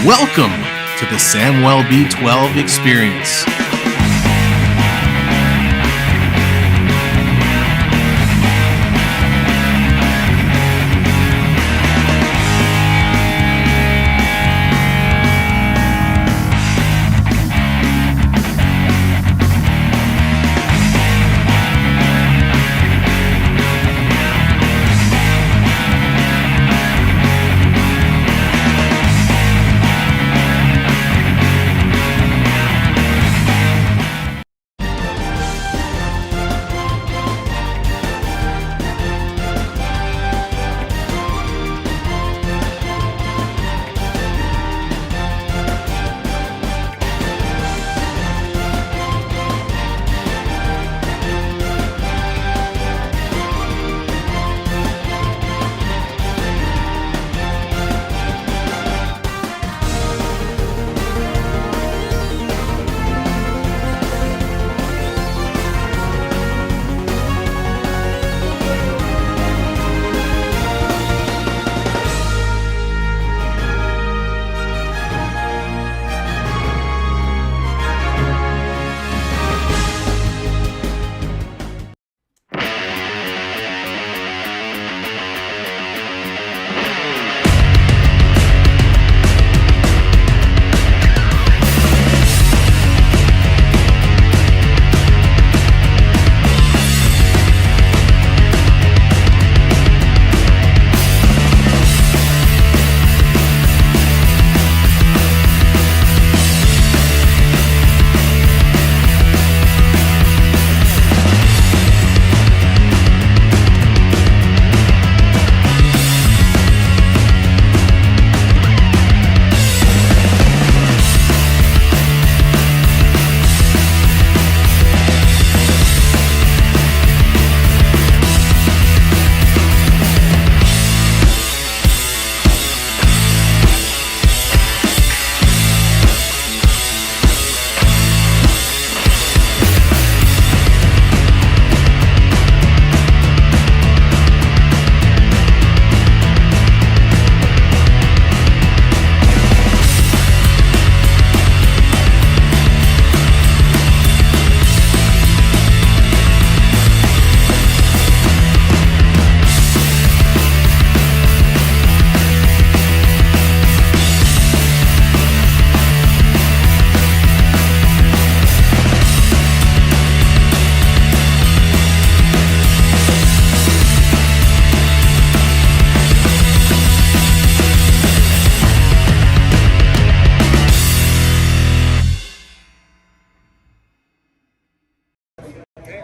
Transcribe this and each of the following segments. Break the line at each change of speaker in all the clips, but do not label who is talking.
Welcome to the Samwelb12 Experience.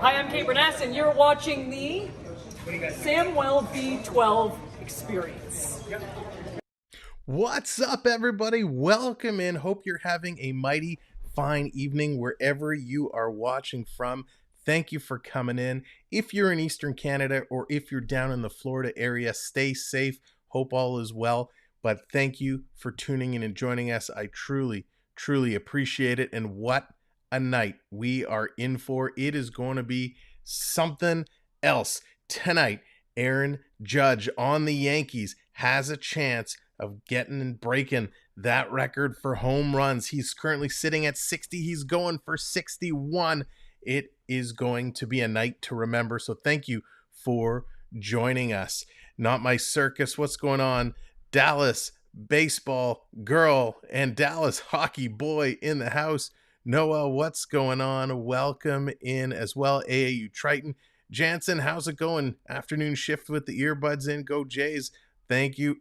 Hi, I'm Kate Bernass, and you're watching the Samwelb12 Experience.
What's up, everybody? Welcome in. Hope you're having a mighty fine evening wherever you are watching from. Thank you for coming in. If you're in Eastern Canada or if you're down in the Florida area, stay safe. Hope all is well. But thank you for tuning in and joining us. I truly, truly appreciate it. And what a night we are in for. It is going to be something else. Tonight, Aaron Judge on the Yankees has a chance of getting and breaking that record for home runs. He's currently sitting at 60. He's going for 61. It is going to be a night to remember. So thank you for joining us. Not my circus. What's going on? Dallas baseball girl and Dallas hockey boy in the house. Noah, what's going on? Welcome in as well. AAU Triton. Jansen, how's it going? Afternoon shift with the earbuds in. Go Jays. Thank you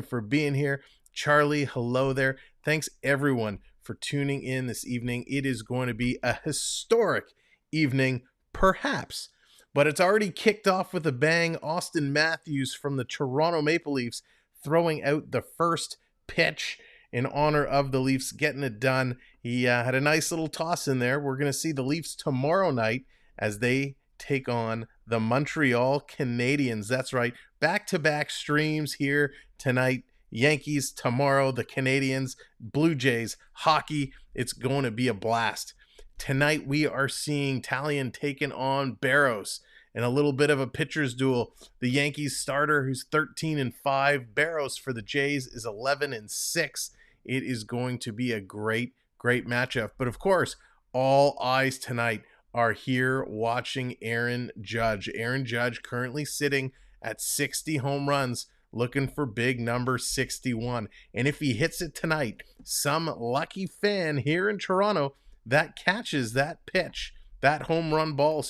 for being here. Charlie, hello there. Thanks everyone for tuning in this evening. It is going to be a historic evening, perhaps, but it's already kicked off with a bang. Austin Matthews from the Toronto Maple Leafs throwing out the first pitch in honor of the Leafs getting it done. He had a nice little toss in there. We're going to see the Leafs tomorrow night as they take on the Montreal Canadiens. That's right. Back-to-back streams here tonight. Yankees tomorrow, the Canadiens, Blue Jays, hockey. It's going to be a blast. Tonight we are seeing Talion taking on Barros in a little bit of a pitcher's duel. The Yankees starter, who's 13-5. Barros for the Jays is 11-6 It is going to be a great matchup. But of course, all eyes tonight are here watching Aaron Judge. Aaron Judge currently sitting at 60 home runs, looking for big number 61. And if he hits it tonight, some lucky fan here in Toronto that catches that pitch, that home run ball,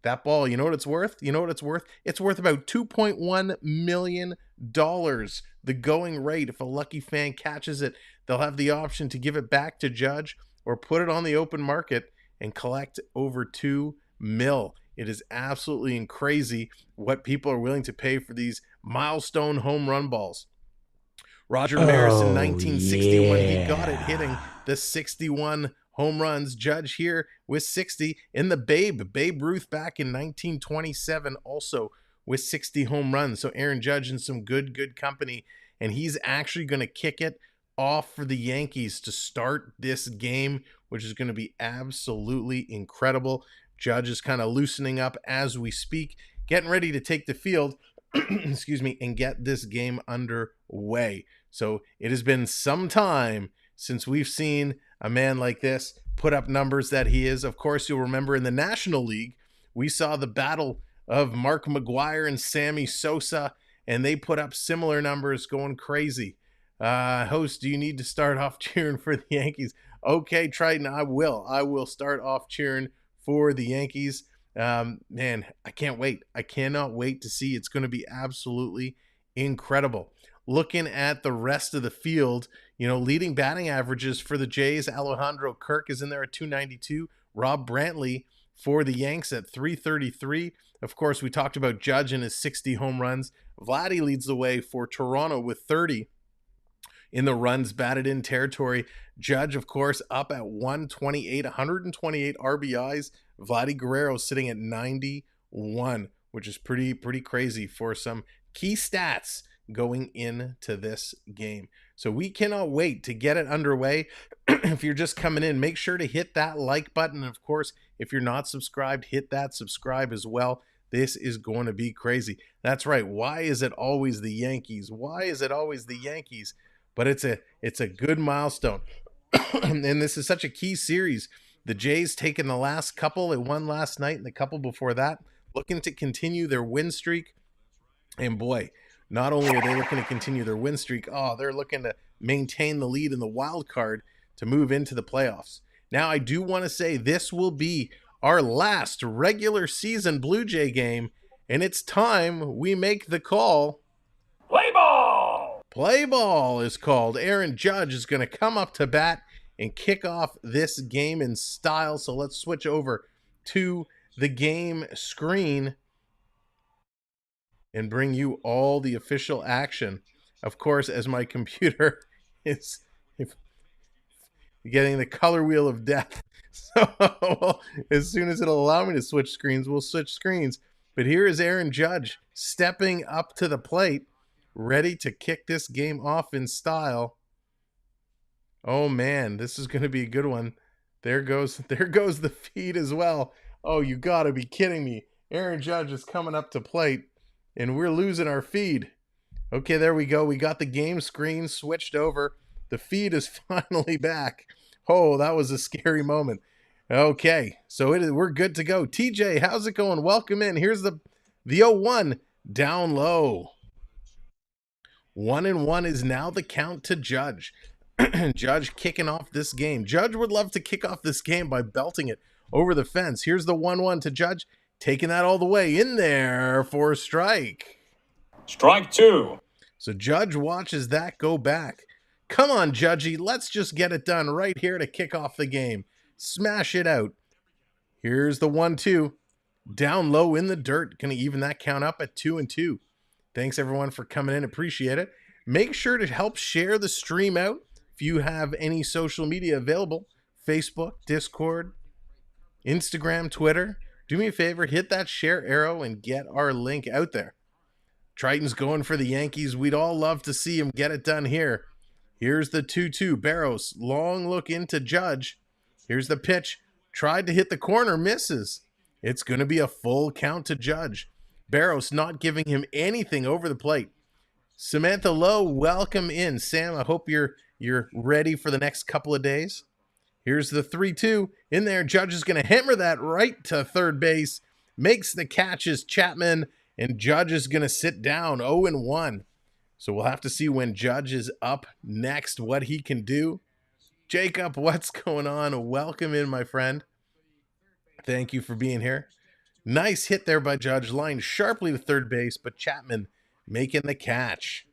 that ball, you know what it's worth? It's worth about $2.1 million. The going rate. If a lucky fan catches it, they'll have the option to give it back to Judge or put it on the open market and collect over $2 million. It is absolutely crazy what people are willing to pay for these milestone home run balls. Roger Maris in 1961, he got it hitting the 61 home runs. Judge here with 60 in the Babe Ruth back in 1927, also with 60 home runs. So Aaron Judge in some good company, and he's actually going to kick it off for the Yankees to start this game, which is going to be absolutely incredible. Judge is kind of loosening up as we speak, getting ready to take the field, and get this game underway. So it has been some time since we've seen a man like this put up numbers that he is. Of course, you'll remember in the National League, we saw the battle of Mark McGwire and Sammy Sosa, and they put up similar numbers, going crazy. Host, do you need to start off cheering for the Yankees? Okay, Triton, I will start off cheering for the Yankees. Man, I can't wait. I cannot wait to see. It's going to be absolutely incredible. Looking at the rest of the field, leading batting averages for the Jays, Alejandro Kirk is in there at 292. Rob Brantley for the Yanks at 333. Of course, we talked about Judge and his 60 home runs. Vladdy leads the way for Toronto with 30 in the runs batted in territory. Judge, of course, up at 128 RBIs. Vladdy Guerrero sitting at 91, which is pretty crazy for some key stats going into this game. So we cannot wait to get it underway. If you're just coming in, make sure to hit that like button. Of course, if you're not subscribed, hit that subscribe as well. This is going to be crazy. That's right. Why is it always the Yankees? But it's a good milestone. And this is such a key series. The Jays taking the last couple. They won last night and the couple before that, looking to continue their win streak. And boy, not only are they looking to continue their win streak, they're looking to maintain the lead in the wild card to move into the playoffs. Now, I do want to say this will be our last regular season Blue Jay game, and it's time we make the call.
Play ball!
Play ball is called. Aaron Judge is going to come up to bat and kick off this game in style. So let's switch over to the game screen and bring you all the official action. Of course, as my computer is getting the color wheel of death. So as soon as it'll allow me to switch screens, we'll switch screens. But here is Aaron Judge stepping up to the plate, ready to kick this game off in style. Oh man, this is going to be a good one. There goes the feed as well. Oh, you got to be kidding me. Aaron Judge is coming up to plate and we're losing our feed. Okay, there we go. We got the game screen switched over. The feed is finally back. Oh, that was a scary moment. Okay, so we're good to go. TJ, how's it going? Welcome in. Here's the 0-1 down low. 1-1 is now the count to Judge. Judge kicking off this game. Judge would love to kick off this game by belting it over the fence. Here's the 1-1 to Judge, taking that all the way in there for a strike.
Strike two.
So Judge watches that go back. Come on, Judgy, let's just get it done right here to kick off the game. Smash it out. Here's the 1-2. Down low in the dirt. Going to even that count up at 2-2. Thanks, everyone, for coming in. Appreciate it. Make sure to help share the stream out if you have any social media available. Facebook, Discord, Instagram, Twitter. Do me a favor, hit that share arrow and get our link out there. Triton's going for the Yankees. We'd all love to see him get it done here. Here's the 2-2. Barros, long look into Judge. Here's the pitch. Tried to hit the corner, misses. It's going to be a full count to Judge. Barros not giving him anything over the plate. Samantha Lowe, welcome in. Sam, I hope you're ready for the next couple of days. Here's the 3-2 in there. Judge is going to hammer that right to third base. Makes the catches, Chapman, and Judge is going to sit down 0-1. So we'll have to see when Judge is up next what he can do. Jacob, what's going on? Welcome in, my friend. Thank you for being here. Nice hit there by Judge. Lined sharply to third base, but Chapman making the catch.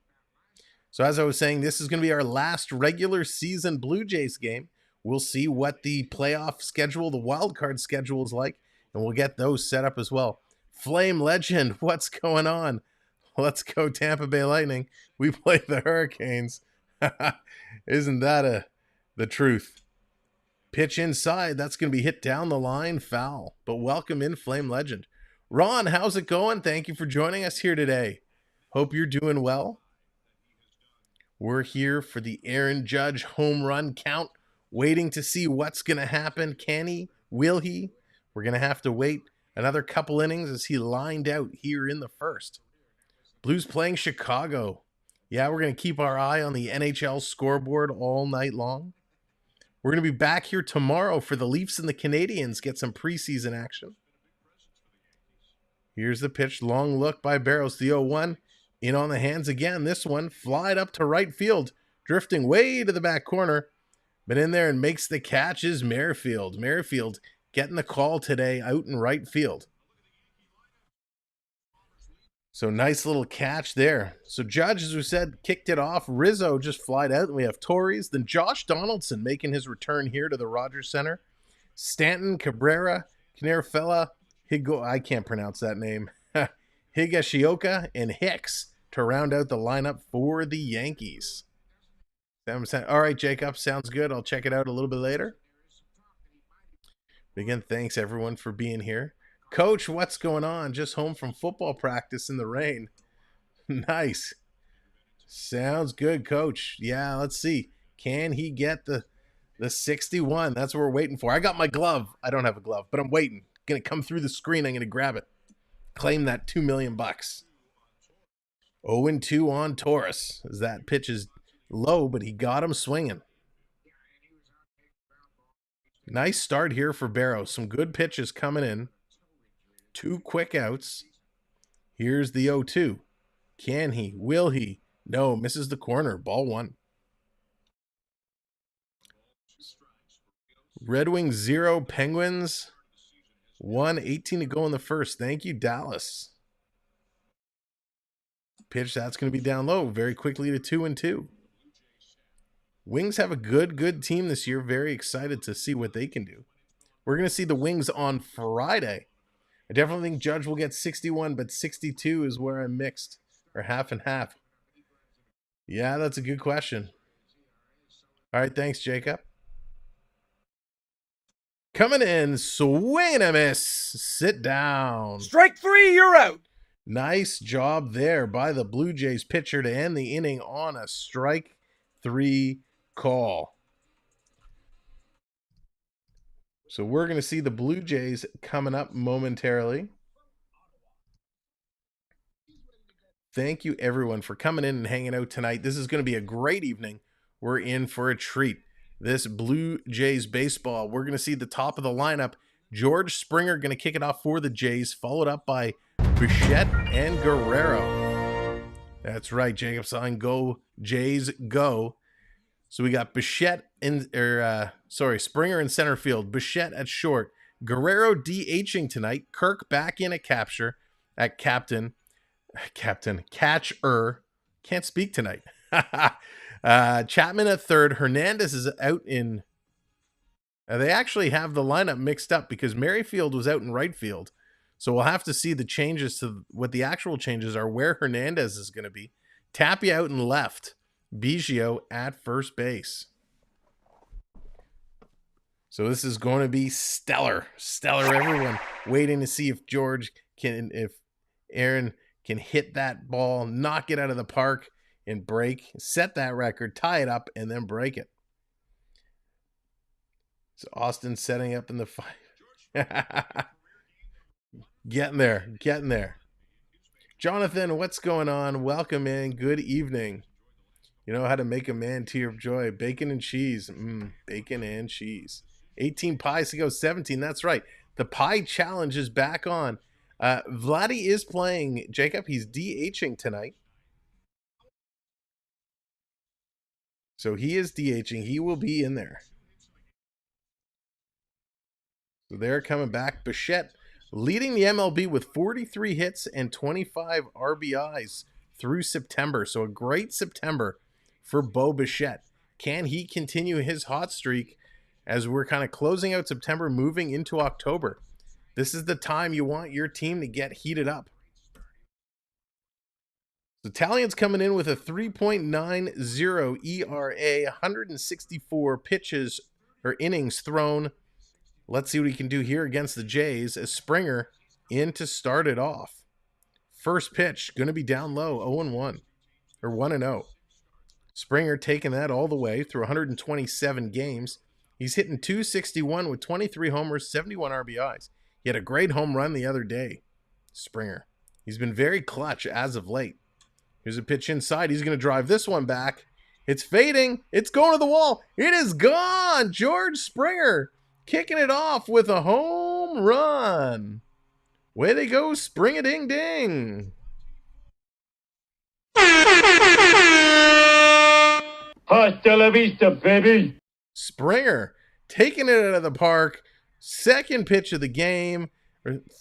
So as I was saying, this is going to be our last regular season Blue Jays game. We'll see what the playoff schedule, the wild card schedule is like, and we'll get those set up as well. Flame Legend, what's going on? Let's go Tampa Bay Lightning. We play the Hurricanes. Isn't that the truth? Pitch inside. That's going to be hit down the line. Foul. But welcome in, Flame Legend. Ron, how's it going? Thank you for joining us here today. Hope you're doing well. We're here for the Aaron Judge home run count, waiting to see what's going to happen. Can he? Will he? We're going to have to wait another couple innings as he lined out here in the first. Blues playing Chicago. Yeah, we're going to keep our eye on the NHL scoreboard all night long. We're going to be back here tomorrow for the Leafs and the Canadiens, get some preseason action. Here's the pitch. Long look by Barrows. The 0-1. In on the hands again. This one flied up to right field, drifting way to the back corner. But in there and makes the catch is Merrifield. Merrifield getting the call today out in right field. So nice little catch there. So Judge, as we said, kicked it off. Rizzo just flied out. And we have Torres. Then Josh Donaldson making his return here to the Rogers Center. Stanton, Cabrera, Canerfella, I can't pronounce that name. Higashioka, and Hicks to round out the lineup for the Yankees. All right, Jacob, sounds good. I'll check it out a little bit later. But again, thanks everyone for being here. Coach, what's going on? Just home from football practice in the rain. Nice. Sounds good, Coach. Yeah, let's see. Can he get the 61? That's what we're waiting for. I got my glove. I don't have a glove, but I'm waiting. Going to come through the screen. I'm going to grab it. Claim that $2 million. 0-2 on Taurus. As that pitch is low, but he got him swinging. Nice start here for Barrows. Some good pitches coming in. 2 quick outs. Here's the 0-2. Can he? Will he? No, misses the corner. Ball 1. Red Wings 0, Penguins 1, 18 to go in the first. Thank you, Dallas. Pitch, that's going to be down low very quickly to 2-2. Wings have a good team this year. Very excited to see what they can do. We're going to see the Wings on Friday. I definitely think Judge will get 61, but 62 is where I'm mixed, or half and half. Yeah, that's a good question. All right, thanks, Jacob. Coming in, swing and a miss. Sit down.
Strike 3, you're out.
Nice job there by the Blue Jays pitcher to end the inning on a strike 3 call. So we're going to see the Blue Jays coming up momentarily. Thank you, everyone, for coming in and hanging out tonight. This is going to be a great evening. We're in for a treat. This Blue Jays baseball, we're going to see the top of the lineup. George Springer going to kick it off for the Jays, followed up by Bichette and Guerrero. That's right, Jacob Sign, go Jays, go. So we got Bichette Springer in center field, Bichette at short, Guerrero DHing tonight, Kirk back in at catcher, can't speak tonight. Chapman at third. Hernandez is out in. They actually have the lineup mixed up because Merrifield was out in right field. So we'll have to see the changes to what the actual changes are, where Hernandez is going to be. Tapia out in left. Biggio at first base. So this is going to be stellar. Stellar, everyone. Waiting to see if Aaron can hit that ball, knock it out of the park, and break, set that record, tie it up, and then break it. So Austin setting up in the 5. Getting there. Jonathan, what's going on? Welcome in. Good evening. You know how to make a man tear of joy. Bacon and cheese. Bacon and cheese. 18 pies to go 17. That's right. The pie challenge is back on. Vladdy is playing. Jacob, he's DHing tonight. So he is DHing. He will be in there. So they're coming back. Bichette leading the MLB with 43 hits and 25 RBIs through September. So a great September for Bo Bichette. Can he continue his hot streak as we're kind of closing out September, moving into October? This is the time you want your team to get heated up. So Italian's coming in with a 3.90 ERA, 164 pitches or innings thrown. Let's see what he can do here against the Jays as Springer in to start it off. First pitch, going to be down low, 0-1 or 1-0. Springer taking that all the way through 127 games. He's hitting .261 with 23 homers, 71 RBIs. He had a great home run the other day, Springer. He's been very clutch as of late. Here's a pitch inside. He's going to drive this one back. It's fading. It's going to the wall. It is gone. George Springer kicking it off with a home run. Way to go, Spring-a-ding-ding.
Hasta la vista, baby.
Springer taking it out of the park. Second pitch of the game.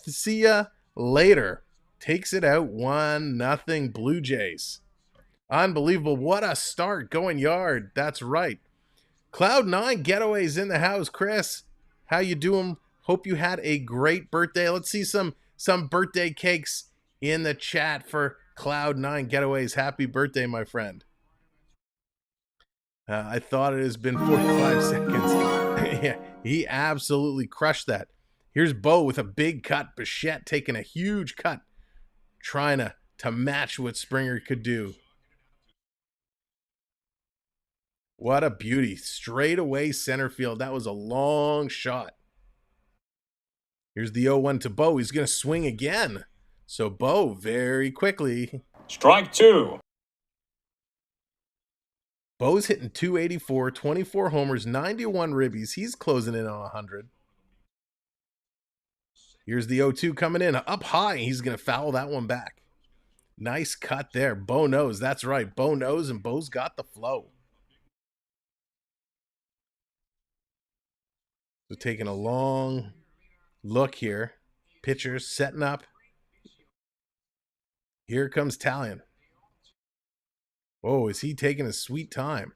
See ya later. Takes it out 1-0 Blue Jays. Unbelievable. What a start going yard. That's right. Cloud9 Getaways in the house. Chris, how you doing? Hope you had a great birthday. Let's see some birthday cakes in the chat for Cloud9 Getaways. Happy birthday, my friend. I thought it has been 45 seconds. Yeah, he absolutely crushed that. Here's Bo with a big cut. Bichette taking a huge cut, trying to match what Springer could do. What a beauty. Straight away center field. That was a long shot. Here's the 0-1 to Bo. He's going to swing again. So Bo very quickly.
Strike two.
Bo's hitting .284, 24 homers, 91 ribbies. He's closing in on 100. Here's the 0-2 coming in up high. He's going to foul that one back. Nice cut there. Bo knows. That's right. Bo knows, and Bo's got the flow. So taking a long look here. Pitchers setting up. Here comes Talion. Oh, is he taking a sweet time?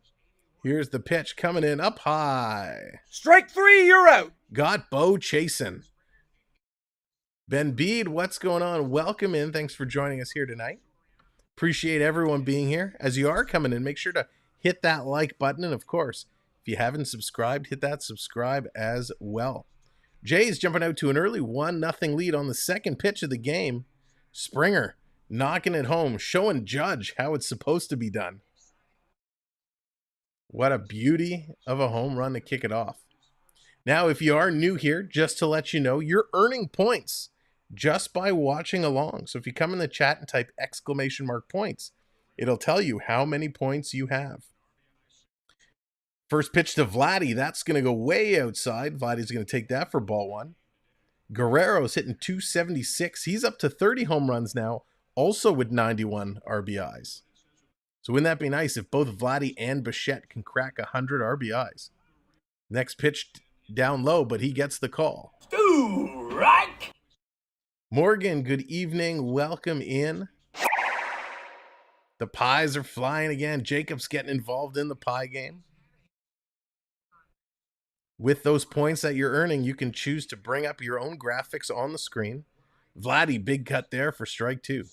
Here's the pitch coming in up high.
Strike three, you're out.
Got Bo chasing. Ben Bede, what's going on? Welcome in. Thanks for joining us here tonight. Appreciate everyone being here. As you are coming in, make sure to hit that like button. And of course, if you haven't subscribed, hit that subscribe as well. Jays jumping out to an early 1-0 lead on the second pitch of the game. Springer knocking it home, showing Judge how it's supposed to be done. What a beauty of a home run to kick it off. Now, if you are new here, just to let you know, you're earning points just by watching along. So if you come in the chat and type !points, it'll tell you how many points you have. First pitch to Vladdy. That's going to go way outside. Vladdy's going to take that for ball one. Guerrero's hitting .276. He's up to 30 home runs now, also with 91 RBIs. So wouldn't that be nice if both Vladdy and Bichette can crack 100 RBIs? Next pitch down low, but he gets the call.
Right.
Morgan, good evening. Welcome in. The pies are flying again. Jacob's getting involved in the pie game. With those points that you're earning, you can choose to bring up your own graphics on the screen. Vladdy, big cut there for strike two.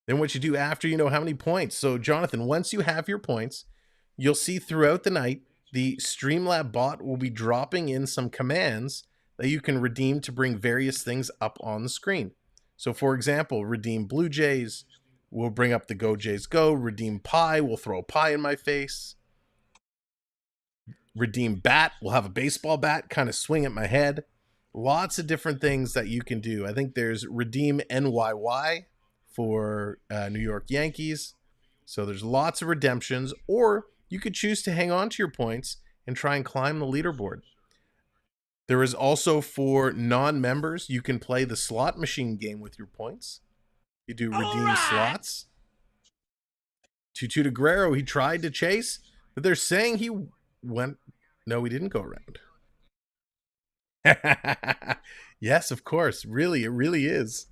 Then what you do after you know how many points. So, Jonathan, once you have your points, you'll see throughout the night, the Streamlab bot will be dropping in some commands that you can redeem to bring various things up on the screen. So, for example, redeem Blue Jays, we'll bring up the Go Jays Go. Redeem pie, we'll throw a pie in my face. Redeem bat, we'll have a baseball bat kind of swing at my head. lots of different things that you can do. I think there's redeem NYY for New York Yankees. So there's lots of redemptions, or you could choose to hang on to your points and try and climb the leaderboard. There is also for non-members, you can play the slot machine game with your points. You do redeem slots. 2-2 to Guerrero. He tried to chase, but they're saying he went. No, he didn't go around. Yes, of course. Really, it really is.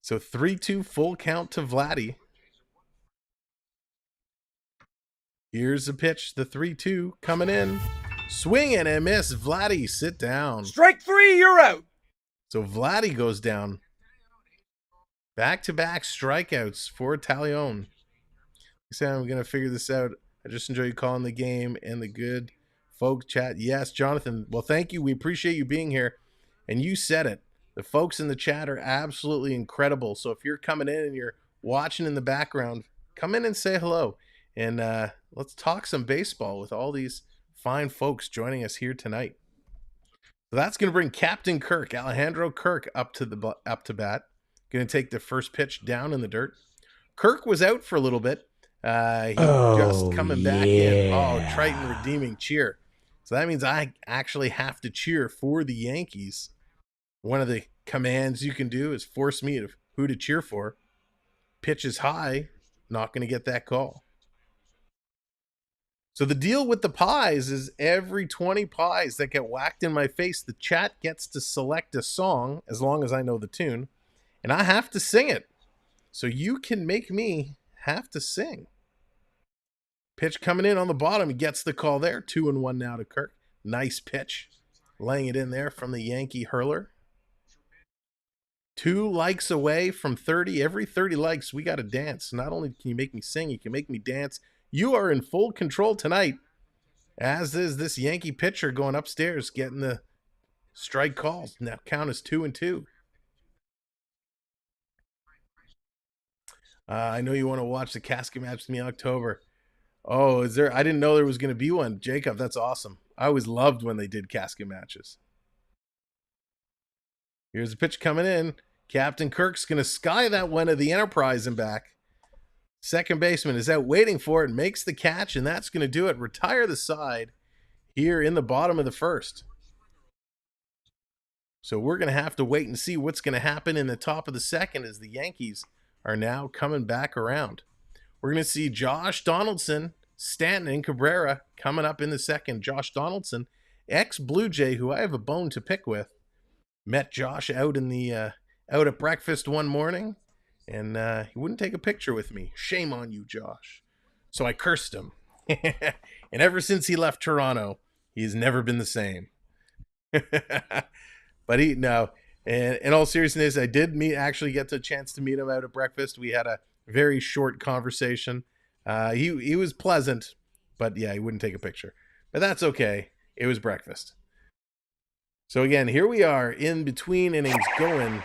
So 3-2 full count to Vladdy. Here's a pitch. The 3-2 coming in. Swing and a miss. Vladdy, sit down.
Strike 3, you're out.
So Vladdy goes down. Back-to-back strikeouts for Talion. Sam, I'm going to figure this out. I just enjoy you calling the game and the good folk chat. Yes, Jonathan. Well, thank you. We appreciate you being here. And you said it. The folks in the chat are absolutely incredible. So if you're coming in and you're watching in the background, come in and say hello. And let's talk some baseball with all these fine folks joining us here tonight. So that's going to bring Captain Kirk, Alejandro Kirk, up to bat. Going to take the first pitch down in the dirt. Kirk was out for a little bit. Just coming back in. Oh, Triton redeeming cheer. So that means I actually have to cheer for the Yankees. One of the commands you can do is force me to who to cheer for. Pitch is high. Not going to get that call. So the deal with the pies is every 20 pies that get whacked in my face, the chat gets to select a song as long as I know the tune, and I have to sing it. So you can make me have to sing. Pitch coming in on the bottom. He gets the call there. 2-1 now to Kirk. Nice pitch. Laying it in there from the Yankee hurler. 2 likes away from 30. Every 30 likes, we got to dance. Not only can you make me sing, you can make me dance. You are in full control tonight, as is this Yankee pitcher going upstairs, getting the strike calls. Now count is 2-2. I know you want to watch the casket match with me in October. Oh, is there? I didn't know there was going to be one. Jacob, that's awesome. I always loved when they did casket matches. Here's a pitch coming in. Captain Kirk's going to sky that one to the Enterprise and back. Second baseman is out waiting for it and makes the catch, and that's going to do it. Retire the side here in the bottom of the first. So we're going to have to wait and see what's going to happen in the top of the second as the Yankees are now coming back around. We're going to see Josh Donaldson, Stanton, and Cabrera coming up in the second. Josh Donaldson, ex-Blue Jay, who I have a bone to pick with. Met Josh out in the out at breakfast one morning, and he wouldn't take a picture with me. Shame on you, Josh. So I cursed him. And ever since he left Toronto, he's never been the same. But in all seriousness, I did actually get the chance to meet him out at breakfast. We had a very short conversation. He was pleasant, but yeah, he wouldn't take a picture. But that's okay. It was breakfast. So again, here we are in between innings going.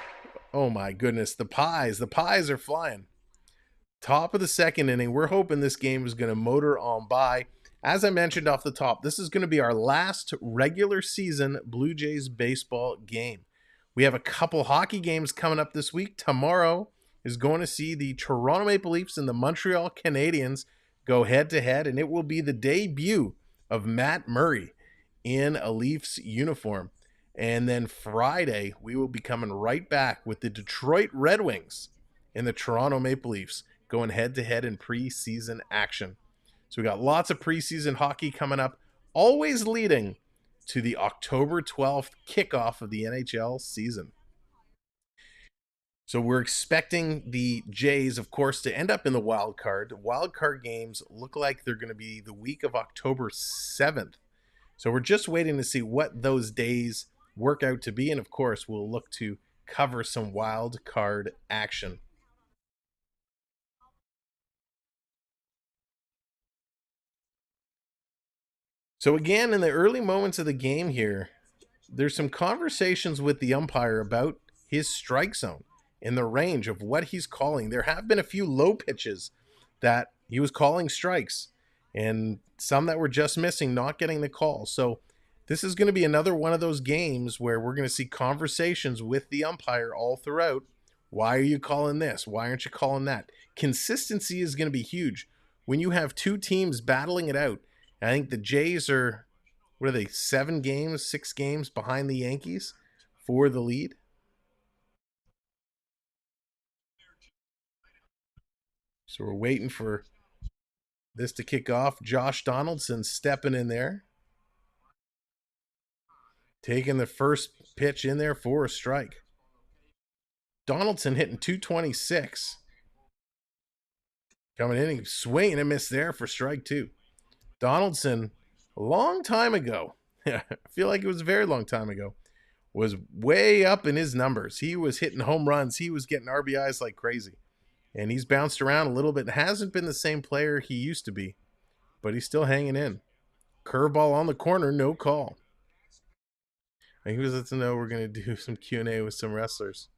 Oh my goodness, the pies are flying. Top of the second inning. We're hoping this game is going to motor on by. As I mentioned off the top, this is going to be our last regular season Blue Jays baseball game. We have a couple hockey games coming up this week. Tomorrow is going to see the Toronto Maple Leafs and the Montreal Canadiens go head-to-head, and it will be the debut of Matt Murray in a Leafs uniform. And then Friday, we will be coming right back with the Detroit Red Wings and the Toronto Maple Leafs going head-to-head in preseason action. So we got lots of preseason hockey coming up, always leading to the October 12th kickoff of the NHL season. So we're expecting the Jays, of course, to end up in the wild card. The wild card games look like they're going to be the week of October 7th. So we're just waiting to see what those days work out to be. And of course, we'll look to cover some wild card action. So again, in the early moments of the game here, there's some conversations with the umpire about his strike zone and the range of what he's calling. There have been a few low pitches that he was calling strikes. and some that were just missing, not getting the call. So this is going to be another one of those games where we're going to see conversations with the umpire all throughout. Why are you calling this? Why aren't you calling that? Consistency is going to be huge. When you have two teams battling it out, I think the Jays are, what are they, 7 games, 6 games behind the Yankees for the lead? So we're waiting for this to kick off. Josh Donaldson stepping in there, taking the first pitch in there for a strike. Donaldson hitting 226. Coming in, swinging and miss there for strike 2. Donaldson, a long time ago, I feel like it was a very long time ago, was way up in his numbers. He was hitting home runs. He was getting RBIs like crazy. And he's bounced around a little bit. Hasn't been the same player he used to be, but he's still hanging in. Curveball on the corner, no call. And he was let to know we're going to do some Q&A with some wrestlers.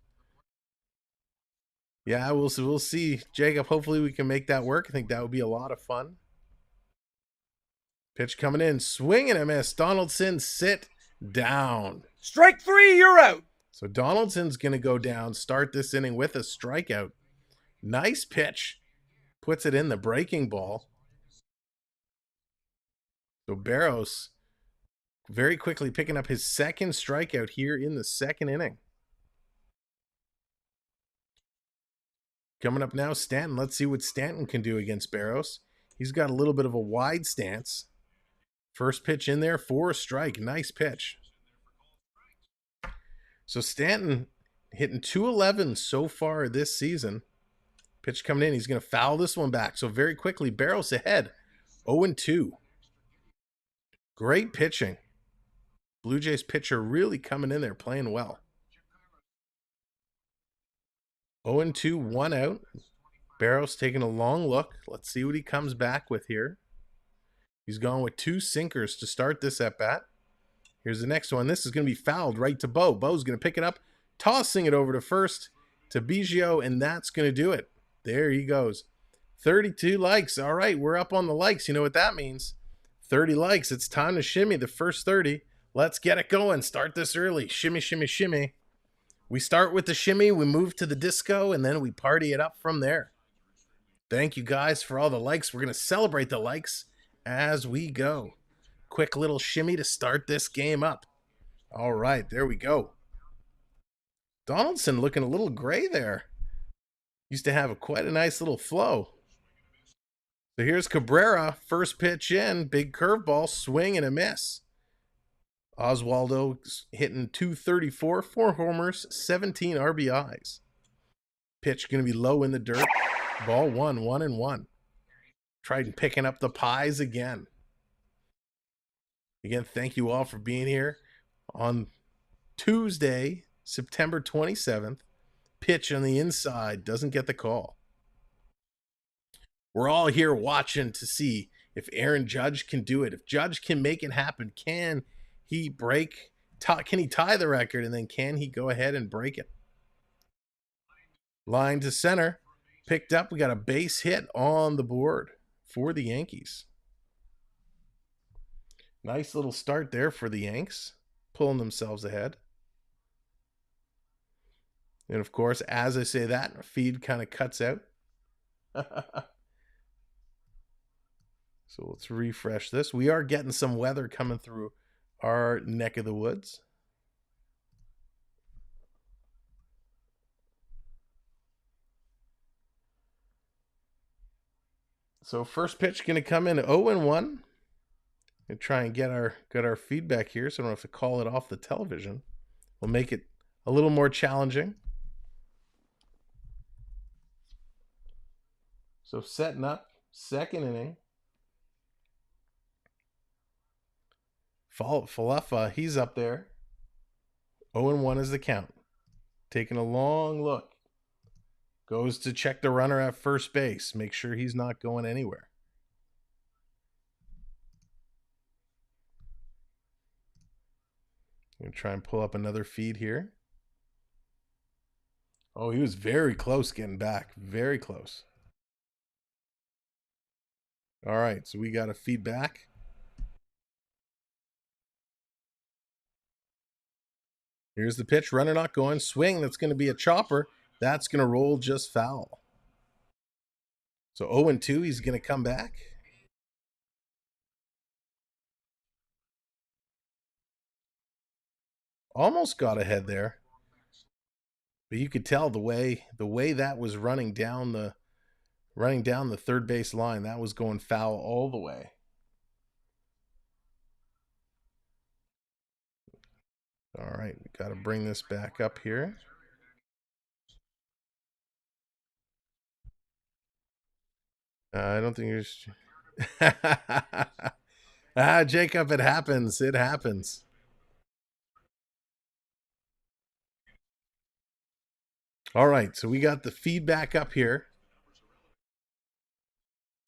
Yeah, we'll see. Jacob, hopefully we can make that work. I think that would be a lot of fun. Pitch coming in, swing and a miss. Donaldson, sit down.
Strike 3, you're out.
So Donaldson's going to go down, start this inning with a strikeout. Nice pitch. Puts it in the breaking ball. So Barros very quickly picking up his second strikeout here in the second inning. Coming up now, Stanton. Let's see what Stanton can do against Barros. He's got a little bit of a wide stance. First pitch in there for a strike. Nice pitch. So Stanton hitting 211 so far this season. Pitch coming in. He's going to foul this one back. So very quickly, Barros ahead. 0-2. Great pitching. Blue Jays pitcher really coming in there, playing well. 0-2, 1 out. Barros taking a long look. Let's see what he comes back with here. He's gone with 2 sinkers to start this at-bat. Here's the next one. This is going to be fouled right to Bo. Bo's going to pick it up, tossing it over to first to Biggio, and that's going to do it. There he goes. 32 likes. All right, we're up on the likes. You know what that means. 30 likes. It's time to shimmy the first 30. Let's get it going. Start this early. Shimmy, shimmy, shimmy. We start with the shimmy, we move to the disco, and then we party it up from there. Thank you guys for all the likes. We're going to celebrate the likes as we go. Quick little shimmy to start this game up. All right, there we go. Donaldson looking a little gray there. Used to have quite a nice little flow. So here's Cabrera, first pitch in, big curveball, swing and a miss. Oswaldo hitting 234, 4 homers, 17 RBIs. Pitch going to be low in the dirt. Ball 1-1-1. Tried picking up the pies again. Again, thank you all for being here on Tuesday, September 27th. Pitch on the inside, doesn't get the call. We're all here watching to see if Aaron Judge can do it. If Judge can make it happen, can he can he tie the record, and then can he go ahead and break it? Line to center, picked up. We got a base hit on the board for the Yankees. Nice little start there for the Yanks, pulling themselves ahead. And of course, as I say that, feed kind of cuts out. So let's refresh this. We are getting some weather coming through our neck of the woods. So first pitch going to come in 0-1. And try and get our feedback here, so I don't have to call it off the television. We'll make it a little more challenging. So setting up, second inning. Falefa, he's up there. 0-1 is the count. Taking a long look. Goes to check the runner at first base. Make sure he's not going anywhere. I'm going to try and pull up another feed here. Oh, he was very close getting back. Very close. All right, so we got a feedback. Here's the pitch. Runner not going. Swing. That's going to be a chopper. That's going to roll just foul. So 0-2. He's going to come back. Almost got ahead there. But you could tell the way that was running down the third base line, that was going foul all the way. All right, we got to bring this back up here. I don't think there's. Jacob, it happens. It happens. All right, so we got the feedback up here.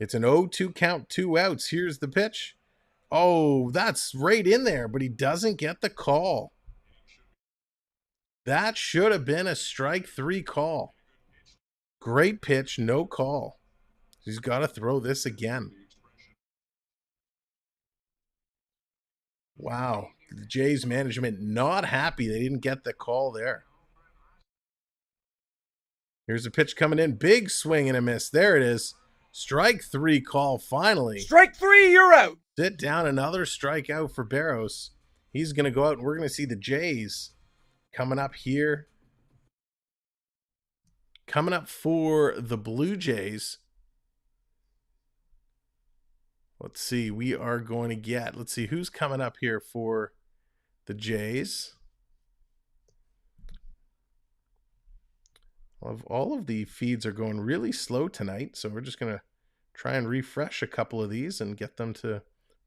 It's an 0-2 count, 2 outs. Here's the pitch. Oh, that's right in there, but he doesn't get the call. That should have been a strike 3 call. Great pitch, no call. He's got to throw this again. Wow. The Jays management not happy they didn't get the call there. Here's a pitch coming in. Big swing and a miss. There it is. Strike 3 call finally.
Strike 3, you're out.
Sit down. Another strikeout for Barros. He's going to go out and we're going to see the Jays coming up here. Coming up for the Blue Jays. Let's see. We are going to get, let's see who's coming up here for the Jays. All of the feeds are going really slow tonight, so we're just going to try and refresh a couple of these and get them to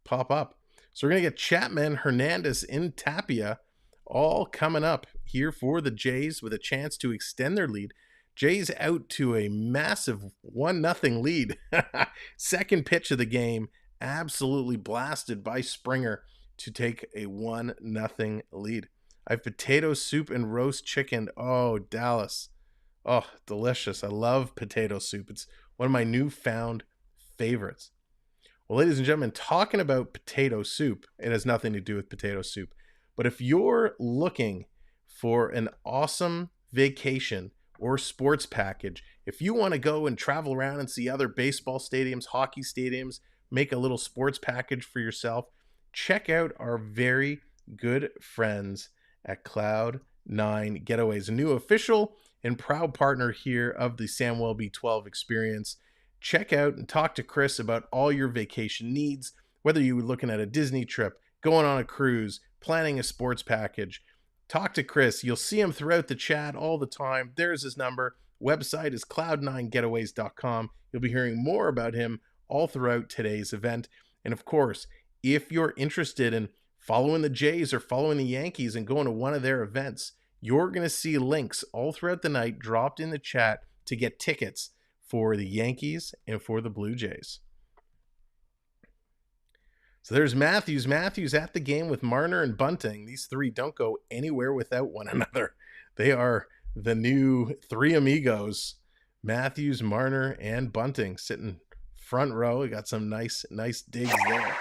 pop up. So we're going to get Chapman, Hernandez, and Tapia all coming up here for the Jays with a chance to extend their lead. Jays out to a massive 1-0 lead. Second pitch of the game, absolutely blasted by Springer to take a 1-0 lead. I have potato soup and roast chicken. Oh, Dallas. Oh, delicious. I love potato soup. It's one of my newfound favorites. Well, ladies and gentlemen, talking about potato soup, it has nothing to do with potato soup. But if you're looking for an awesome vacation or sports package, if you want to go and travel around and see other baseball stadiums, hockey stadiums, make a little sports package for yourself, check out our very good friends at Cloud9 Getaways, a new official and proud partner here of the Samwelb12 Experience. Check out and talk to Chris about all your vacation needs, whether you're looking at a Disney trip, going on a cruise, planning a sports package. Talk to Chris. You'll see him throughout the chat all the time. There's his number. Website is cloud9getaways.com. You'll be hearing more about him all throughout today's event. And of course, if you're interested in following the Jays or following the Yankees and going to one of their events, you're going to see links all throughout the night dropped in the chat to get tickets for the Yankees and for the Blue Jays. So there's Matthews. Matthews at the game with Marner and Bunting. These three don't go anywhere without one another. They are the new three amigos. Matthews, Marner, and Bunting sitting front row. We got some nice digs there.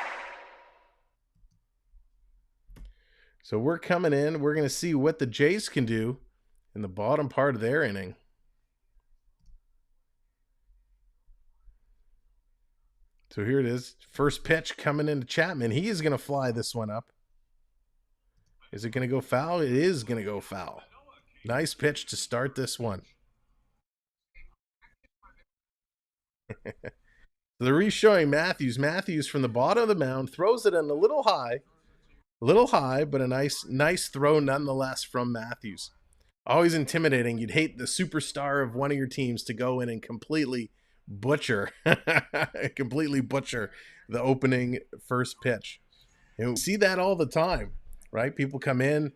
So we're coming in. We're going to see what the Jays can do in the bottom part of their inning. So here it is. First pitch coming into Chapman. He is going to fly this one up. Is it going to go foul? It is going to go foul. Nice pitch to start this one. So they're re-showing Matthews. Matthews from the bottom of the mound throws it in a little high, but a nice throw nonetheless from Matthews. Always intimidating. You'd hate the superstar of one of your teams to go in and completely butcher the opening first pitch. And we see that all the time, right? People come in,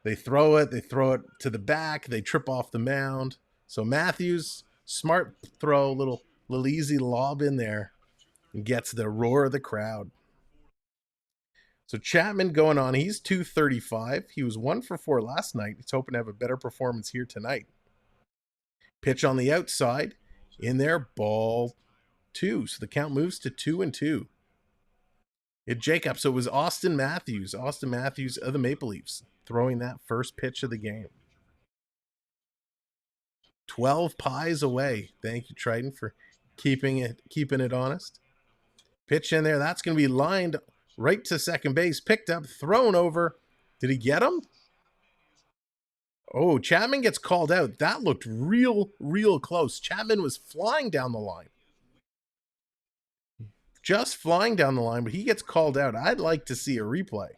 they throw it to the back, they trip off the mound. So Matthews, smart throw, little easy lob in there, and gets the roar of the crowd. So Chapman going on, he's 235. He was 1 for 4 last night. He's hoping to have a better performance here tonight. Pitch on the outside, in there, ball 2. So the count moves to 2-2. Jacob, so it was Austin Matthews of the Maple Leafs throwing that first pitch of the game. 12 pies away. Thank you, Triton, for keeping it honest. Pitch in there. That's going to be lined right to second base. Picked up, thrown over. Did he get him? Oh, Chapman gets called out. That looked real close. Chapman was flying down the line. Just flying down the line, but he gets called out. I'd like to see a replay,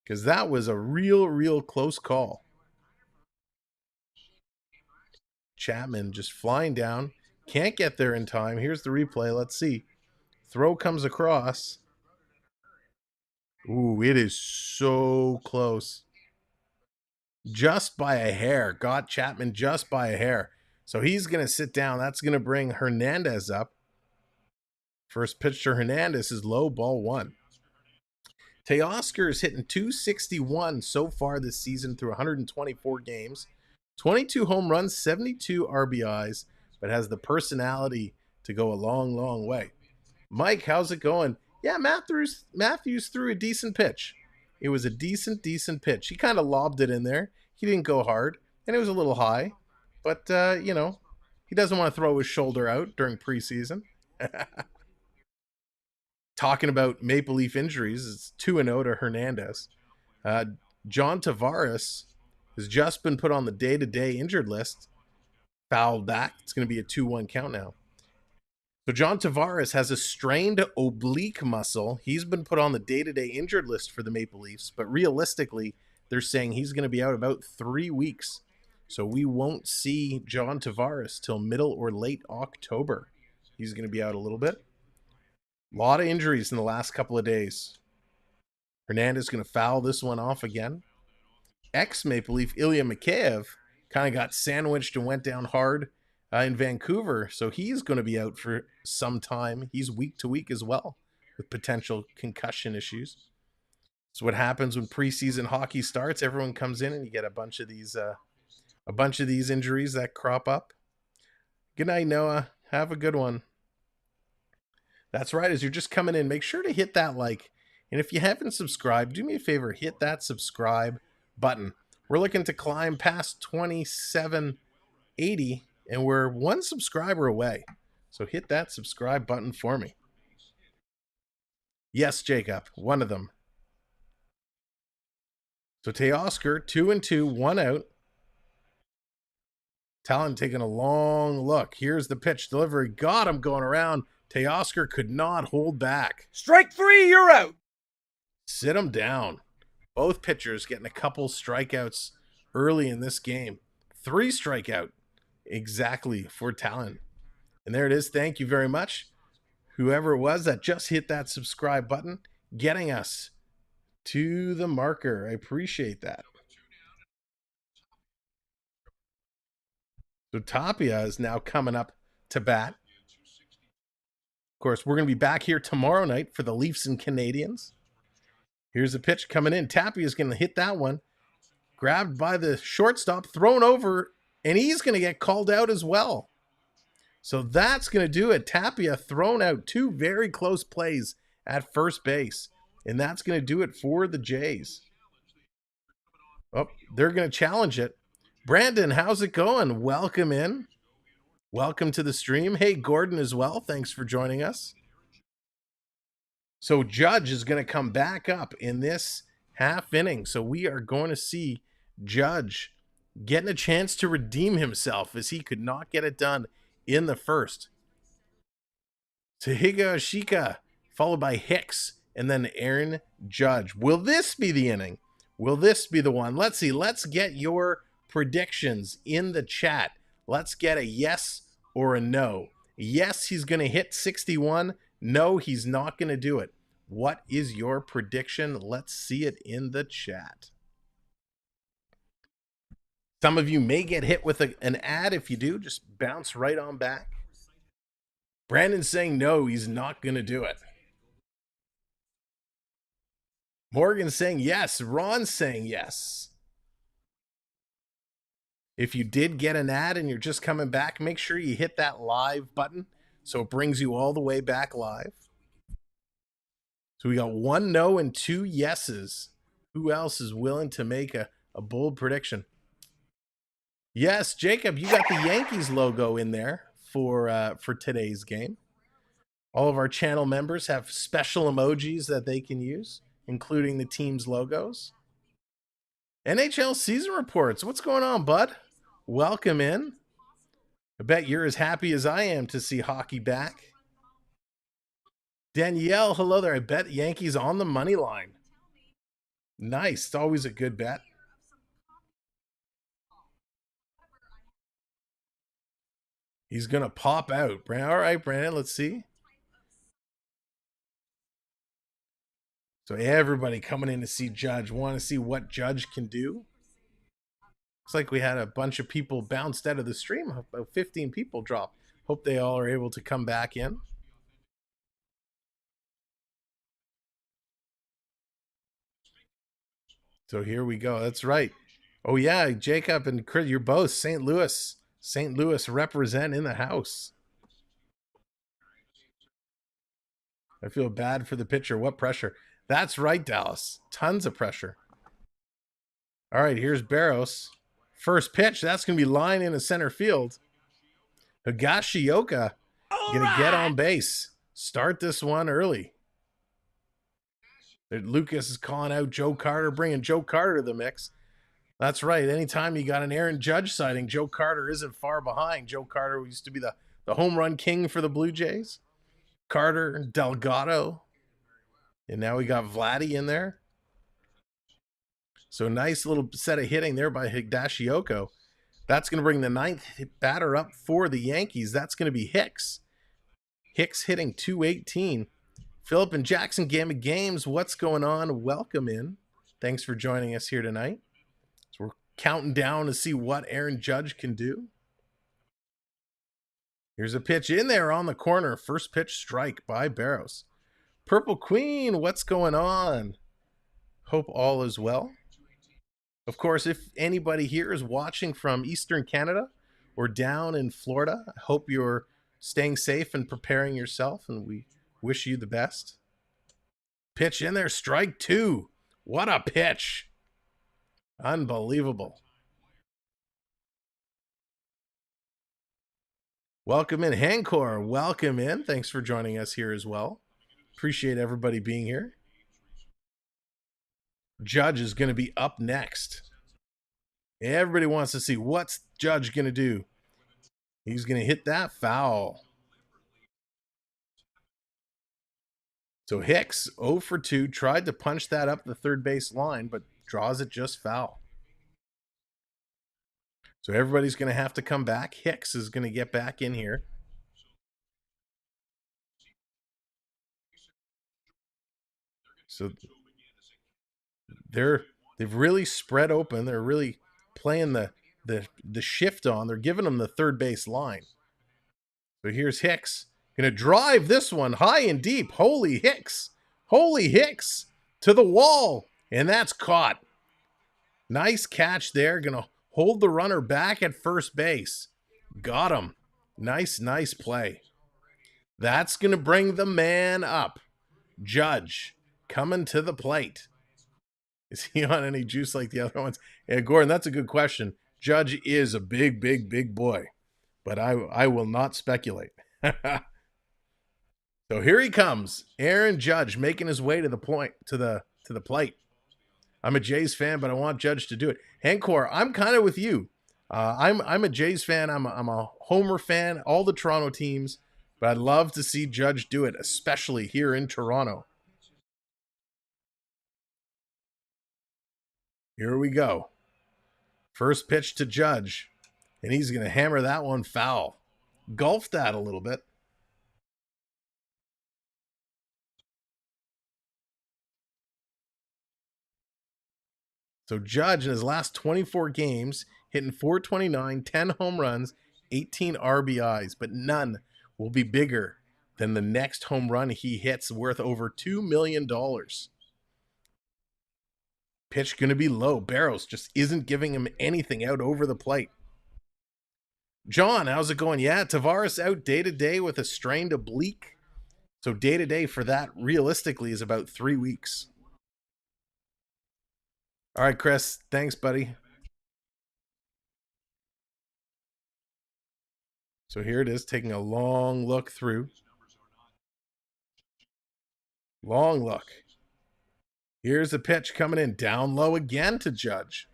because that was a real close call. Chapman just flying down. Can't get there in time. Here's the replay. Let's see. Throw comes across. Ooh, it is so close. Just by a hair. Got Chapman just by a hair. So he's going to sit down. That's going to bring Hernandez up. First pitch to Hernandez is low, ball 1. Teoscar is hitting .261 so far this season through 124 games. 22 home runs, 72 RBIs, but has the personality to go a long way. Mike, how's it going? Yeah, Matthews threw a decent pitch. It was a decent pitch. He kind of lobbed it in there. He didn't go hard, and it was a little high. But, he doesn't want to throw his shoulder out during preseason. Talking about Maple Leaf injuries, it's 2-0 to Hernandez. John Tavares has just been put on the day-to-day injured list. Fouled back. It's going to be a 2-1 count now. So John Tavares has a strained oblique muscle. He's been put on the day-to-day injured list for the Maple Leafs, but realistically, they're saying he's going to be out about 3 weeks. So we won't see John Tavares till middle or late October. He's going to be out a little bit. A lot of injuries in the last couple of days. Hernandez going to foul this one off again. Ex-Maple Leaf Ilya Mikheyev kind of got sandwiched and went down hard in Vancouver, so he's going to be out for some time. He's week to week as well, with potential concussion issues. It's what happens when preseason hockey starts. Everyone comes in and you get a bunch of these injuries that crop up. Good night, Noah. Have a good one. That's right. As you're just coming in, make sure to hit that like. And if you haven't subscribed, do me a favor, hit that subscribe button. We're looking to climb past 2780, and we're 1 subscriber away. So hit that subscribe button for me. Yes, Jacob, one of them. So Teoscar, 2-2, 1 out. Talon taking a long look. Here's the pitch delivery. Got him going around. Teoscar could not hold back.
Strike 3, you're out.
Sit him down. Both pitchers getting a couple strikeouts early in this game. 3 strikeout exactly for Talon. And there it is. Thank you very much. Whoever it was that just hit that subscribe button, getting us to the marker. I appreciate that. So Tapia is now coming up to bat. Of course, we're going to be back here tomorrow night for the Leafs and Canadians. Here's a pitch coming in. Tapia is going to hit that one. Grabbed by the shortstop, thrown over, and he's going to get called out as well. So that's going to do it. Tapia thrown out. 2 very close plays at first base. And that's going to do it for the Jays. Oh, they're going to challenge it. Brandon, how's it going? Welcome in. Welcome to the stream. Hey, Gordon as well. Thanks for joining us. So Judge is going to come back up in this half inning. So we are going to see Judge getting a chance to redeem himself, as he could not get it done in the first. Tahiga Ashika, followed by Hicks, and then Aaron Judge. Will this be the inning? Will this be the one? Let's see. Let's get your predictions in the chat. Let's get a yes or a no. Yes, he's going to hit 61. No, he's not going to do it. What is your prediction? Let's see it in the chat. Some of you may get hit with an ad. If you do, just bounce right on back. Brandon's saying no, he's not going to do it. Morgan's saying yes. Ron's saying yes. If you did get an ad and you're just coming back, make sure you hit that live button So it brings you all the way back live. So we got 1 no and 2 yeses. Who else is willing to make a bold prediction? Yes, Jacob, you got the Yankees logo in there for today's game. All of our channel members have special emojis that they can use, including the team's logos. NHL season reports. What's going on, bud? Welcome in. I bet you're as happy as I am to see hockey back. Danielle, hello there. I bet Yankees on the money line. Nice. It's always a good bet. He's going to pop out. All right, Brandon, let's see. So everybody coming in to see Judge. Want to see what Judge can do? Looks like we had a bunch of people bounced out of the stream. About 15 people dropped. Hope they all are able to come back in. So here we go. That's right. Oh, yeah, Jacob and Chris, you're both St. Louis. St. Louis represent in the house. I feel bad for the pitcher. What pressure? That's right, Dallas. Tons of pressure. All right, here's Barros. First pitch. That's going to be line into center field. Higashioka going to get on base. Start this one early. Lucas is calling out Joe Carter, bringing Joe Carter to the mix. That's right. Anytime you got an Aaron Judge sighting, Joe Carter isn't far behind. Joe Carter used to be the home run king for the Blue Jays. Carter, Delgado. And now we got Vladdy in there. So nice little set of hitting there by Higashioka. That's going to bring the 9th batter up for the Yankees. That's going to be Hicks. Hicks hitting .218. Philip and Jackson Gamma Games, what's going on? Welcome in. Thanks for joining us here tonight. So we're counting down to see what Aaron Judge can do. Here's a pitch in there on the corner. First pitch strike by Barros. Purple Queen, what's going on? Hope all is well. Of course, if anybody here is watching from Eastern Canada or down in Florida, I hope you're staying safe and preparing yourself, and we wish you the best. Pitch in there, strike 2. What a pitch. Unbelievable. Welcome in, Hancor. Welcome in. Thanks for joining us here as well. Appreciate everybody being here. Judge is going to be up next. Everybody wants to see what's Judge going to do. He's going to hit that foul. So Hicks, 0 for 2, tried to punch that up the third base line, but draws it just foul. So everybody's going to have to come back. Hicks is going to get back in here. So they've really spread open. They're really playing the shift on. They're giving them the third base line. So here's Hicks. Going to drive this one high and deep. Holy Hicks. Holy Hicks to the wall. And that's caught. Nice catch there. Going to hold the runner back at first base. Got him. Nice play. That's going to bring the man up. Judge coming to the plate. Is he on any juice like the other ones? Yeah, Gordon, that's a good question. Judge is a big boy. But I will not speculate. So here he comes, Aaron Judge, making his way to the plate. I'm a Jays fan, but I want Judge to do it. Hancor, I'm kind of with you. I'm a Jays fan. I'm a Homer fan. All the Toronto teams, but I'd love to see Judge do it, especially here in Toronto. Here we go. First pitch to Judge, and he's going to hammer that one foul. Golf that a little bit. So Judge in his last 24 games, hitting .429, 10 home runs, 18 RBIs, but none will be bigger than the next home run he hits worth over $2 million. Pitch going to be low. Barros just isn't giving him anything out over the plate. John, how's it going? Yeah, Tavares out day to day with a strained oblique. So day to day for that realistically is about 3 weeks. All right, Chris. Thanks, buddy. So here it is, taking a long look through. Long look. Here's the pitch coming in down low again to Judge.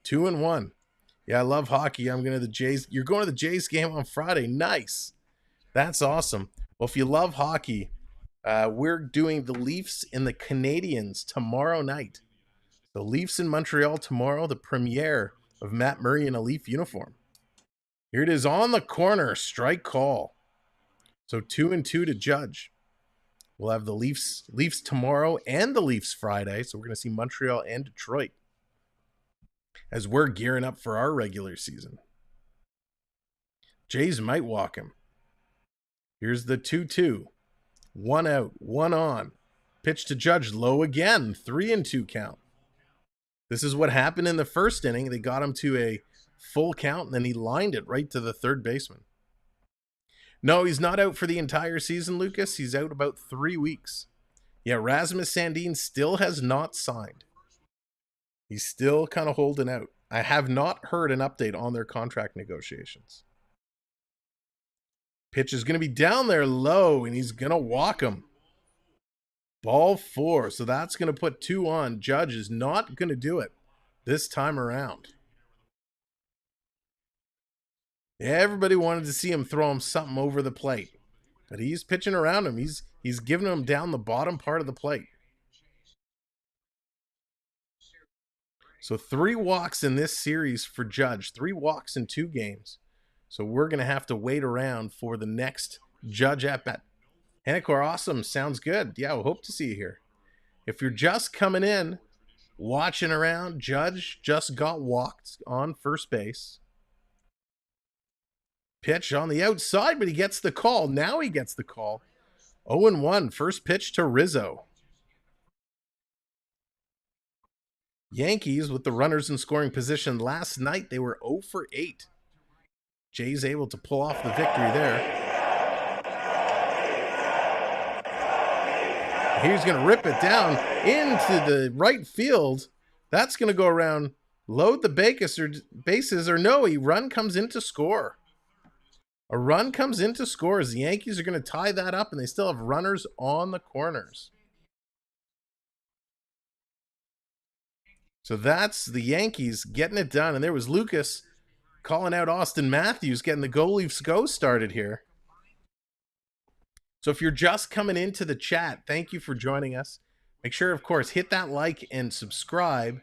2-1. Yeah, I love hockey. I'm going to the Jays. You're going to the Jays game on Friday. Nice. That's awesome. Well, if you love hockey, we're doing the Leafs and the Canadians tomorrow night. The Leafs in Montreal tomorrow, the premiere of Matt Murray in a Leaf uniform. Here it is on the corner, strike call. So 2-2 to Judge. We'll have the Leafs tomorrow and the Leafs Friday. So we're going to see Montreal and Detroit as we're gearing up for our regular season. Jays might walk him. Here's the 2-2. 1 out, 1 on. Pitch to Judge, low again. 3-2 count. This is what happened in the first inning. They got him to a full count, and then he lined it right to the third baseman. No, he's not out for the entire season, Lucas. He's out about 3 weeks. Yeah, Rasmus Sandin still has not signed. He's still kind of holding out. I have not heard an update on their contract negotiations. Pitch is going to be down there low, and he's going to walk him. Ball 4, so that's going to put 2 on. Judge is not going to do it this time around. Yeah, everybody wanted to see him throw him something over the plate, but he's pitching around him. He's giving him down the bottom part of the plate. So 3 walks in this series for Judge. 3 walks in 2 games. So we're going to have to wait around for the next Judge at bat. Henniker, awesome. Sounds good. Yeah, we'll hope to see you here. If you're just coming in, watching around, Judge just got walked on first base. Pitch on the outside, but he gets the call. Now he gets the call. 0-1, first pitch to Rizzo. Yankees with the runners in scoring position last night. They were 0 for 8. Jay's able to pull off the victory there. He's going to rip it down into the right field. That's going to go around, load the bases, or no, a run comes in to score. A run comes in to score as the Yankees are going to tie that up, and they still have runners on the corners. So that's the Yankees getting it done. And there was Lucas calling out Austin Matthews, getting the Go Leafs Go started here. So if you're just coming into the chat, thank you for joining us. Make sure, of course, hit that like and subscribe.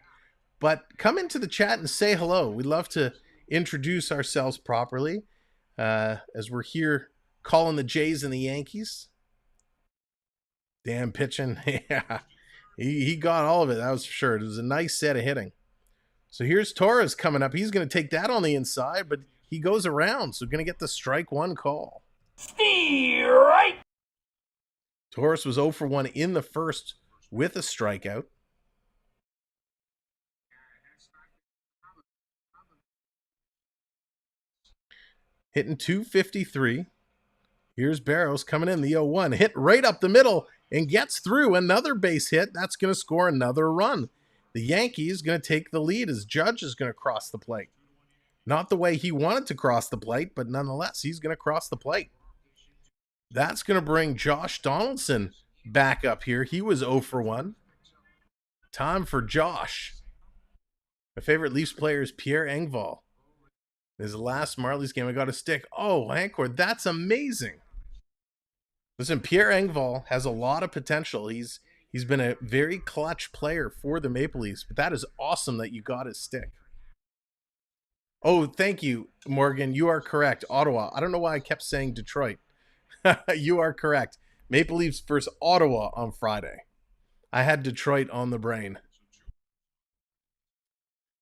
But come into the chat and say hello. We'd love to introduce ourselves properly as we're here calling the Jays and the Yankees. Damn pitching. Yeah, he got all of it. That was for sure. It was a nice set of hitting. So here's Torres coming up. He's going to take that on the inside, but he goes around. So going to get the strike 1 call.
Right.
Torres was 0 for 1 in the first with a strikeout. Hitting 253. Here's Barrows coming in, the 0-1. Hit right up the middle and gets through. Another base hit. That's going to score another run. The Yankees going to take the lead as Judge is going to cross the plate. Not the way he wanted to cross the plate, but nonetheless, he's going to cross the plate. That's going to bring Josh Donaldson back up here. He was 0 for 1. Time for Josh. My favorite Leafs player is Pierre Engvall. His last Marlies game, I got a stick. Oh, Hancor, that's amazing. Listen, Pierre Engvall has a lot of potential. He's been a very clutch player for the Maple Leafs, but that is awesome that you got his stick. Oh, thank you, Morgan. You are correct. Ottawa. I don't know why I kept saying Detroit. You are correct. Maple Leafs versus Ottawa on Friday. I had Detroit on the brain.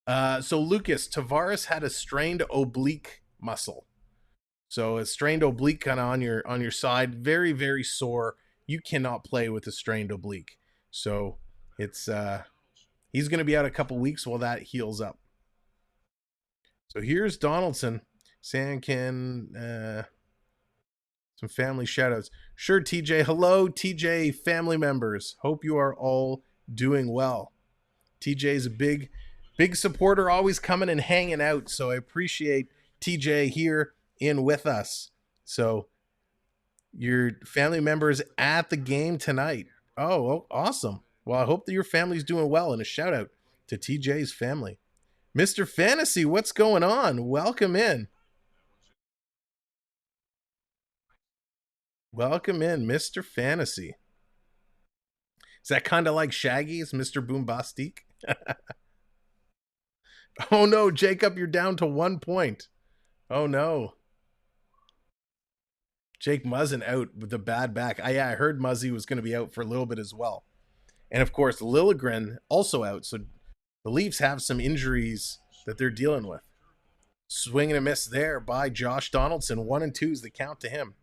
So Lucas, Tavares had a strained oblique muscle. So a strained oblique kind of on your side, very, very sore. You cannot play with a strained oblique. So it's he's going to be out a couple weeks while that heals up. So here's Donaldson. Sandkin, some family shoutouts. Sure, TJ. Hello, TJ family members. Hope you are all doing well. TJ is a big supporter, always coming and hanging out. So I appreciate TJ here in with us. So your family members at the game tonight. Oh, awesome. Well, I hope that your family's doing well, and a shout out to TJ's family. Mr. Fantasy, what's going on? Welcome in. Welcome in, Mr. Fantasy. Is that kind of like Shaggy's Mr. Boombastique? Oh no, Jacob, you're down to 1 point. Oh no. Jake Muzzin out with the bad back. I heard Muzzy was going to be out for a little bit as well. And of course, Liljegren also out. So the Leafs have some injuries that they're dealing with. Swing and a miss there by Josh Donaldson. 1 and 2 is the count to him.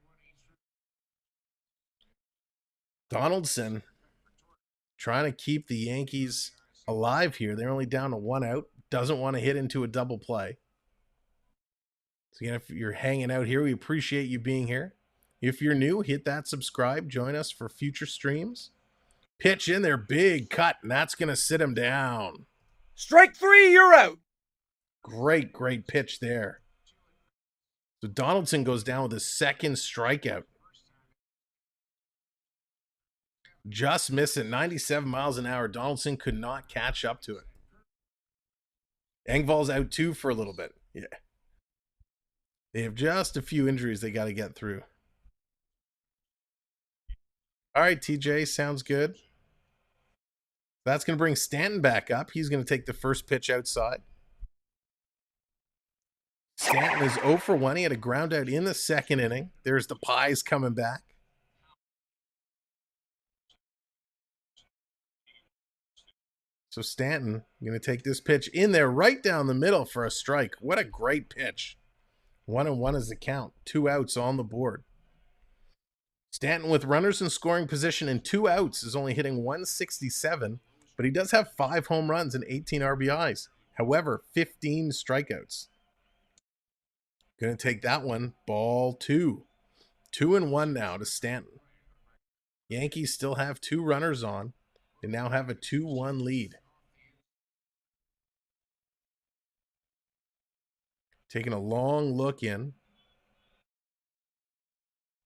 Donaldson trying to keep the Yankees alive here. They're only down to 1 out. Doesn't want to hit into a double play. So again, if you're hanging out here, we appreciate you being here. If you're new, hit that subscribe. Join us for future streams. Pitch in there, big cut, and that's going to sit him down.
Strike 3, you're out.
Great pitch there. So Donaldson goes down with his second strikeout. Just missed it, 97 miles an hour. Donaldson could not catch up to it. Engvall's out too for a little bit. Yeah. They have just a few injuries they got to get through. All right, TJ, sounds good. That's going to bring Stanton back up. He's going to take the first pitch outside. Stanton is 0 for 1. He had a ground out in the second inning. There's the Pies coming back. So Stanton going to take this pitch in there right down the middle for a strike. What a great pitch. 1 and 1 is the count. 2 outs on the board. Stanton with runners in scoring position and 2 outs is only hitting 167, but he does have 5 home runs and 18 RBIs. However, 15 strikeouts. Going to take that one. Ball 2. 2 and 1 now to Stanton. Yankees still have 2 runners on. They now have a 2-1 lead. Taking a long look in.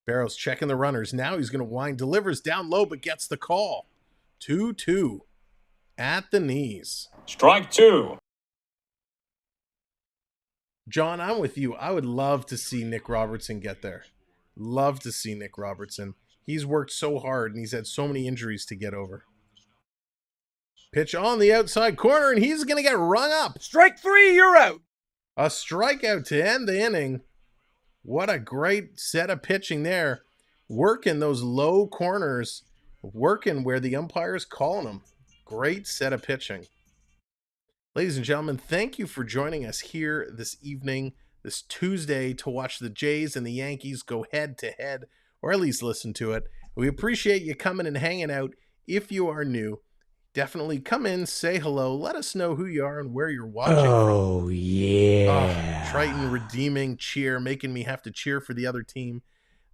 Barrow's checking the runners. Now he's going to wind. Delivers down low, but gets the call. 2-2 at the knees.
Strike 2.
John, I'm with you. I would love to see Nick Robertson get there. Love to see Nick Robertson. He's worked so hard, and he's had so many injuries to get over. Pitch on the outside corner, and he's going to get rung up.
Strike 3, you're out.
A strikeout to end the inning. What a great set of pitching there. Working those low corners. Working where the umpire's calling them. Great set of pitching. Ladies and gentlemen, thank you for joining us here this evening, this Tuesday, to watch the Jays and the Yankees go head-to-head, or at least listen to it. We appreciate you coming and hanging out. If you are new, definitely come in, say hello, let us know who you are and where you're watching from.
Oh, yeah.
Oh, Triton redeeming cheer, making me have to cheer for the other team.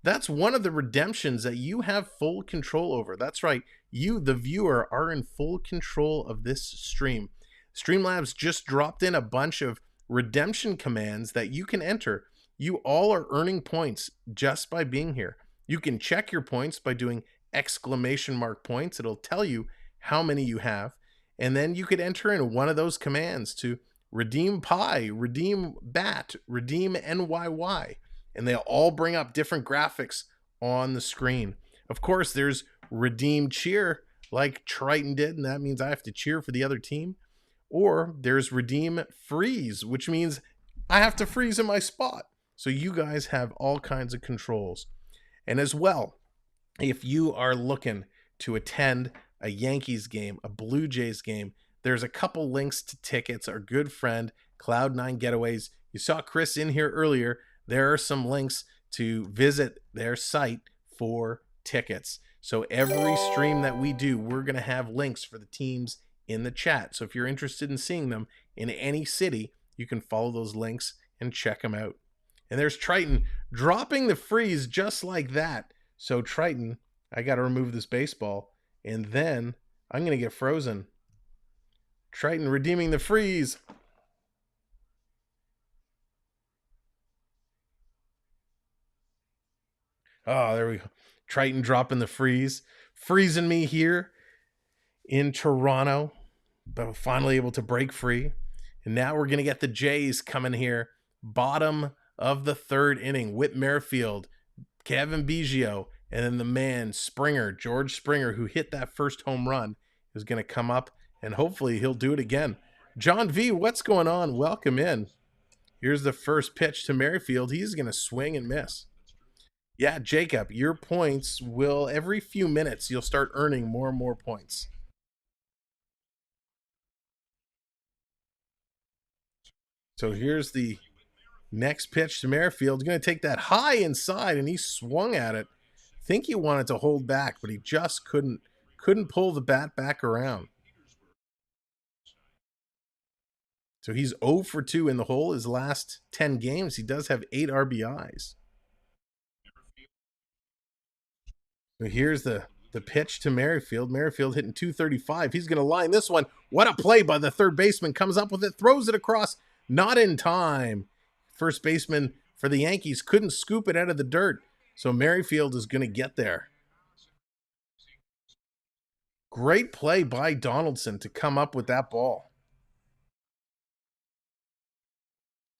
That's one of the redemptions that you have full control over. That's right. You, the viewer, are in full control of this stream. Streamlabs just dropped in a bunch of redemption commands that you can enter. You all are earning points just by being here. You can check your points by doing exclamation mark points. It'll tell you how many you have. And then you could enter in one of those commands to redeem pie, redeem bat, redeem NYY. And they'll all bring up different graphics on the screen. Of course, there's redeem cheer like Triton did, and that means I have to cheer for the other team. Or there's redeem freeze, which means I have to freeze in my spot. So you guys have all kinds of controls. And as well, if you are looking to attend a Yankees game, a Blue Jays game, there's a couple links to tickets. Our good friend Cloud9 Getaways. You saw Chris in here earlier. There are some links to visit their site for tickets. So every stream that we do, we're going to have links for the teams in the chat. So if you're interested in seeing them in any city, you can follow those links and check them out. And there's Triton dropping the freeze just like that. So Triton, I got to remove this baseball. And then I'm going to get frozen. Triton redeeming the freeze. Oh, there we go. Triton dropping the freeze. Freezing me here in Toronto. But finally able to break free. And now we're going to get the Jays coming here. Bottom of the third inning. Whit Merrifield, Kevin Biggio, and then the man, Springer, George Springer, who hit that first home run, is going to come up, and hopefully he'll do it again. John V., what's going on? Welcome in. Here's the first pitch to Merrifield. He's going to swing and miss. Yeah, Jacob, your points will, every few minutes, you'll start earning more and more points. So here's the next pitch to Merrifield. He's going to take that high inside, and he swung at it. I think he wanted to hold back, but he just couldn't pull the bat back around. So he's 0 for 2 in the hole. His last 10 games, he does have 8 RBIs. So here's the pitch to Merrifield. Merrifield hitting 235. He's going to line this one. What a play by the third baseman. Comes up with it, throws it across. Not in time. First baseman for the Yankees couldn't scoop it out of the dirt. So Merrifield is going to get there. Great play by Donaldson to come up with that ball.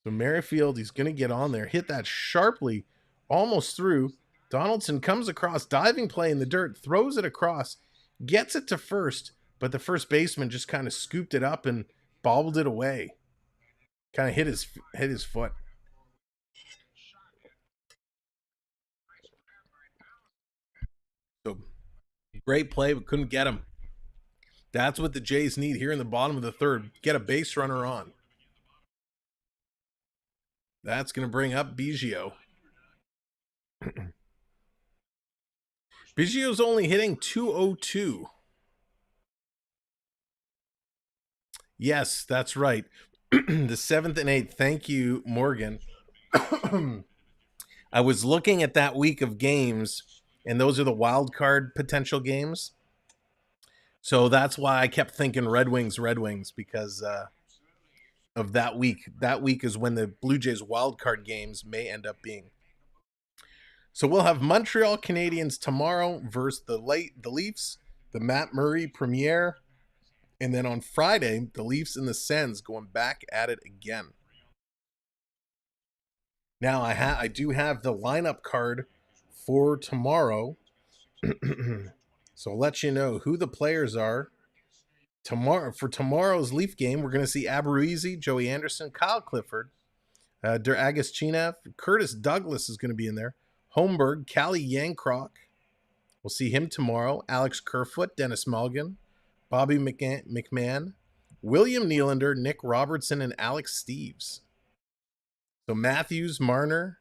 So Merrifield, he's going to get on there. Hit that sharply, almost through. Donaldson comes across, diving play in the dirt, throws it across, gets it to first, but the first baseman just kind of scooped it up and bobbled it away. Kind of hit his foot. So great play, but couldn't get him. That's what the Jays need here in the bottom of the third. Get a base runner on. That's going to bring up Biggio. Biggio's only hitting 202. Yes, that's right. The 7th and 8th. Thank you, Morgan. I was looking at that week of games, and those are the wild card potential games. So that's why I kept thinking Red Wings, because of that week. That week is when the Blue Jays wild card games may end up being. So we'll have Montreal Canadiens tomorrow versus the Leafs, the Matt Murray premiere. And then on Friday, the Leafs and the Sens going back at it again. Now, I do have the lineup card for tomorrow. So I'll let you know who the players are. For tomorrow's Leaf game, we're going to see Aberuzzi, Joey Anderson, Kyle Clifford, Der Agostino, Curtis Douglas is going to be in there. Holmberg, Callie Yankrock. We'll see him tomorrow. Alex Kerfoot, Dennis Mulligan, Bobby McMahon, William Nylander, Nick Robertson, and Alex Steves. So Matthews, Marner,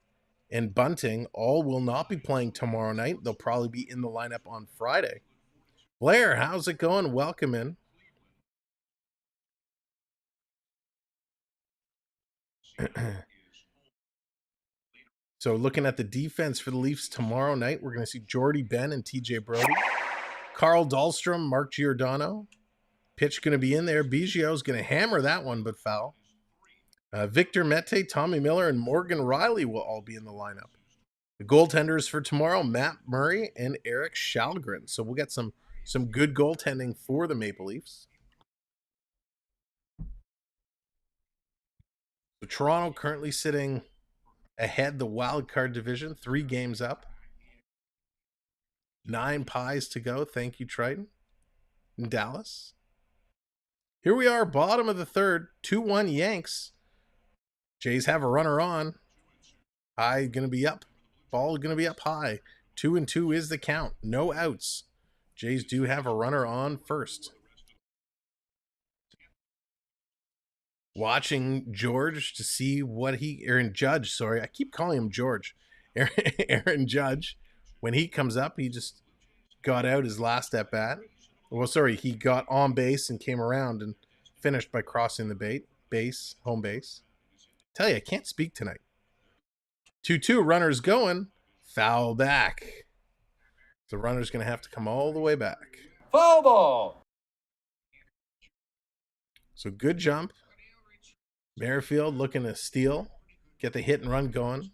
and Bunting all will not be playing tomorrow night. They'll probably be in the lineup on Friday. Blair, how's it going? Welcome in. So looking at the defense for the Leafs tomorrow night, we're going to see Jordy Ben and TJ Brody. Carl Dahlstrom, Mark Giordano. Pitch going to be in there. Biggio's going to hammer that one, but foul. Victor Mete, Tommy Miller, and Morgan Riley will all be in the lineup. The goaltenders for tomorrow, Matt Murray and Eric Shalgren. So we'll get some good goaltending for the Maple Leafs. So Toronto currently sitting ahead the wild card division, 3 games up. 9 pies to go. Thank you, Triton. In Dallas. Here we are, bottom of the third, 2-1 Yanks. Jays have a runner on. High going to be up. Ball going to be up high. 2-2 is the count. No outs. Jays do have a runner on first. Watching George to see what Aaron Judge, sorry. I keep calling him George. Aaron Judge. When he comes up, he just got out his last at bat. Well, sorry, he got on base and came around and finished by crossing the home base. Tell you, I can't speak tonight. 2-2, runners going. Foul back. The runner's going to have to come all the way back.
Foul ball.
So good jump. Merrifield looking to steal. Get the hit and run going.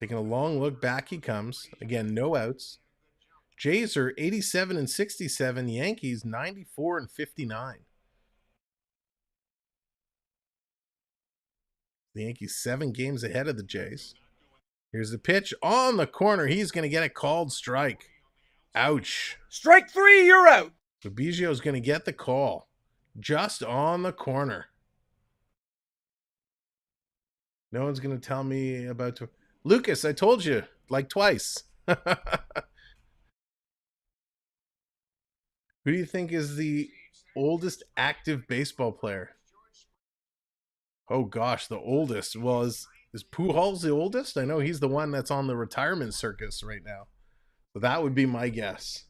Taking a long look, back he comes. Again, no outs. Jays are 87 and 67. Yankees 94 and 59. The Yankees 7 games ahead of the Jays. Here's the pitch on the corner. He's going to get a called strike. Ouch.
Strike 3, you're out.
So Biggio's going to get the call just on the corner. No one's going to tell me about to. Lucas, I told you like twice. Who do you think is the oldest active baseball player? Oh gosh, the oldest. Well, is Pujols the oldest? I know he's the one that's on the retirement circus right now. So that would be my guess.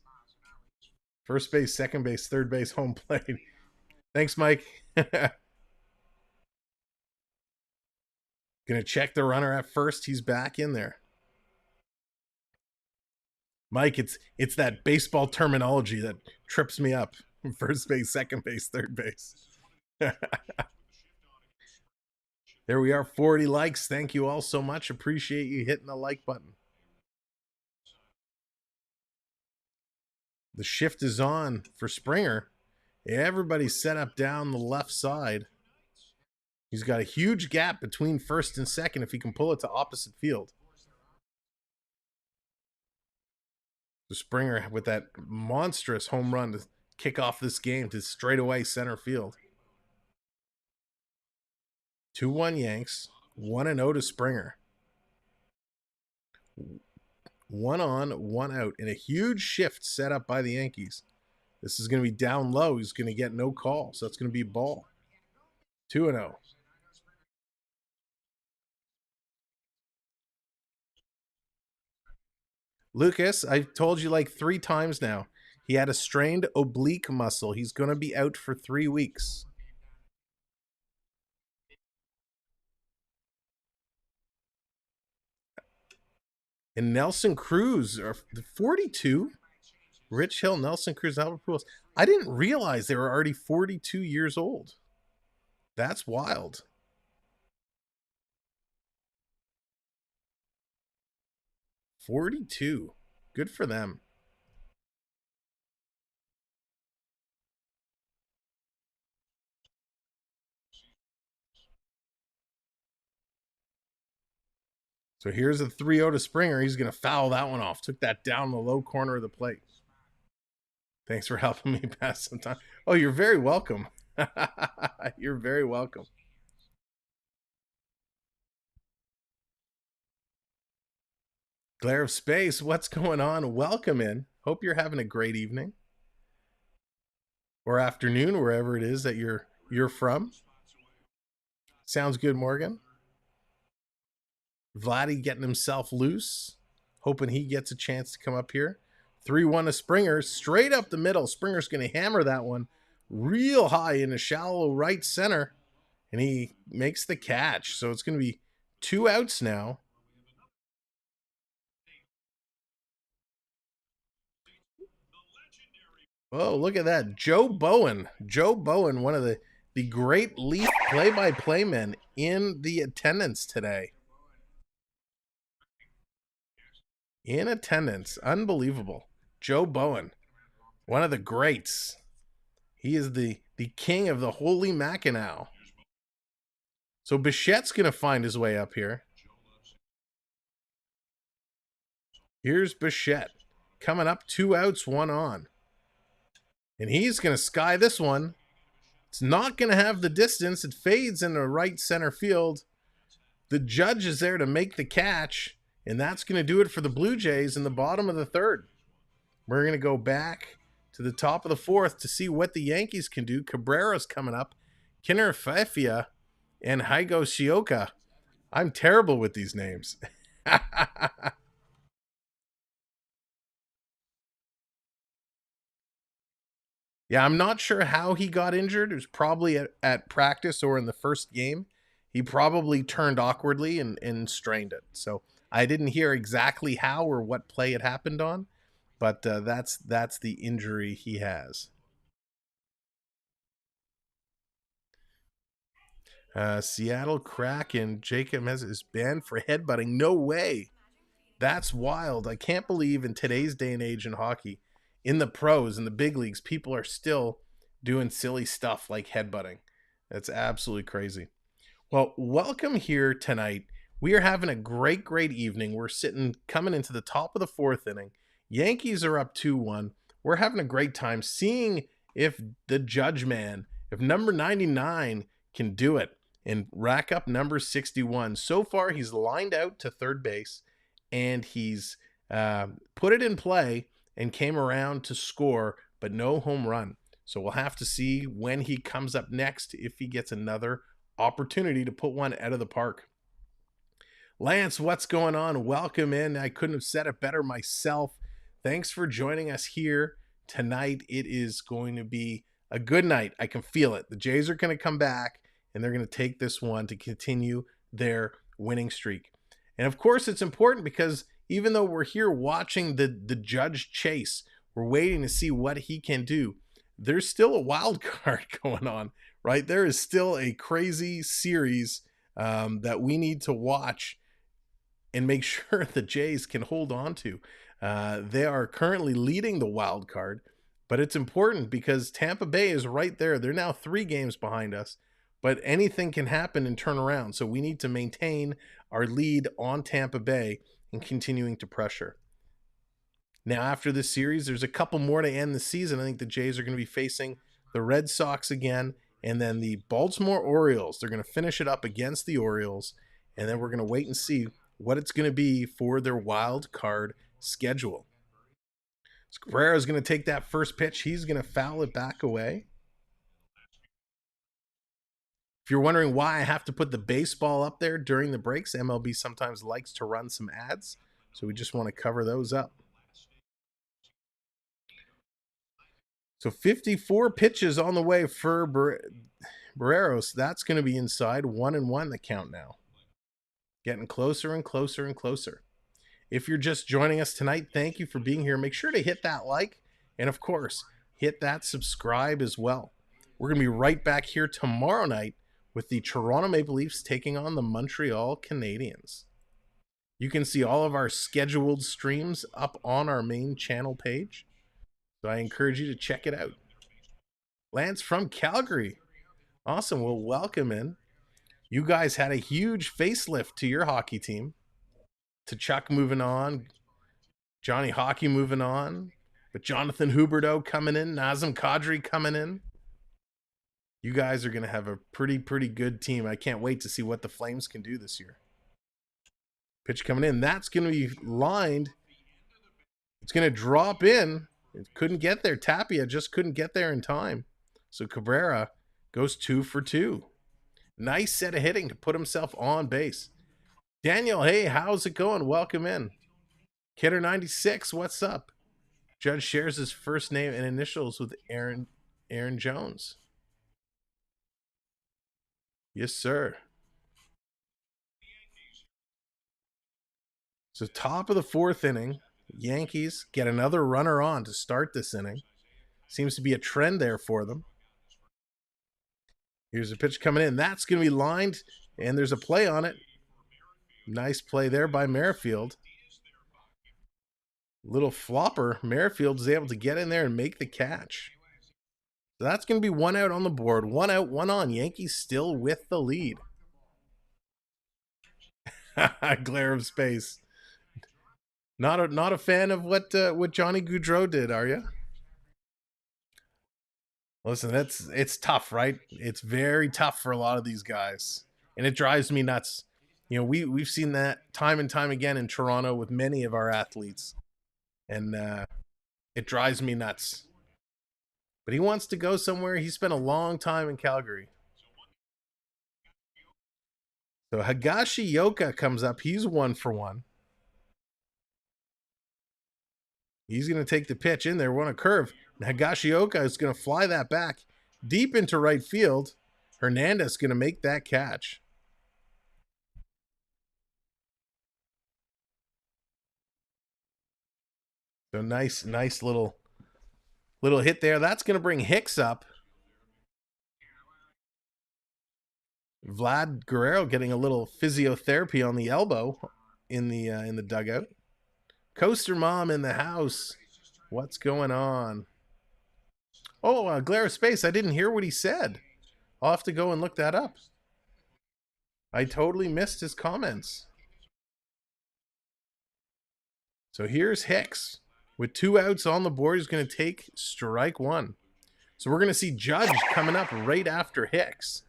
First base, second base, third base, home plate. Thanks, Mike. Gonna check the runner at first. He's back in there. Mike, it's that baseball terminology that trips me up. First base, second base, third base. There we are, 40 likes. Thank you all so much. Appreciate you hitting the like button. The shift is on for Springer. Everybody's set up down the left side. He's got a huge gap between first and second if he can pull it to opposite field. The Springer with that monstrous home run to kick off this game to straightaway center field. 2-1 Yanks, 1-0 to Springer. 1 on, 1 out, and a huge shift set up by the Yankees. This is going to be down low. He's going to get no call, so it's going to be a ball. 2-0. Lucas, I've told you like 3 times now. He had a strained oblique muscle. He's going to be out for 3 weeks. And Nelson Cruz, 42. Rich Hill, Nelson Cruz, Albert Pujols. I didn't realize they were already 42 years old. That's wild. $42. Good for them. So here's a 3-0 to Springer. He's going to foul that one off. Took that down the low corner of the plate. Thanks for helping me pass some time. Oh, you're very welcome. You're very welcome. Glare of Space, what's going on? Welcome in. Hope you're having a great evening. Or afternoon, wherever it is that you're from. Sounds good, Morgan. Vladdy getting himself loose. Hoping he gets a chance to come up here. 3-1 to Springer. Straight up the middle. Springer's going to hammer that one real high in a shallow right center. And he makes the catch. So it's going to be 2 outs now. Oh, look at that. Joe Bowen. Joe Bowen, one of the great Leaf play-by-play men in the attendance today. In attendance. Unbelievable. Joe Bowen. One of the greats. He is the king of the Holy Mackinac. So Bichette's going to find his way up here. Here's Bichette. Coming up, 2 outs, 1 on. And he's going to sky this one. It's not going to have the distance. It fades into right center field. The judge is there to make the catch. And that's going to do it for the Blue Jays in the bottom of the 3rd. We're going to go back to the top of the 4th to see what the Yankees can do. Cabrera's coming up. Kinner Fafia and Haigo Shioka. I'm terrible with these names. Yeah, I'm not sure how he got injured. It was probably at practice or in the first game. he probably turned awkwardly and strained it. So I didn't hear exactly how or what play it happened on, but that's the injury he has. Seattle Kraken, Jacob is banned for headbutting. No way. That's wild. I can't believe in today's day and age in hockey, in the pros, in the big leagues, people are still doing silly stuff like headbutting. That's absolutely crazy. Well, welcome here tonight. We are having a great evening. We're coming into the top of the fourth inning. Yankees are up 2-1. We're having a great time seeing if the judge man, if number 99 can do it and rack up number 61. So far, he's lined out to third base and he's put it in play and came around to score, but no home run. So we'll have to see when he comes up next if he gets another opportunity to put one out of the park. Lance, what's going on? Welcome in. I couldn't have said it better myself. Thanks for joining us here tonight. It is going to be a good night. I can feel it. The Jays are going to come back and they're going to take this one to continue their winning streak. And of course, it's important because even though we're here watching the judge chase, we're waiting to see what he can do. There's still a wild card going on, right? There is still a crazy series that we need to watch and make sure the Jays can hold on to. They are currently leading the wild card, but it's important because Tampa Bay is right there. They're now 3 games behind us, but anything can happen and turn around. So we need to maintain our lead on Tampa Bay and continuing to pressure. Now, after this series, there's a couple more to end the season. I think the Jays are going to be facing the Red Sox again, and then the Baltimore Orioles. They're going to finish it up against the Orioles, and then we're going to wait and see what it's going to be for their wild card schedule. Cabrera is going to take that first pitch. He's going to foul it back away. If you're wondering why I have to put the baseball up there during the breaks, MLB sometimes likes to run some ads, so we just want to cover those up. So 54 pitches on the way for Barreros. That's going to be inside 1-1 the count now. Getting closer and closer and closer. If you're just joining us tonight, thank you for being here. Make sure to hit that like and, of course, hit that subscribe as well. We're going to be right back here tomorrow night with the Toronto Maple Leafs taking on the Montreal Canadiens. You can see all of our scheduled streams up on our main channel page. So I encourage you to check it out. Lance from Calgary. Awesome. Well, welcome in. You guys had a huge facelift to your hockey team. To Chuck moving on. Johnny Hockey moving on. But Jonathan Huberdeau coming in. Nazem Kadri coming in. You guys are going to have a pretty good team. I can't wait to see what the Flames can do this year. Pitch coming in. That's going to be lined. It's going to drop in. It couldn't get there. Tapia just couldn't get there in time. So Cabrera goes 2 for 2. Nice set of hitting to put himself on base. Daniel, hey, how's it going? Welcome in. Kidder96, what's up? Judge shares his first name and initials with Aaron Jones. Yes, sir. So top of the 4th inning. Yankees get another runner on to start this inning. Seems to be a trend there for them. Here's a pitch coming in. That's going to be lined, and there's a play on it. Nice play there by Merrifield. Little flopper. Merrifield is able to get in there and make the catch. So that's going to be 1 out on the board. 1 out, 1 on. Yankees still with the lead. Glare of space. Not a fan of what Johnny Gaudreau did, are you? Listen, it's tough, right? It's very tough for a lot of these guys, and it drives me nuts. You know, we've seen that time and time again in Toronto with many of our athletes, and it drives me nuts. But he wants to go somewhere. He spent a long time in Calgary. So Higashioka comes up. He's 1 for 1. He's going to take the pitch in there, want a curve. And Higashioka is going to fly that back deep into right field. Hernandez going to make that catch. So nice little hit there. That's going to bring Hicks up. Vlad Guerrero getting a little physiotherapy on the elbow in the dugout. Coaster Mom in the house. What's going on? Oh, Glare of Space. I didn't hear what he said. I'll have to go and look that up. I totally missed his comments. So here's Hicks. With 2 outs on the board, he's going to take strike 1. So we're going to see Judge coming up right after Hicks.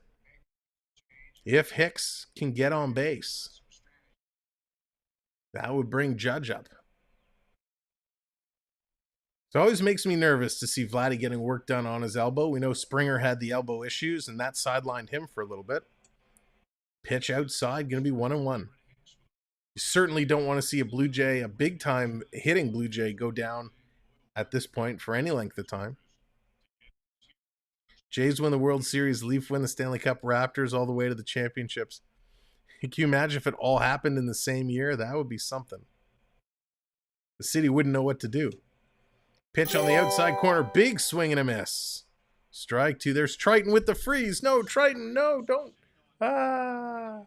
If Hicks can get on base, that would bring Judge up. It always makes me nervous to see Vladdy getting work done on his elbow. We know Springer had the elbow issues, and that sidelined him for a little bit. Pitch outside, going to be 1-1. You certainly don't want to see a Blue Jay, a big-time hitting Blue Jay, go down at this point for any length of time. Jays win the World Series, Leaf win the Stanley Cup, Raptors all the way to the championships. Can you imagine if it all happened in the same year? That would be something. The city wouldn't know what to do. Pitch on the outside corner, big swing and a miss. Strike 2. There's Triton with the freeze. No, Triton, no, don't. Ah.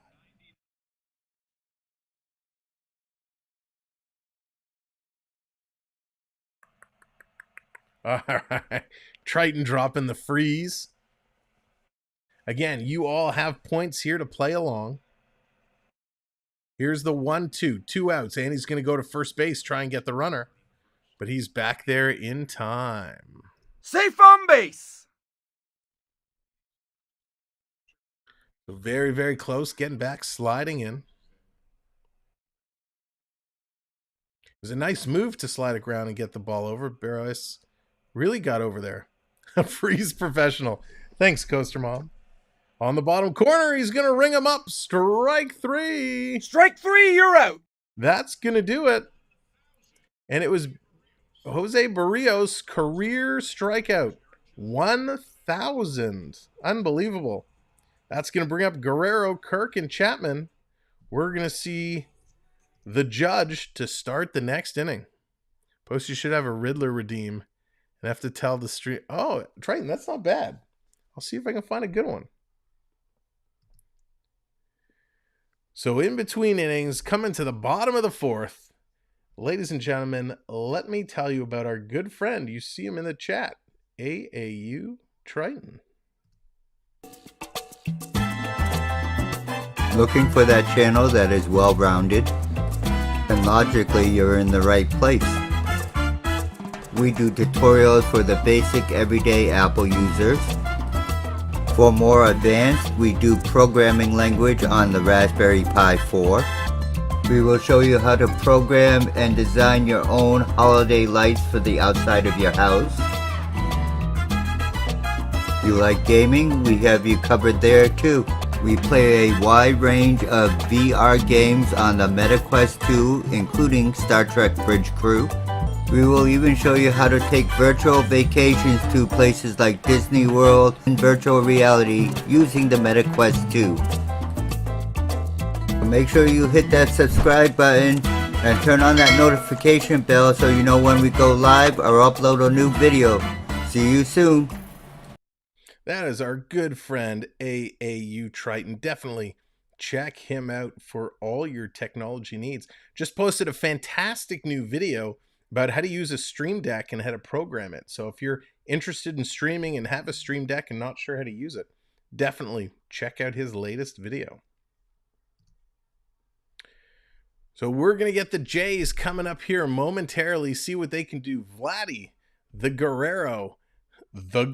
All right. Triton dropping the freeze. Again, you all have points here to play along. Here's the 1-2. 2 outs. And he's going to go to first base, try and get the runner. But he's back there in time.
Safe on base.
So very, very close. Getting back, sliding in. It was a nice move to slide it ground and get the ball over. Barros really got over there. A freeze professional. Thanks, Coaster Mom. On the bottom corner, he's going to ring him up. Strike 3.
Strike 3, you're out.
That's going to do it. And it was Jose Barrios' career strikeout. 1,000. Unbelievable. That's going to bring up Guerrero, Kirk, and Chapman. We're going to see the Judge to start the next inning. Posty should have a Riddler redeem and have to tell the street. Oh, Triton, that's not bad. I'll see if I can find a good one. So in between innings, coming to the bottom of the 4th, ladies and gentlemen, let me tell you about our good friend. You see him in the chat, AAU Triton.
Looking for that channel that is well-rounded? And logically, you're in the right place. We do tutorials for the basic everyday Apple users. For more advanced, we do programming language on the Raspberry Pi 4. We will show you how to program and design your own holiday lights for the outside of your house. You like gaming? We have you covered there too. We play a wide range of VR games on the MetaQuest 2, including Star Trek Bridge Crew. We will even show you how to take virtual vacations to places like Disney World in virtual reality using the MetaQuest 2. So make sure you hit that subscribe button and turn on that notification bell so you know when we go live or upload a new video. See you soon.
That is our good friend AAU Triton. Definitely check him out for all your technology needs. Just posted a fantastic new video about how to use a Stream Deck and how to program it. So if you're interested in streaming and have a Stream Deck and not sure how to use it, definitely check out his latest video. So we're going to get the Jays coming up here momentarily, see what they can do. Vladdy, the Guerrero, Vladdy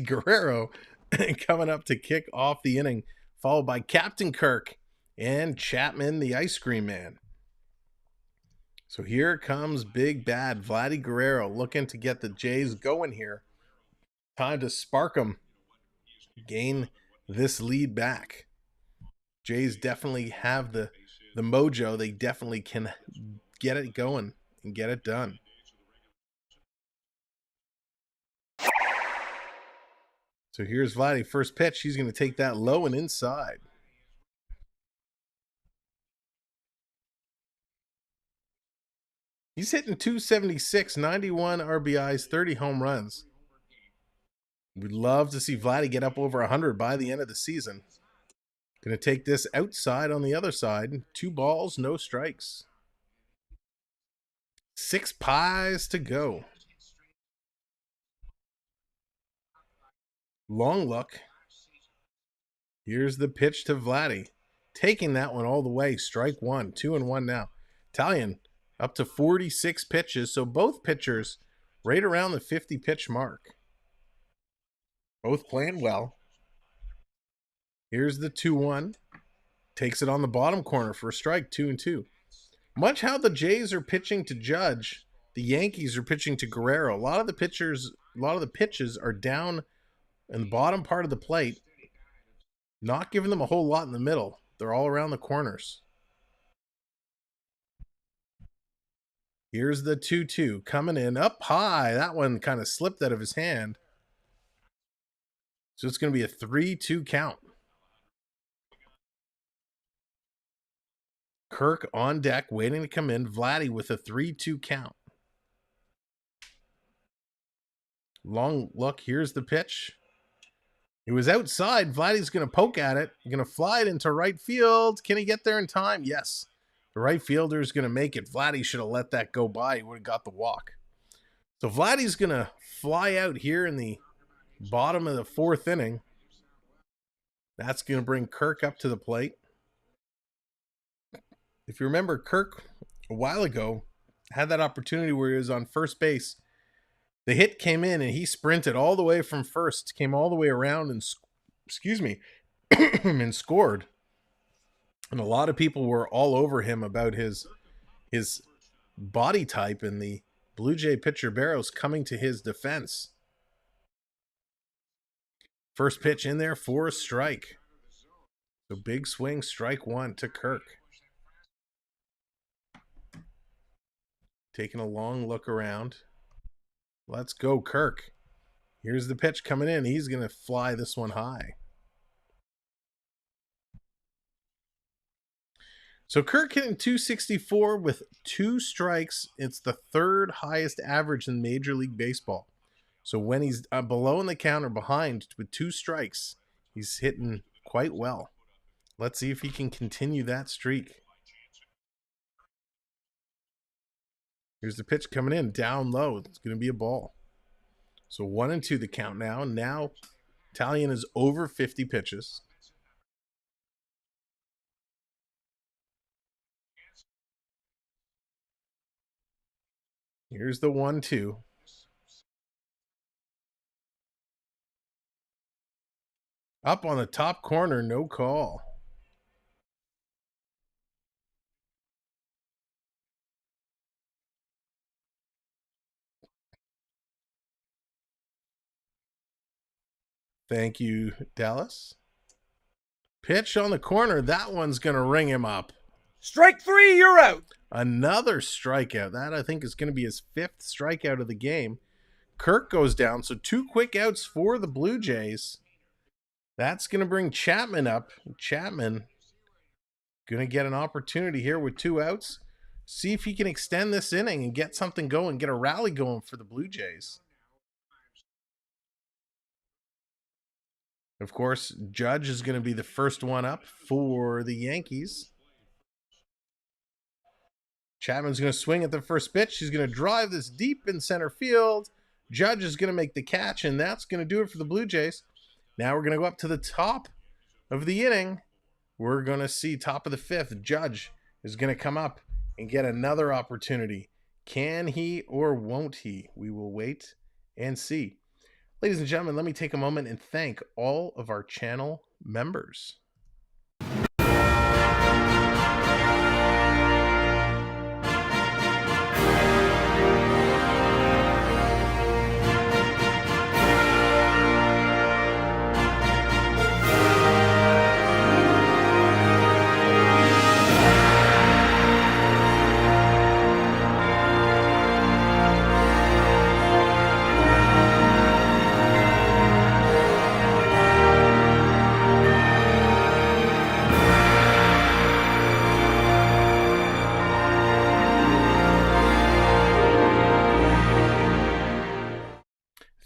Guerrero coming up to kick off the inning, followed by Captain Kirk and Chapman, the Ice Cream Man. So here comes Big Bad Vladdy Guerrero looking to get the Jays going here. Time to spark them, gain this lead back. Jays definitely have the mojo. They definitely can get it going and get it done. So here's Vladdy. First pitch. He's going to take that low and inside. He's hitting 276, 91 RBIs, 30 home runs. We'd love to see Vladdy get up over 100 by the end of the season. Going to take this outside on the other side. 2 balls, no strikes. 6 pies to go. Long look. Here's the pitch to Vladdy. Taking that one all the way. Strike 1. 2-1 now. Italian up to 46 pitches. So both pitchers right around the 50 pitch mark. Both playing well. Here's the 2-1. Takes it on the bottom corner for a strike. 2-2. Much how the Jays are pitching to Judge, the Yankees are pitching to Guerrero. A lot of the pitches are down in the bottom part of the plate, not giving them a whole lot in the middle. They're all around the corners. Here's the 2-2 coming in up high. That one kind of slipped out of his hand. So it's going to be a 3-2 count. Kirk on deck, waiting to come in. Vladdy with a 3-2 count. Long look. Here's the pitch. It was outside. Vladdy's going to poke at it. Going to fly it into right field. Can he get there in time? Yes. The right fielder is going to make it. Vladdy should have let that go by. He would have got the walk. So Vladdy's going to fly out here in the bottom of the 4th inning. That's going to bring Kirk up to the plate. If you remember, Kirk a while ago had that opportunity where he was on first base. The hit came in and he sprinted all the way from first, came all the way around and, and scored. And a lot of people were all over him about his body type, and the Blue Jay pitcher Barrows coming to his defense. First pitch in there for a strike. So big swing, strike 1 to Kirk. Taking a long look around. Let's go, Kirk. Here's the pitch coming in. He's going to fly this one high. So Kirk hitting 264 with 2 strikes. It's the 3rd highest average in Major League Baseball. So when he's below in the count or behind with 2 strikes, he's hitting quite well. Let's see if he can continue that streak. Here's the pitch coming in, down low. It's going to be a ball. So 1-2 the count now. Now Italian is over 50 pitches. Here's the 1-2. Up on the top corner, no call. Thank you, Dallas. Pitch on the corner. That one's going to ring him up.
Strike 3, you're out.
Another strikeout. That, I think, is going to be his 5th strikeout of the game. Kirk goes down. So 2 quick outs for the Blue Jays. That's going to bring Chapman up. Chapman going to get an opportunity here with 2 outs. See if he can extend this inning and get something going, get a rally going for the Blue Jays. Of course, Judge is going to be the first one up for the Yankees. Chapman's going to swing at the first pitch. He's going to drive this deep in center field. Judge is going to make the catch, and that's going to do it for the Blue Jays. Now we're going to go up to the top of the inning. We're going to see top of the 5th. Judge is going to come up and get another opportunity. Can he or won't he? We will wait and see. Ladies and gentlemen, let me take a moment and thank all of our channel members.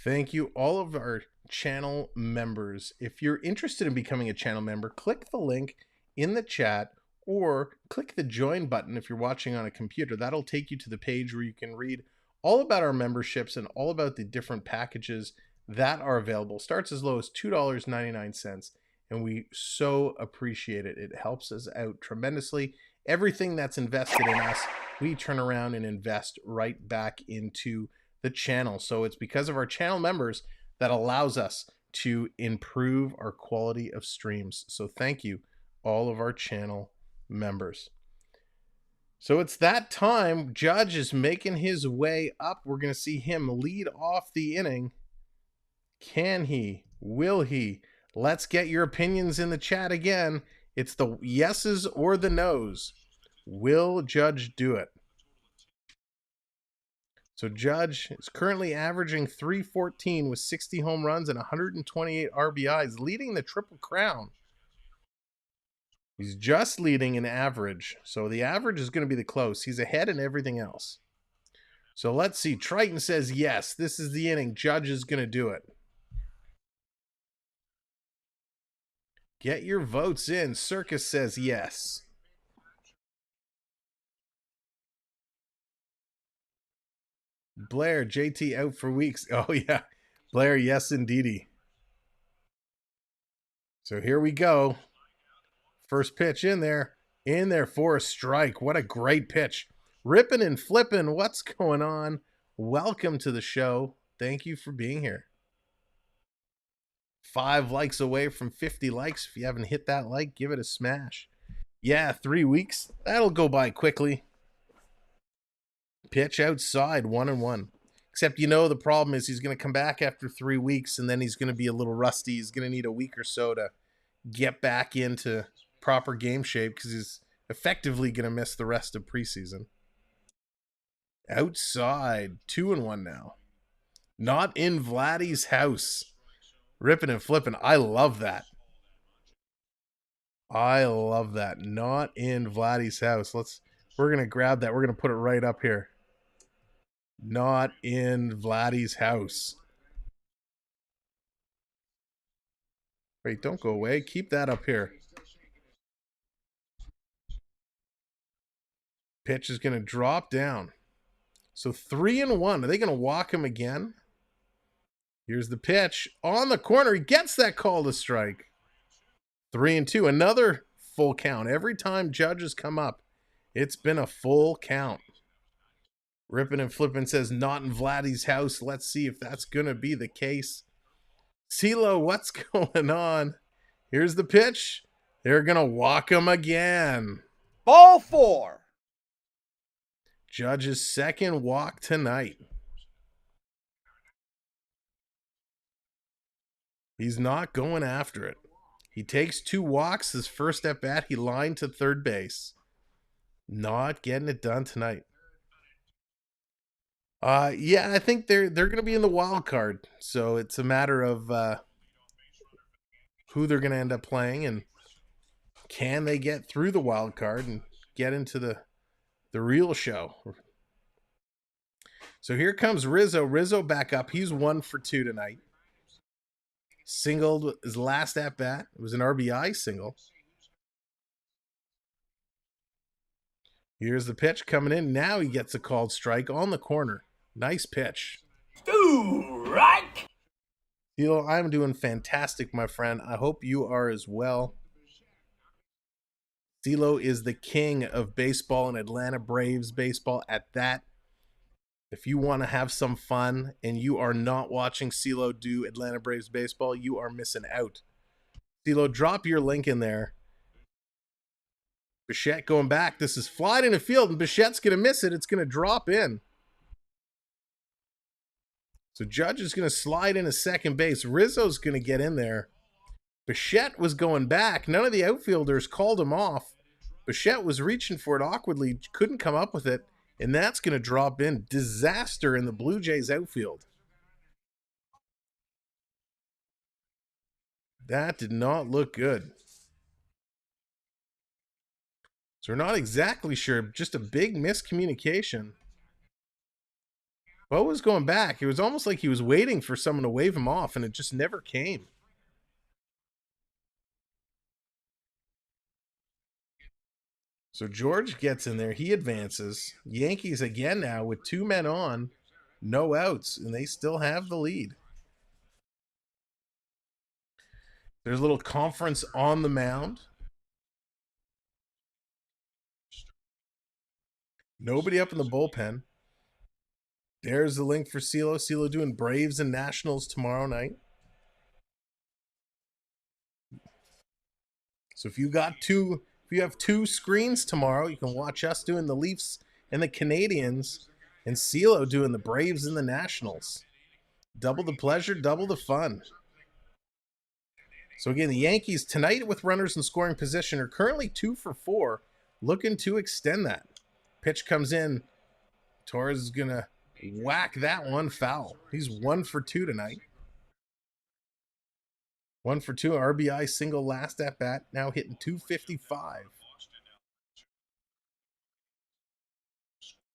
Thank you, all of our channel members. If you're interested in becoming a channel member, click the link in the chat or click the join button if you're watching on a computer. That'll take you to the page where you can read all about our memberships and all about the different packages that are available. Starts as low as $2.99, and we so appreciate it. It helps us out tremendously. Everything that's invested in us, we turn around and invest right back into the channel. So it's because of our channel members that allows us to improve our quality of streams. So thank you, all of our channel members. So it's that time. Judge is making his way up. We're going to see him lead off the inning. Can he? Will he? Let's get your opinions in the chat again. It's the yeses or the nos. Will Judge do it? So Judge is currently averaging .314 with 60 home runs and 128 RBIs, leading the Triple Crown. He's just leading an average, so the average is going to be the close. He's ahead in everything else. So let's see. Triton says yes. This is the inning. Judge is going to do it. Get your votes in. Circus says yes. Blair, JT out for weeks. Oh, yeah. Blair, yes, indeedy. So here we go. First pitch in there for a strike. What a great pitch. Ripping and flipping. What's going on? Welcome to the show. Thank you for being here. 5 likes away from 50 likes. If you haven't hit that like, give it a smash. Yeah, 3 weeks. That'll go by quickly. Pitch outside, 1-1. Except, you know, the problem is he's going to come back after 3 weeks, and then he's going to be a little rusty. He's going to need a week or so to get back into proper game shape because he's effectively going to miss the rest of preseason. Outside, 2-1 now. Not in Vladdy's house. Ripping and flipping. I love that. I love that. Not in Vladdy's house. We're going to grab that. We're going to put it right up here. Not in Vladdy's house. Wait, don't go away. Keep that up here. Pitch is going to drop down. So 3-1. Are they going to walk him again? Here's the pitch on the corner. He gets that call to strike. 3-2. Another full count. Every time Judges come up, it's been a full count. Ripping and flipping says not in Vladdy's house. Let's see if that's going to be the case. CeeLo, what's going on? Here's the pitch. They're going to walk him again.
Ball 4.
Judge's second walk tonight. He's not going after it. He takes 2 walks. His first at bat, he lined to third base. Not getting it done tonight. Yeah, I think they're going to be in the wild card. So it's a matter of who they're going to end up playing and can they get through the wild card and get into the real show. So here comes Rizzo. Rizzo back up. He's 1 for 2 tonight. Singled his last at bat. It was an RBI single. Here's the pitch coming in. Now he gets a called strike on the corner. Nice pitch.
Strike.
CeeLo, I'm doing fantastic, my friend. I hope you are as well. CeeLo is the king of baseball and Atlanta Braves baseball at that. If you want to have some fun and you are not watching CeeLo do Atlanta Braves baseball, you are missing out. CeeLo, drop your link in there. Bichette going back. This is flied in the field, and Bichette's going to miss it. It's going to drop in. So Judge is going to slide into second base. Rizzo's going to get in there. Bichette was going back. None of the outfielders called him off. Bichette was reaching for it awkwardly, couldn't come up with it, and that's going to drop in. Disaster in the Blue Jays outfield. That did not look good. So we're not exactly sure. Just a big miscommunication. Bo was going back. It was almost like he was waiting for someone to wave him off, and it just never came. So George gets in there. He advances. Yankees again now with 2 men on, no outs, and they still have the lead. There's a little conference on the mound. Nobody up in the bullpen. There's the link for CeeLo. CeeLo doing Braves and Nationals tomorrow night. So if you have 2 screens tomorrow, you can watch us doing the Leafs and the Canadians, and CeeLo doing the Braves and the Nationals. Double the pleasure, double the fun. So again, the Yankees tonight with runners in scoring position are currently 2 for 4, looking to extend that. Pitch comes in. Torres is going to whack that one foul. He's 1 for 2 tonight. 1 for 2, RBI single last at bat, now hitting 255.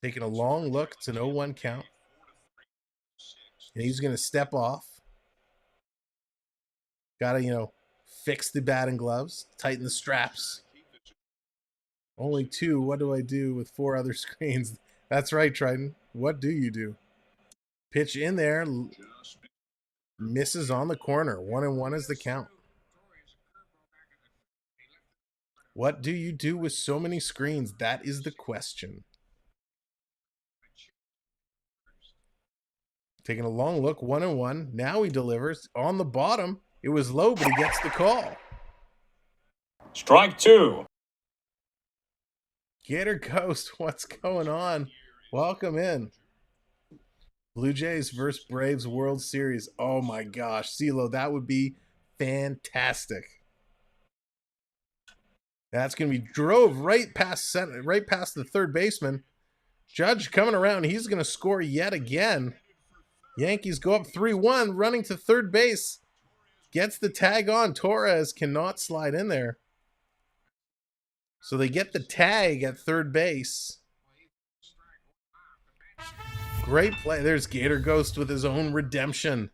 Taking a long look. It's an 0-1 count. And he's going to step off. Got to, fix the batting gloves, tighten the straps. Only 2. What do I do with 4 other screens? That's right, Triton. What do you do? Pitch in there. Misses on the corner. 1-1 is the count. What do you do with so many screens? That is the question. Taking a long look. 1-1. Now he delivers. On the bottom. It was low, but he gets the call.
Strike 2.
Gator Ghost, what's going on? Welcome in. Blue Jays versus Braves World Series. Oh my gosh, CeeLo, that would be fantastic. That's going to be drove right past the third baseman. Judge coming around. He's going to score yet again. Yankees go up 3-1, running to third base. Gets the tag on. Torres cannot slide in there. So they get the tag at third base. Great play. There's Gator Ghost with his own redemption.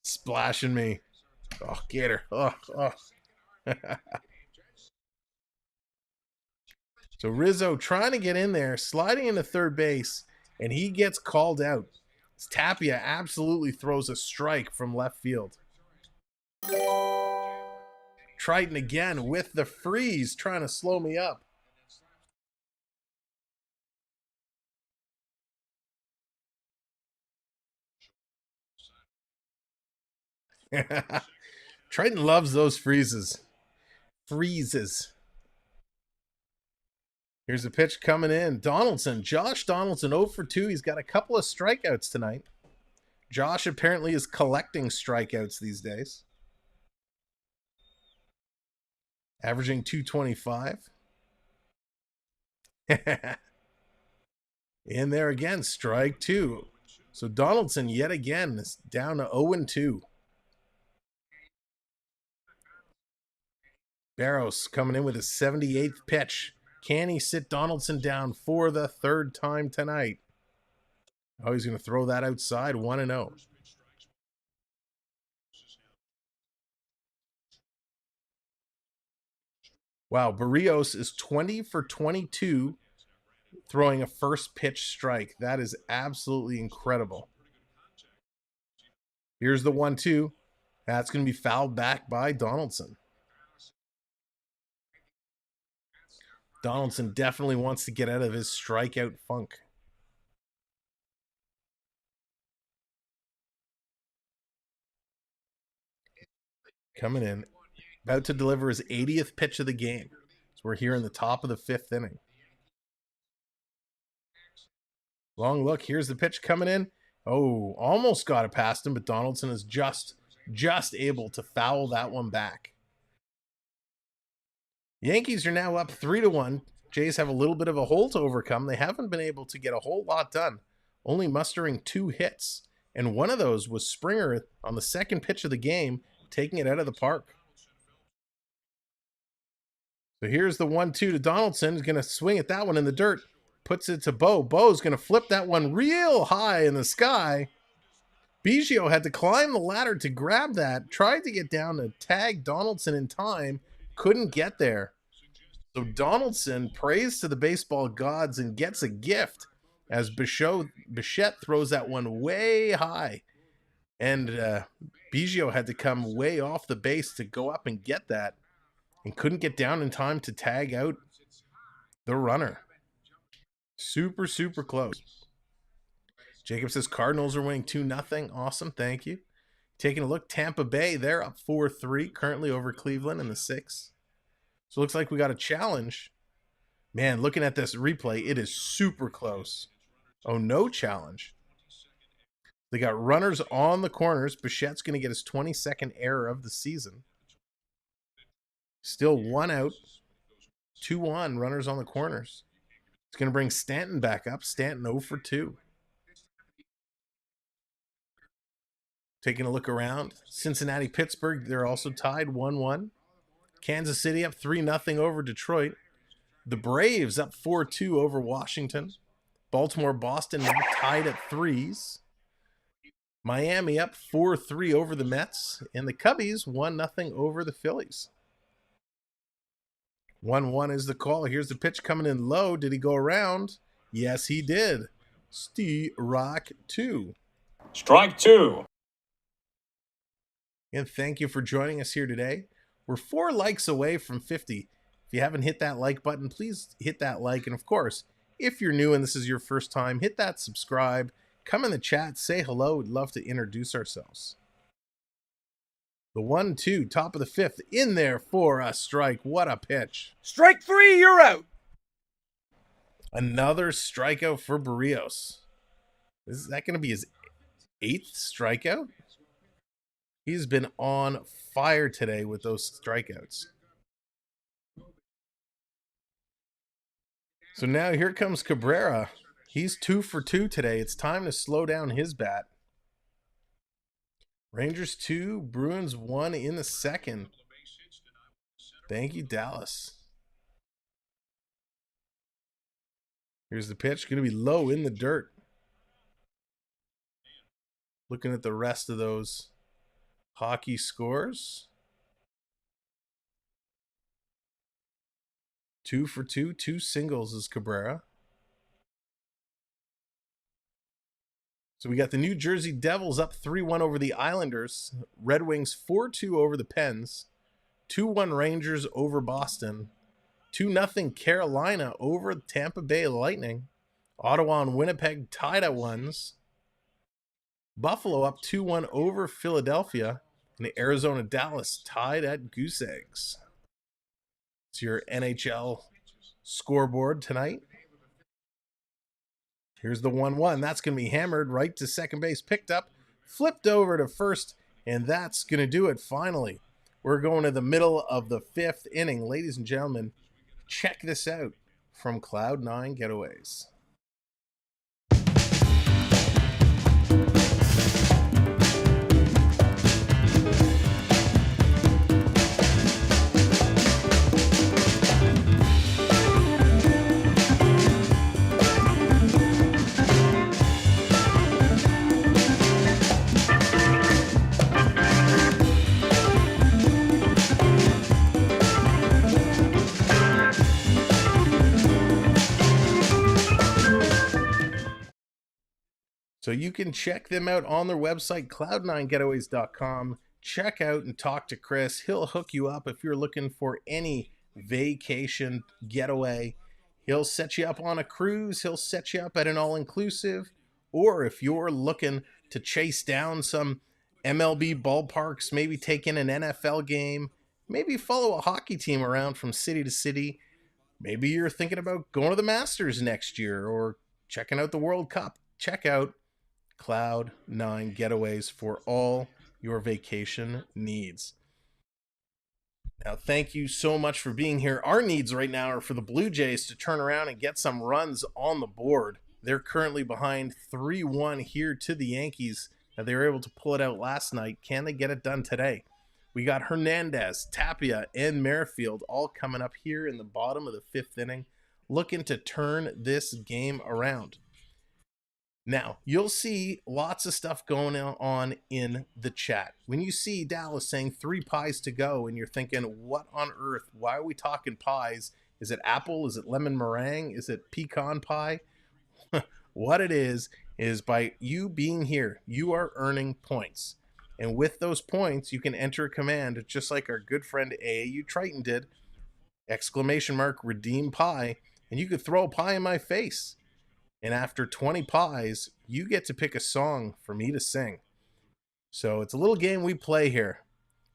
Splashing me. Oh, Gator. Oh. So Rizzo trying to get in there, sliding into third base, and he gets called out. Tapia absolutely throws a strike from left field. Triton again with the freeze, trying to slow me up. Triton loves those freezes. Here's a pitch coming in. Donaldson, Josh Donaldson, 0 for 2. He's got a couple of strikeouts tonight. Josh apparently is collecting strikeouts these days. Averaging 225. In there again, strike 2. So Donaldson yet again is down to 0-2. Barros coming in with his 78th pitch. Can he sit Donaldson down for the 3rd time tonight? Oh, he's going to throw that outside, 1-0. Wow, Barrios is 20 for 22, throwing a first pitch strike. That is absolutely incredible. Here's the 1-2. That's going to be fouled back by Donaldson. Donaldson definitely wants to get out of his strikeout funk. Coming in. About to deliver his 80th pitch of the game. So we're here in the top of the 5th inning. Long look. Here's the pitch coming in. Oh, almost got it past him, but Donaldson is just able to foul that one back. Yankees are now up 3-1. Jays have a little bit of a hole to overcome. They haven't been able to get a whole lot done, only mustering 2 hits. And one of those was Springer on the second pitch of the game, taking it out of the park. So here's the 1-2 to Donaldson. He's going to swing at that one in the dirt. puts it to Bo. Bo's going to flip that one real high in the sky. Biggio had to climb the ladder to grab that, tried to get down to tag Donaldson in time, couldn't get there. So Donaldson prays to the baseball gods and gets a gift as Bichette throws that one way high. And Biggio had to come way off the base to go up and get that and couldn't get down in time to tag out the runner. Super, super close. Jacob says Cardinals are winning 2-0. Awesome, thank you. Taking a look, Tampa Bay, they're up 4-3, currently over Cleveland in the 6th. So it looks like we got a challenge. Man, looking at this replay, it is super close. Oh, no challenge. They got runners on the corners. Bichette's going to get his 22nd error of the season. Still 1 out. 2-1, runners on the corners. It's going to bring Stanton back up. Stanton 0 for 2. Taking a look around. Cincinnati, Pittsburgh, they're also tied 1-1. Kansas City up 3-0 over Detroit. The Braves up 4-2 over Washington. Baltimore, Boston now tied at 3s. Miami up 4-3 over the Mets. And the Cubbies 1-0 over the Phillies. 1-1 is the call. Here's the pitch coming in low. Did he go around? Yes, he did. Strike 2.
Strike 2.
And thank you for joining us here today. We're 4 likes away from 50. If you haven't hit that like button, please hit that like. And of course, if you're new and this is your first time, hit that subscribe. Come in the chat, say hello. We'd love to introduce ourselves. The 1-2, top of the 5th, in there for a strike. What a pitch.
Strike 3, you're out.
Another strikeout for Barrios. Is that going to be his 8th strikeout? He's been on fire today with those strikeouts. So now here comes Cabrera. He's 2 for 2 today. It's time to slow down his bat. Rangers 2, Bruins 1 in the 2nd. Thank you, Dallas. Here's the pitch. Going to be low in the dirt. Looking at the rest of those hockey scores. 2 for 2, 2 singles is Cabrera. So we got the New Jersey Devils up 3-1 over the Islanders. Red Wings 4-2 over the Pens. 2-1 Rangers over Boston. 2-0 Carolina over Tampa Bay Lightning. Ottawa and Winnipeg tied at 1s. Buffalo up 2-1 over Philadelphia. And Arizona Dallas tied at goose eggs. It's your NHL scoreboard tonight. Here's the 1-1. That's going to be hammered right to second base. Picked up, flipped over to first, and that's going to do it finally. We're going to the middle of the 5th inning. Ladies and gentlemen, check this out from Cloud9 Getaways. So you can check them out on their website, cloud9getaways.com. Check out and talk to Chris. He'll hook you up if you're looking for any vacation getaway. He'll set you up on a cruise. He'll set you up at an all-inclusive. Or if you're looking to chase down some MLB ballparks, maybe take in an NFL game, maybe follow a hockey team around from city to city. Maybe you're thinking about going to the Masters next year or checking out the World Cup. Check out Cloud9 Getaways for all your vacation needs. Now, thank you so much for being here. Our needs right now are for the Blue Jays to turn around and get some runs on the board. They're currently behind 3-1 here to the Yankees. Now, they were able to pull it out last night. Can they get it done today? We got Hernandez, Tapia, and Merrifield all coming up here in the bottom of the 5th inning. looking to turn this game around. Now, you'll see lots of stuff going on in the chat. When you see Dallas saying 3 pies to go and you're thinking, what on earth? Why are we talking pies? Is it apple? Is it lemon meringue? Is it pecan pie? What it is by you being here, you are earning points. And with those points, you can enter a command just like our good friend AAU Triton did, !redeem pie, and you could throw a pie in my face. And after 20 pies, you get to pick a song for me to sing. So it's a little game we play here.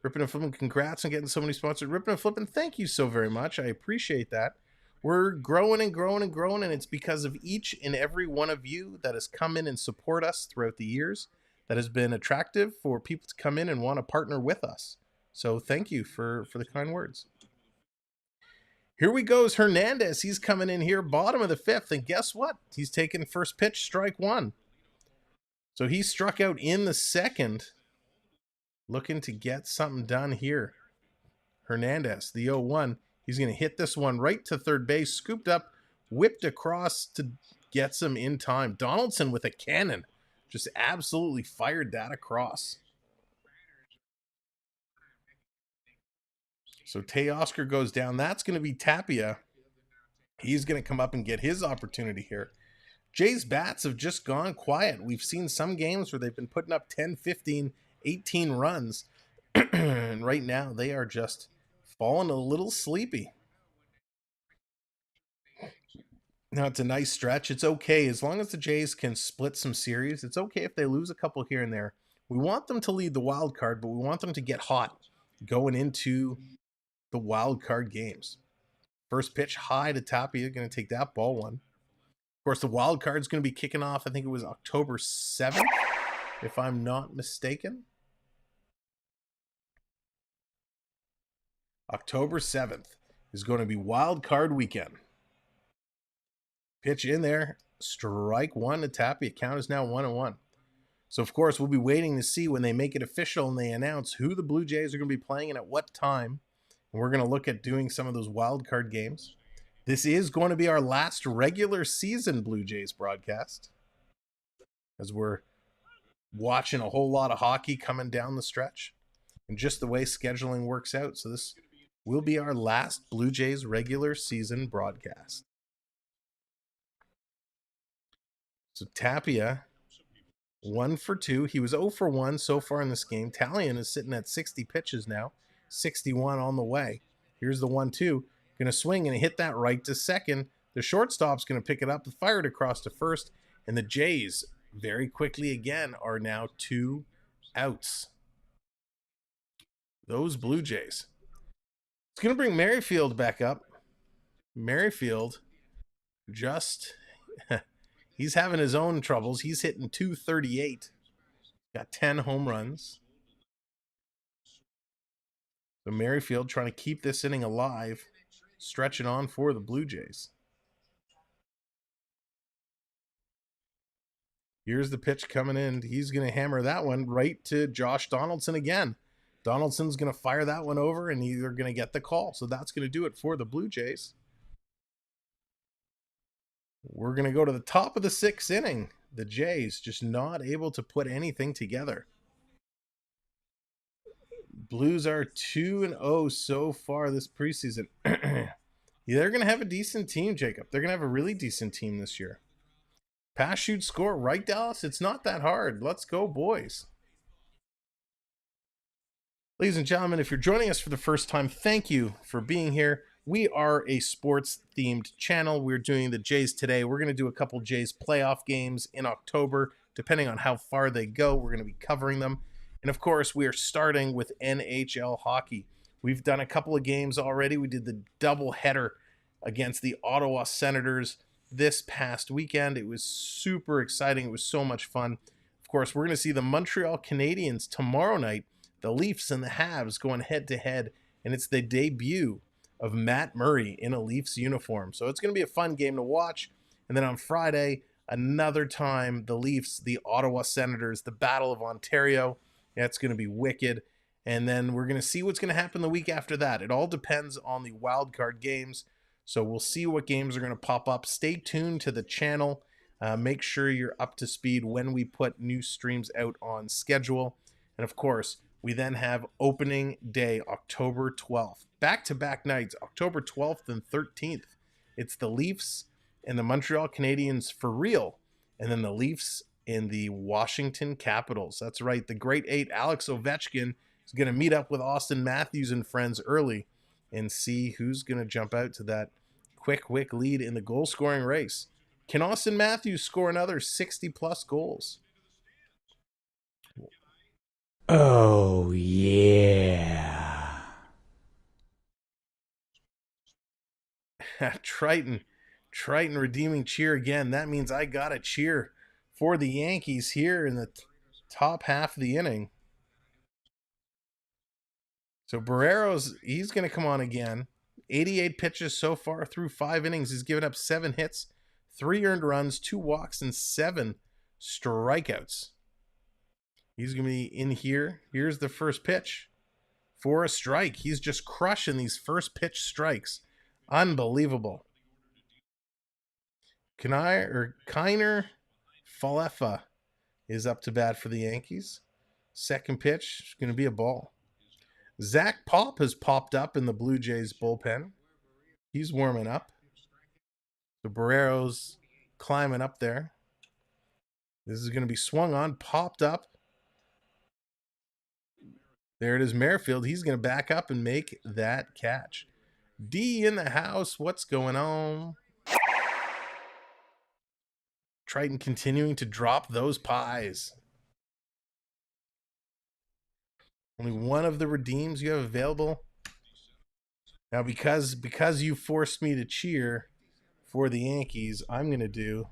Rippin' and Flippin', congrats on getting so many sponsors. Rippin' and Flippin', thank you so very much. I appreciate that. We're growing and growing and growing, and it's because of each and every one of you that has come in and support us throughout the years. That has been attractive for people to come in and want to partner with us. So thank you for the kind words. Here we go, is Hernandez. He's coming in here, bottom of the 5th, and guess what? He's taking first pitch, strike 1. So he struck out in the 2nd, looking to get something done here. Hernandez, the 0-1. He's going to hit this one right to third base, scooped up, whipped across to get some in time. Donaldson with a cannon, just absolutely fired that across. So Teoscar goes down. That's going to be Tapia. He's going to come up and get his opportunity here. Jays bats have just gone quiet. We've seen some games where they've been putting up 10, 15, 18 runs. And right now they are just falling a little sleepy. Now it's a nice stretch. It's okay. As long as the Jays can split some series, it's okay if they lose a couple here and there. We want them to lead the wild card, but we want them to get hot going into the wild card games. First pitch high to Tapia, going to take that ball one. Of course, the wild card is going to be kicking off, I think it was October 7th, if I'm not mistaken. October 7th is going to be wild card weekend. Pitch in there, strike 1 to Tapia. Count is now 1-1. So, of course, we'll be waiting to see when they make it official and they announce who the Blue Jays are going to be playing and at what time. And we're going to look at doing some of those wild card games. This is going to be our last regular season Blue Jays broadcast, as we're watching a whole lot of hockey coming down the stretch and just the way scheduling works out. So this will be our last Blue Jays regular season broadcast. So Tapia, 1 for 2. He was 0 for 1 so far in this game. Talion is sitting at 60 pitches now. 61 on the way. Here's the 1-2. Going to swing and hit that right to second. The shortstop's going to pick it up, fire it across to first, and the Jays very quickly again are now 2 outs. Those Blue Jays. It's going to bring Merrifield back up. Merrifield just he's having his own troubles. He's hitting .238. Got 10 home runs. So Merrifield trying to keep this inning alive, stretch it on for the Blue Jays. Here's the pitch coming in. He's going to hammer that one right to Josh Donaldson again. Donaldson's going to fire that one over, and they're going to get the call. So that's going to do it for the Blue Jays. We're going to go to the top of the 6th inning. The Jays just not able to put anything together. Blues are 2-0 so far this preseason. Yeah, they're going to have a decent team, Jacob. They're going to have a really decent team this year. Pass, shoot, score. Right, Dallas? It's not that hard. Let's go, boys. Ladies and gentlemen, if you're joining us for the first time, thank you for being here. We are a sports-themed channel. We're doing the Jays today. We're going to do a couple Jays playoff games in October. Depending on how far they go, we're going to be covering them. And, of course, we are starting with NHL hockey. We've done a couple of games already. We did the doubleheader against the Ottawa Senators this past weekend. It was super exciting. It was so much fun. Of course, we're going to see the Montreal Canadiens tomorrow night, the Leafs and the Habs going head-to-head, and it's the debut of Matt Murray in a Leafs uniform. So it's going to be a fun game to watch. And then on Friday, another time, the Leafs, the Ottawa Senators, the Battle of Ontario. That's going to be wicked. And then we're going to see what's going to happen the week after that. It all depends on the wild card games. So we'll see what games are going to pop up. Stay tuned to the channel. Make sure you're up to speed when we put new streams out on schedule. And of course, we then have opening day, October 12th. Back-to-back nights, October 12th and 13th. It's the Leafs and the Montreal Canadiens for real. And then the Leafs and the Washington Capitals. That's right. The Great Eight, Alex Ovechkin, is going to meet up with Austin Matthews and friends early and see who's going to jump out to that quick lead in the goal-scoring race. Can Austin Matthews score another 60-plus goals?
Oh, yeah.
Triton redeeming cheer again. That means I got to cheer for the Yankees here in the top half of the inning. So Barrero's, he's going to come on again. 88 pitches so far through 5 innings. He's given up 7 hits, 3 earned runs, 2 walks, and 7 strikeouts. He's going to be in here. Here's the first pitch for a strike. He's just crushing these first pitch strikes. Unbelievable. Kiner Falefa is up to bat for the Yankees. Second pitch is going to be a ball. Zach Pop has popped up in the Blue Jays bullpen. He's warming up. So Barrero's climbing up there. This is going to be swung on, popped up. There it is, Merrifield. He's going to back up and make that catch. D in the house. What's going on? Triton continuing to drop those pies. Only one of the redeems you have available. Now, because you forced me to cheer for the Yankees, I'm going to do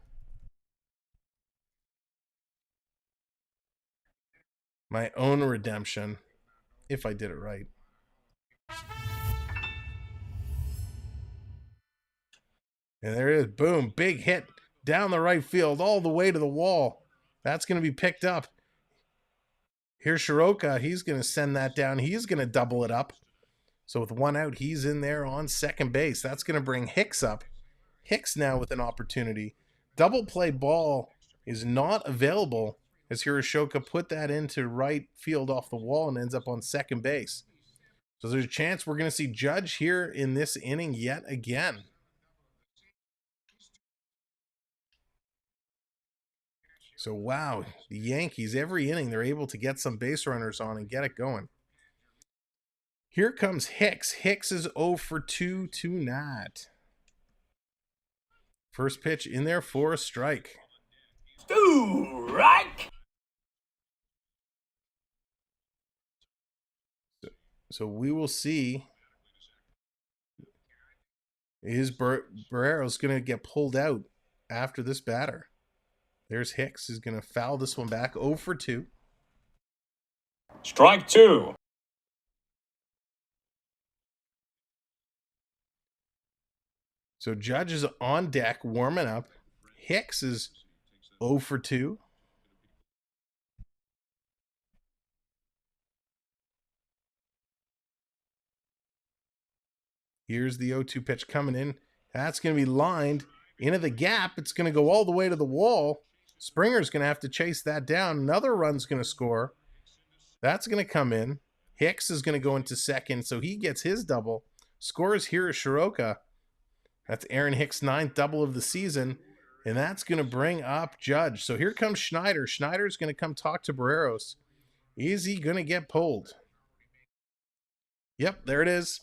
my own redemption, if I did it right. And there it is. Boom. Big hit down the right field all the way to the wall. That's going to be picked up. Here's Shiroka. He's going to send that down. He's going to double it up. So with 1 out, he's in there on second base. That's going to bring Hicks up. Hicks now with an opportunity. Double play ball is not available as Hiroshika put that into right field off the wall and ends up on second base. So there's a chance we're going to see Judge here in this inning yet again. So, wow, the Yankees, every inning, they're able to get some base runners on and get it going. Here comes Hicks. Hicks is 0 for 2 tonight. First pitch in there for a strike.
Strike!
So we will see. Is Barrero's going to get pulled out after this batter? There's Hicks. He's going to foul this one back. 0 for 2.
Strike 2.
So Judge is on deck, warming up. Hicks is 0 for 2. Here's the 0-2 pitch coming in. That's going to be lined into the gap. It's going to go all the way to the wall. Springer's going to have to chase that down. Another run's going to score. That's going to come in. Hicks is going to go into second, so he gets his double. Scores here is Shiroka. That's Aaron Hicks' 9th double of the season, and that's going to bring up Judge. So here comes Schneider. Schneider's going to come talk to Barreros. Is he going to get pulled? Yep, there it is.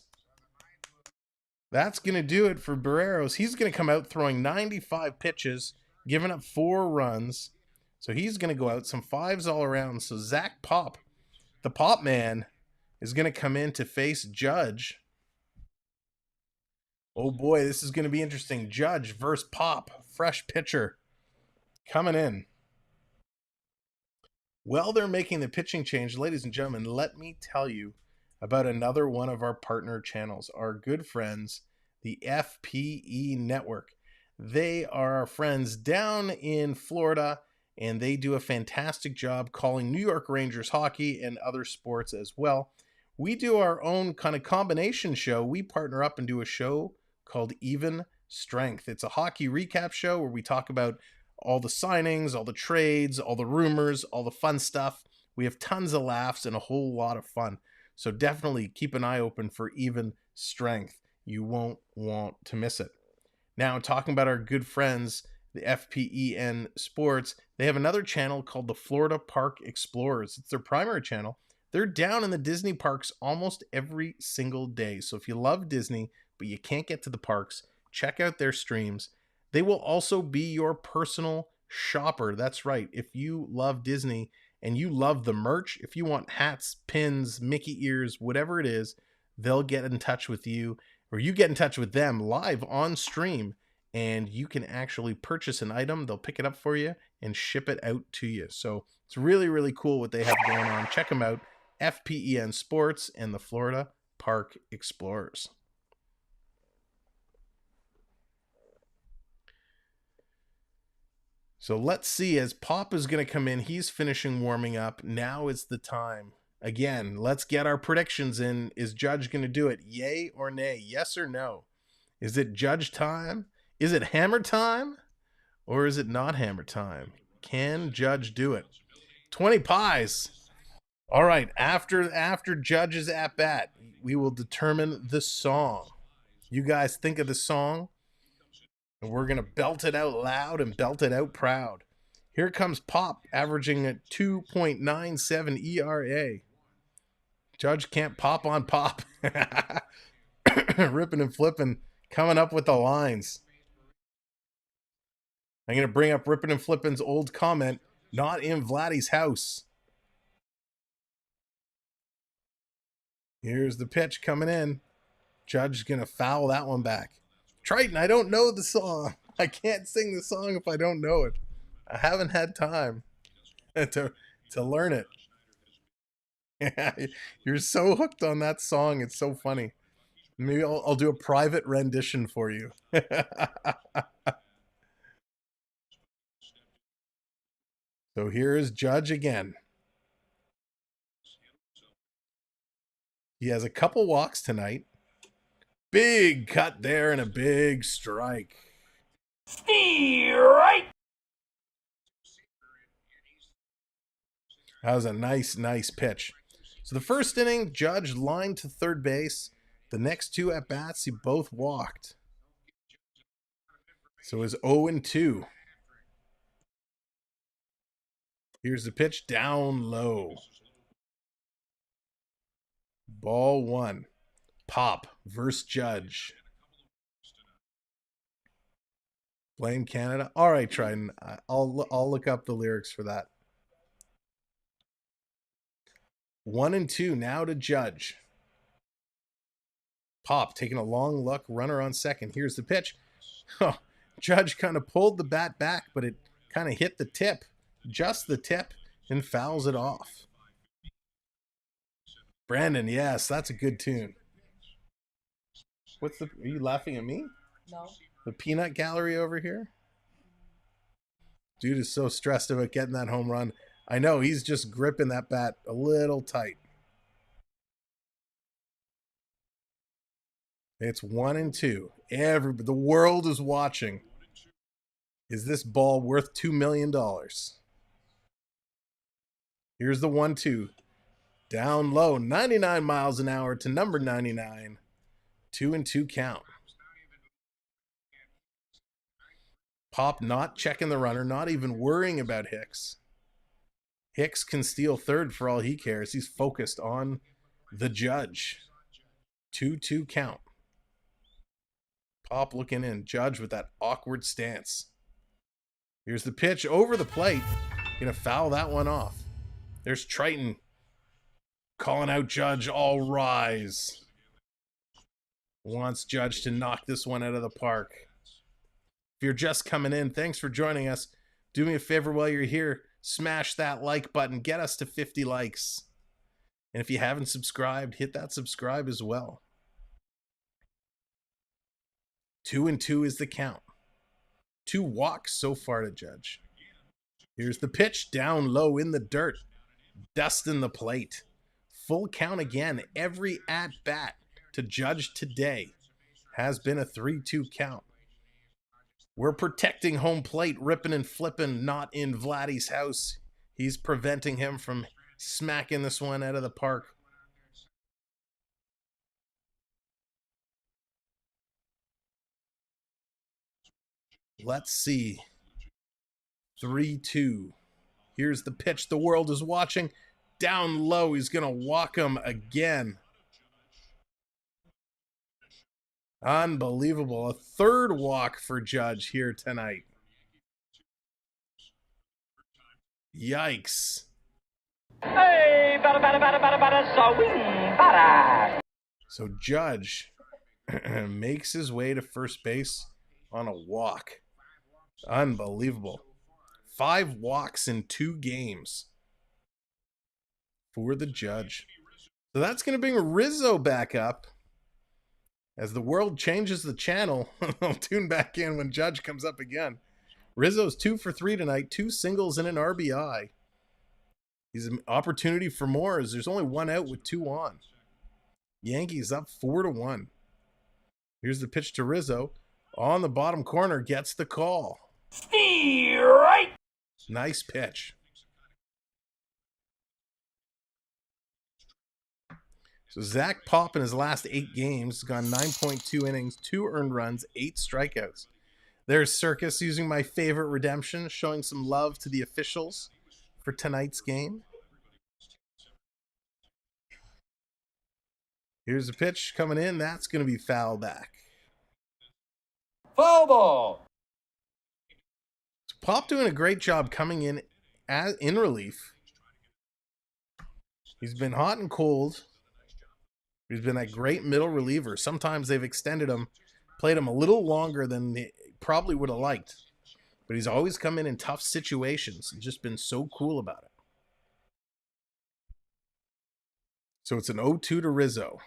That's going to do it for Barreros. He's going to come out throwing 95 pitches, giving up 4 runs. So he's going to go out some 5s all around. So Zach Pop, the Pop Man, is going to come in to face Judge. Oh boy, this is going to be interesting. Judge versus Pop, fresh pitcher coming in. While they're making the pitching change, ladies and gentlemen, let me tell you about another one of our partner channels, our good friends, the FPE Network. They are our friends down in Florida, and they do a fantastic job calling New York Rangers hockey and other sports as well. We do our own kind of combination show. We partner up and do a show called Even Strength. It's a hockey recap show where we talk about all the signings, all the trades, all the rumors, all the fun stuff. We have tons of laughs and a whole lot of fun. So definitely keep an eye open for Even Strength. You won't want to miss it. Now, talking about our good friends, the FPEN Sports, they have another channel called the Florida Park Explorers. It's their primary channel. They're down in the Disney parks almost every single day. So if you love Disney, but you can't get to the parks, check out their streams. They will also be your personal shopper. That's right. If you love Disney and you love the merch, if you want hats, pins, Mickey ears, whatever it is, they'll get in touch with you, or you get in touch with them live on stream, and you can actually purchase an item. They'll pick it up for you and ship it out to you. So it's really, really cool what they have going on. Check them out. FPEN Sports and the Florida Park Explorers. So let's see, as Pop is going to come in, he's finishing warming up. Now is the time. Again, let's get our predictions in. Is Judge going to do it? Yay or nay? Yes or no? Is it Judge time? Is it hammer time? Or is it not hammer time? Can Judge do it? 20 pies. All right, after Judge's at bat, we will determine the song. You guys think of the song, and we're going to belt it out loud and belt it out proud. Here comes Pop, averaging a 2.97 ERA. Judge can't pop on Pop. Ripping and flipping, coming up with the lines. I'm going to bring up Rippin' and Flippin's old comment, not in Vladdy's house. Here's the pitch coming in. Judge's going to foul that one back. Triton, I don't know the song. I can't sing the song if I don't know it. I haven't had time to learn it. You're so hooked on that song. It's so funny. Maybe I'll do a private rendition for you. So here is Judge again. He has a couple walks tonight. Big cut there and a big strike.
Strike!
That was a nice pitch. So the first inning, Judge lined to third base. The next two at-bats, he both walked. So it was 0-2. Here's the pitch down low. Ball one. Pop versus Judge. Blame Canada. All right, Triton. I'll look up the lyrics for that. 1-2 now to Judge. Pop taking a long look, runner on second. Here's the pitch. Oh, Judge kind of pulled the bat back, but it kind of hit the tip, just the tip, and fouls it off. Brandon, yes, that's a good tune. Are you laughing at me?
No.
The peanut gallery over here? Dude is so stressed about getting that home run. I know, he's just gripping that bat a little tight. It's 1-2. The world is watching. Is this ball worth $2 million? Here's the 1-2. Down low, 99 miles an hour to number 99. 2-2 count. Pop not checking the runner, not even worrying about Hicks. Hicks can steal third for all he cares. He's focused on the Judge. 2-2 count. Pop looking in. Judge with that awkward stance. Here's the pitch over the plate. Gonna foul that one off. There's Triton calling out Judge. All rise. Wants Judge to knock this one out of the park. If you're just coming in, thanks for joining us. Do me a favor while you're here. Smash that like button. Get us to 50 likes. And if you haven't subscribed, hit that subscribe as well. 2-2 is the count. 2 walks so far to Judge. Here's the pitch down low in the dirt. Dusting the plate. Full count again. Every at-bat to Judge today Has been a 3-2 count. We're protecting home plate, ripping and flipping, not in Vladdy's house. He's preventing him from smacking this one out of the park. Let's see. 3-2. Here's the pitch the world is watching. Down low, he's going to walk him again. Unbelievable. A third walk for Judge here tonight. Yikes.
Hey,
So Judge makes his way to first base on a walk. Unbelievable. 5 walks in 2 games for the Judge. So that's going to bring Rizzo back up. As the world changes the channel, I'll tune back in when Judge comes up again. Rizzo's 2 for 3 tonight, 2 singles and an RBI. He's an opportunity for more as there's only 1 out with 2 on. Yankees up 4-1. Here's the pitch to Rizzo. On the bottom corner, gets the call.
right.
Nice pitch. So Zach Pop in his last 8 games has gone 9.2 innings, 2 earned runs, 8 strikeouts. There's Circus using my favorite redemption, showing some love to the officials for tonight's game. Here's a pitch coming in. That's going to be foul back.
Foul ball.
So Pop doing a great job coming in in relief. He's been hot and cold. He's been a great middle reliever. Sometimes they've extended him, played him a little longer than they probably would have liked. But he's always come in tough situations and just been so cool about it. So it's an 0-2 to Rizzo.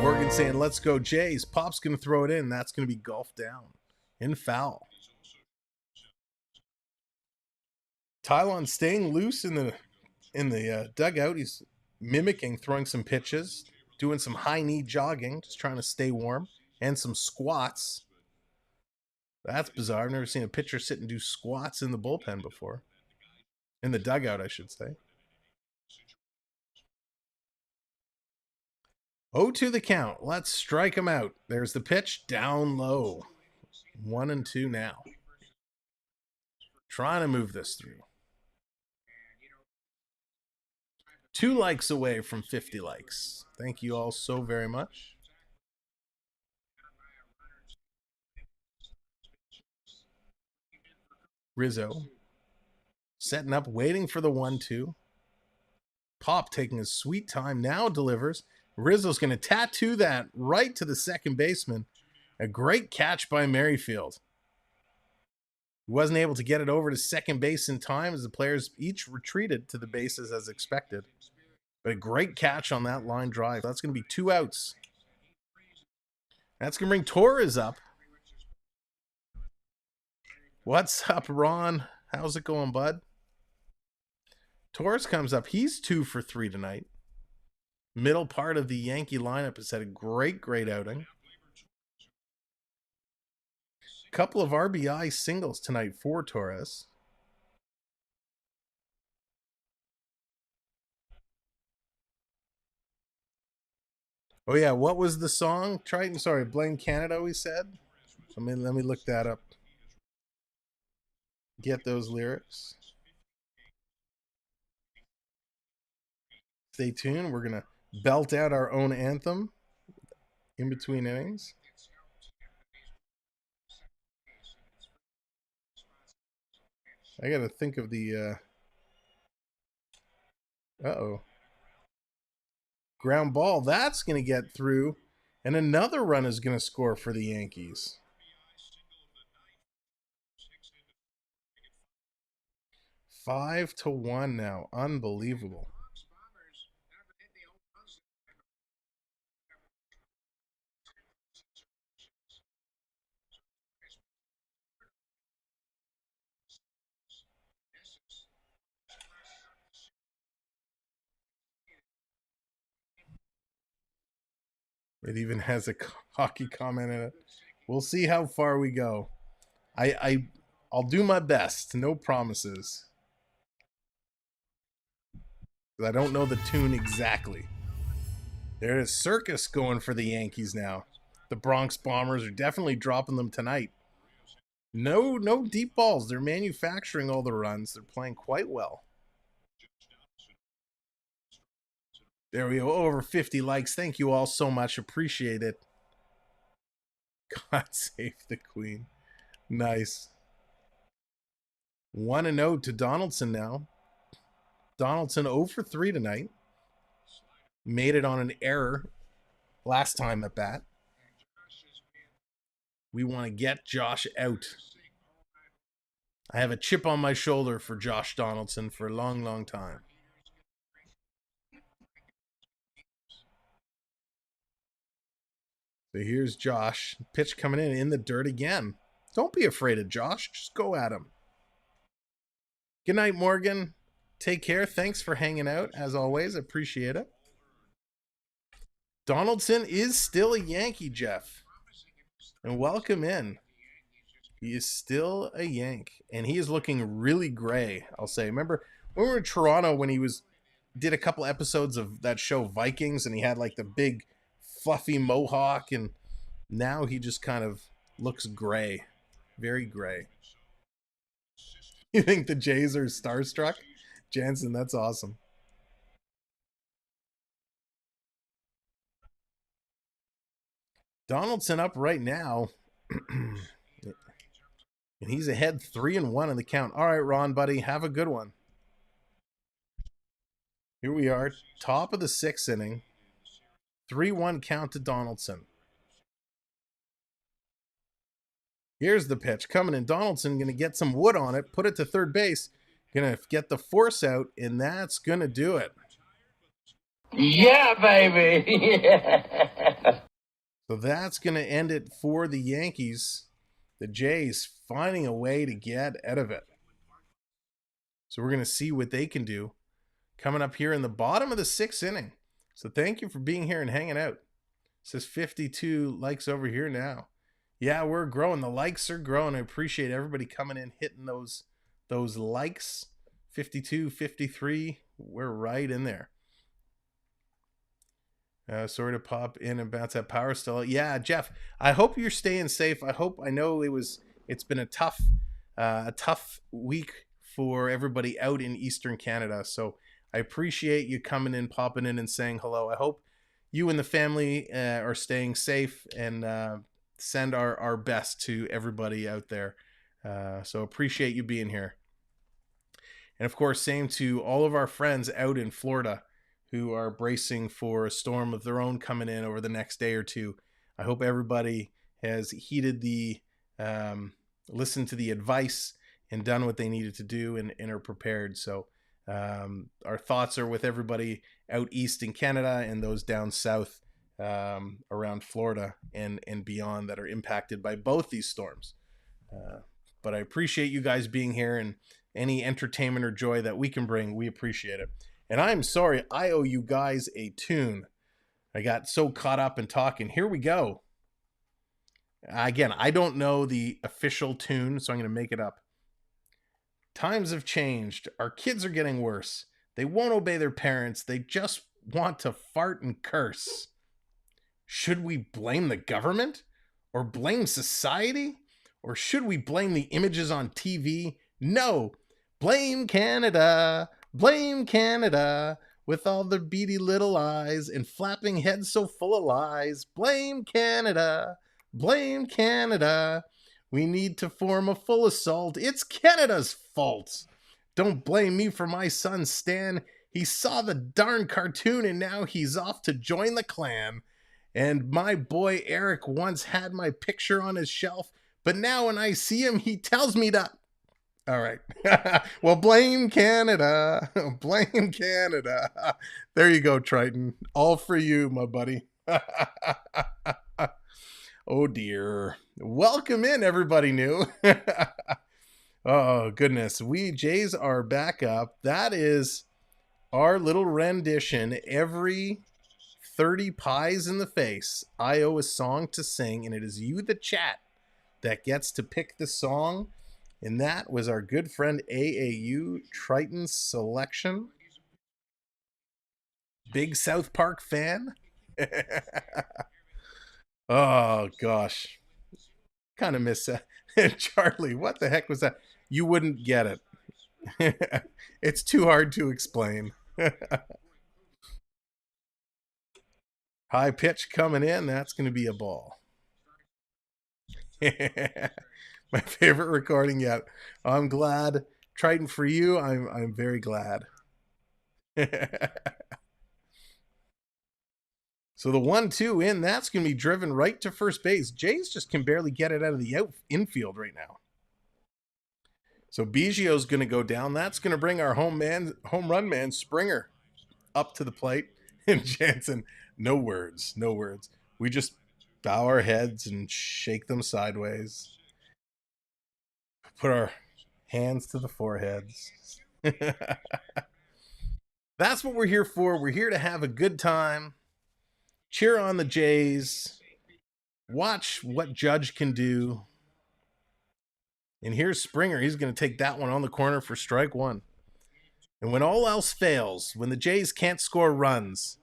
Morgan saying, let's go Jays. Pop's going to throw it in. That's going to be golfed down in foul. Tylon staying loose in the dugout. He's mimicking, throwing some pitches, doing some high knee jogging, just trying to stay warm, and some squats. That's bizarre. I've never seen a pitcher sit and do squats in the bullpen before. In the dugout, I should say. 0-2 the count. Let's strike him out. There's the pitch down low. 1-2 now. Trying to move this through. 2 likes away from 50 likes. Thank you all so very much. Rizzo setting up, waiting for the 1-2. Pop taking his sweet time, now delivers. Rizzo's going to tattoo that right to the second baseman. A great catch by Merrifield. He wasn't able to get it over to second base in time as the players each retreated to the bases as expected. But a great catch on that line drive. That's going to be 2 outs. That's going to bring Torres up. What's up, Ron? How's it going, bud? Torres comes up. He's 2 for 3 tonight. Middle part of the Yankee lineup has had a great outing. Couple of RBI singles tonight for Torres. Oh yeah, what was the song? Triton, sorry, Blame Canada, we said. Let me look that up. Get those lyrics. Stay tuned. We're gonna belt out our own anthem in between innings. I gotta think of the ground ball. That's gonna get through, and another run is gonna score for the Yankees. Five to 1 now. Unbelievable. It even has a hockey comment in it. We'll see how far we go. I'll do my best. No promises. I don't know the tune exactly. There's Circus going for the Yankees now. The Bronx Bombers are definitely dropping them tonight. No deep balls. They're manufacturing all the runs. They're playing quite well. There we go. Over 50 likes. Thank you all so much. Appreciate it. God save the Queen. Nice. 1-0 to Donaldson now. Donaldson 0 for 3 tonight. Made it on an error last time at bat. We want to get Josh out. I have a chip on my shoulder for Josh Donaldson for a long, long time. So here's Josh. Pitch coming in the dirt again. Don't be afraid of Josh. Just go at him. Good night, Morgan. Take care. Thanks for hanging out. As always, appreciate it. Donaldson is still a Yankee, Jeff. And welcome in. He is still a Yank. And he is looking really gray, I'll say. Remember, when we were in Toronto, when he did a couple episodes of that show Vikings, and he had like the big fluffy mohawk, and now he just kind of looks gray. Very gray. You think the Jays are starstruck? Jansen, that's awesome. Donaldson up right now. And he's ahead 3-1 in the count. All right, Ron, buddy, have a good one. Here we are, top of the 6th inning. 3-1 count to Donaldson. Here's the pitch coming in. Donaldson going to get some wood on it, put it to third base. Going to get the force out, and that's going to do it.
Yeah, baby. Yeah.
So that's going to end it for the Yankees. The Jays finding a way to get out of it. So we're going to see what they can do coming up here in the bottom of the 6th inning. So thank you for being here and hanging out. It says 52 likes over here now. Yeah, we're growing. The likes are growing. I appreciate everybody coming in, hitting those likes. 52, 53. We're right in there. Sorry to pop in and bounce that power still. Yeah, Jeff, I hope you're staying safe. I know it's been a tough week for everybody out in Eastern Canada. So I appreciate you coming in, popping in and saying hello. I hope you and the family are staying safe, and send our best to everybody out there. So appreciate you being here. And of course, same to all of our friends out in Florida who are bracing for a storm of their own coming in over the next day or two. I hope everybody has heeded listened to the advice and done what they needed to do and are prepared. So our thoughts are with everybody out east in Canada and those down south around Florida and beyond that are impacted by both these storms. But I appreciate you guys being here, and any entertainment or joy that we can bring, we appreciate it. And I'm sorry, I owe you guys a tune. I got so caught up in talking. Here we go. Again, I don't know the official tune, so I'm going to make it up. Times have changed. Our kids are getting worse. They won't obey their parents. They just want to fart and curse. Should we blame the government? Or blame society? Or should we blame the images on TV? No. Blame Canada. Blame Canada. With all their beady little eyes and flapping heads so full of lies. Blame Canada. Blame Canada. We need to form a full assault. It's Canada's fault. Don't blame me for my son Stan. He saw the darn cartoon and now he's off to join the clan. And my boy Eric once had my picture on his shelf, but now when I see him, he tells me to... All right. Well, blame Canada. Blame Canada. There you go, Triton. All for you, my buddy. Oh, dear. Welcome in, everybody new. Oh, goodness. We Jays are back up. That is our little rendition every 30 pies in the face. I owe a song to sing, and it is you, the chat, that gets to pick the song. And that was our good friend AAU Triton's selection. Big South Park fan. Oh, gosh. Kind of miss that. Charlie, what the heck was that? You wouldn't get it. It's too hard to explain. High pitch coming in. That's going to be a ball. My favorite recording yet. I'm glad. Triton, for you, I'm very glad. So the 1-2 in, that's going to be driven right to first base. Jays just can barely get it out of the infield right now. So Biggio's going to go down. That's going to bring our home run man, Springer, up to the plate. And Jansen, no words, no words. We just bow our heads and shake them sideways. Put our hands to the foreheads. That's what we're here for. We're here to have a good time. Cheer on the Jays. Watch what Judge can do. And here's Springer. He's going to take that one on the corner for strike one. And when all else fails, when the Jays can't score runs,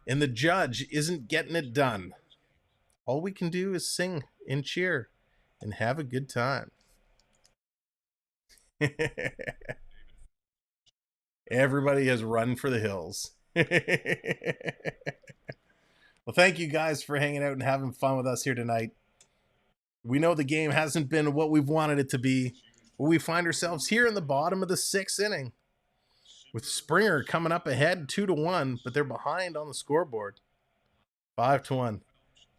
and the Judge isn't getting it done, all we can do is sing and cheer and have a good time. Everybody has run for the hills. Well, thank you guys for hanging out and having fun with us here tonight. We know the game hasn't been what we've wanted it to be, but we find ourselves here in the bottom of the 6th inning with Springer coming up ahead 2-1, but they're behind on the scoreboard 5-1.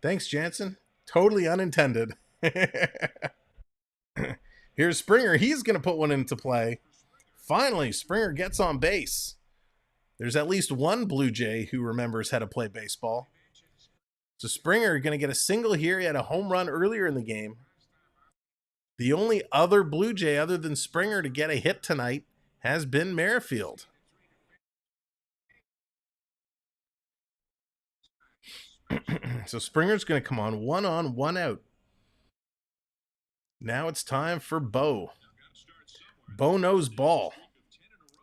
Thanks, Jansen. Totally unintended. Here's Springer. He's going to put one into play. Finally, Springer gets on base. There's at least one Blue Jay who remembers how to play baseball. So Springer going to get a single here. He had a home run earlier in the game. The only other Blue Jay other than Springer to get a hit tonight has been Merrifield. So Springer's going to come on, one out. Now it's time for Bo. Bo knows ball.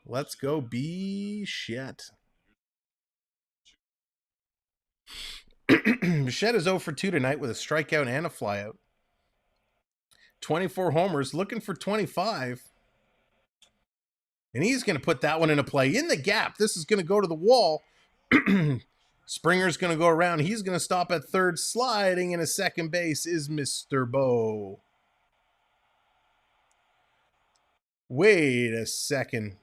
Let's go Bichette. Bichette is 0 for 2 tonight with a strikeout and a flyout. 24 homers, looking for 25. And he's going to put that one into play. In the gap, this is going to go to the wall. Springer's going to go around. He's going to stop at third. Sliding in a second base is Mr. Bo. Wait a second.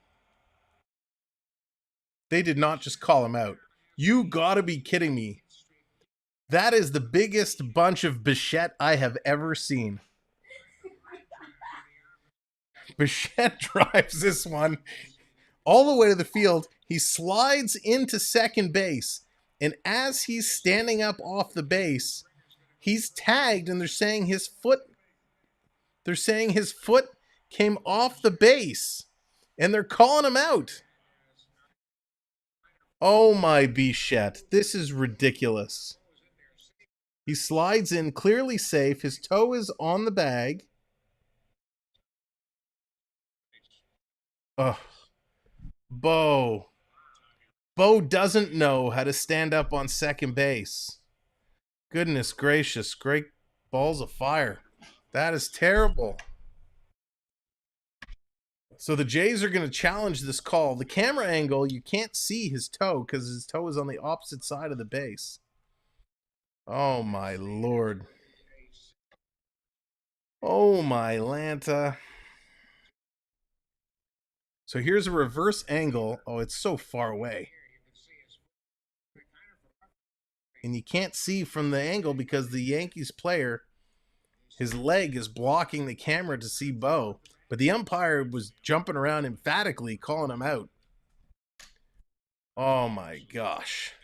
They did not just call him out. You got to be kidding me. That is the biggest bunch of Bichette I have ever seen. Bichette drives this one all the way to the field. He slides into second base. And as he's standing up off the base, he's tagged and they're saying his foot came off the base. And they're calling him out. Oh my Bichette. This is ridiculous. He slides in clearly safe. His toe is on the bag. Ugh. Bo doesn't know how to stand up on second base. Goodness gracious. Great balls of fire. That is terrible. So the Jays are going to challenge this call. The camera angle, you can't see his toe because his toe is on the opposite side of the base. Oh, my Lord. Oh, my Lanta. So here's a reverse angle. Oh, it's so far away. And you can't see from the angle because the Yankees player, his leg is blocking the camera to see Bo. But the umpire was jumping around emphatically calling him out. Oh, my gosh.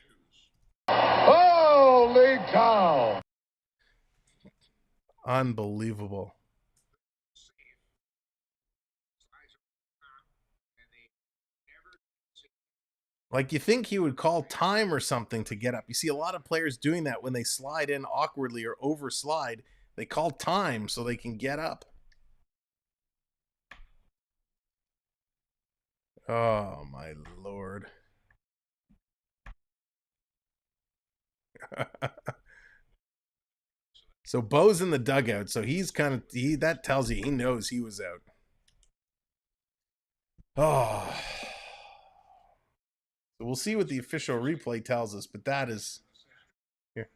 Holy cow!
Unbelievable. Like, you think he would call time or something to get up. You see a lot of players doing that when they slide in awkwardly or overslide. They call time so they can get up. Oh, my Lord. So Bo's in the dugout, so he's kind of that tells you he knows he was out. Oh. So we'll see what the official replay tells us, but that is here.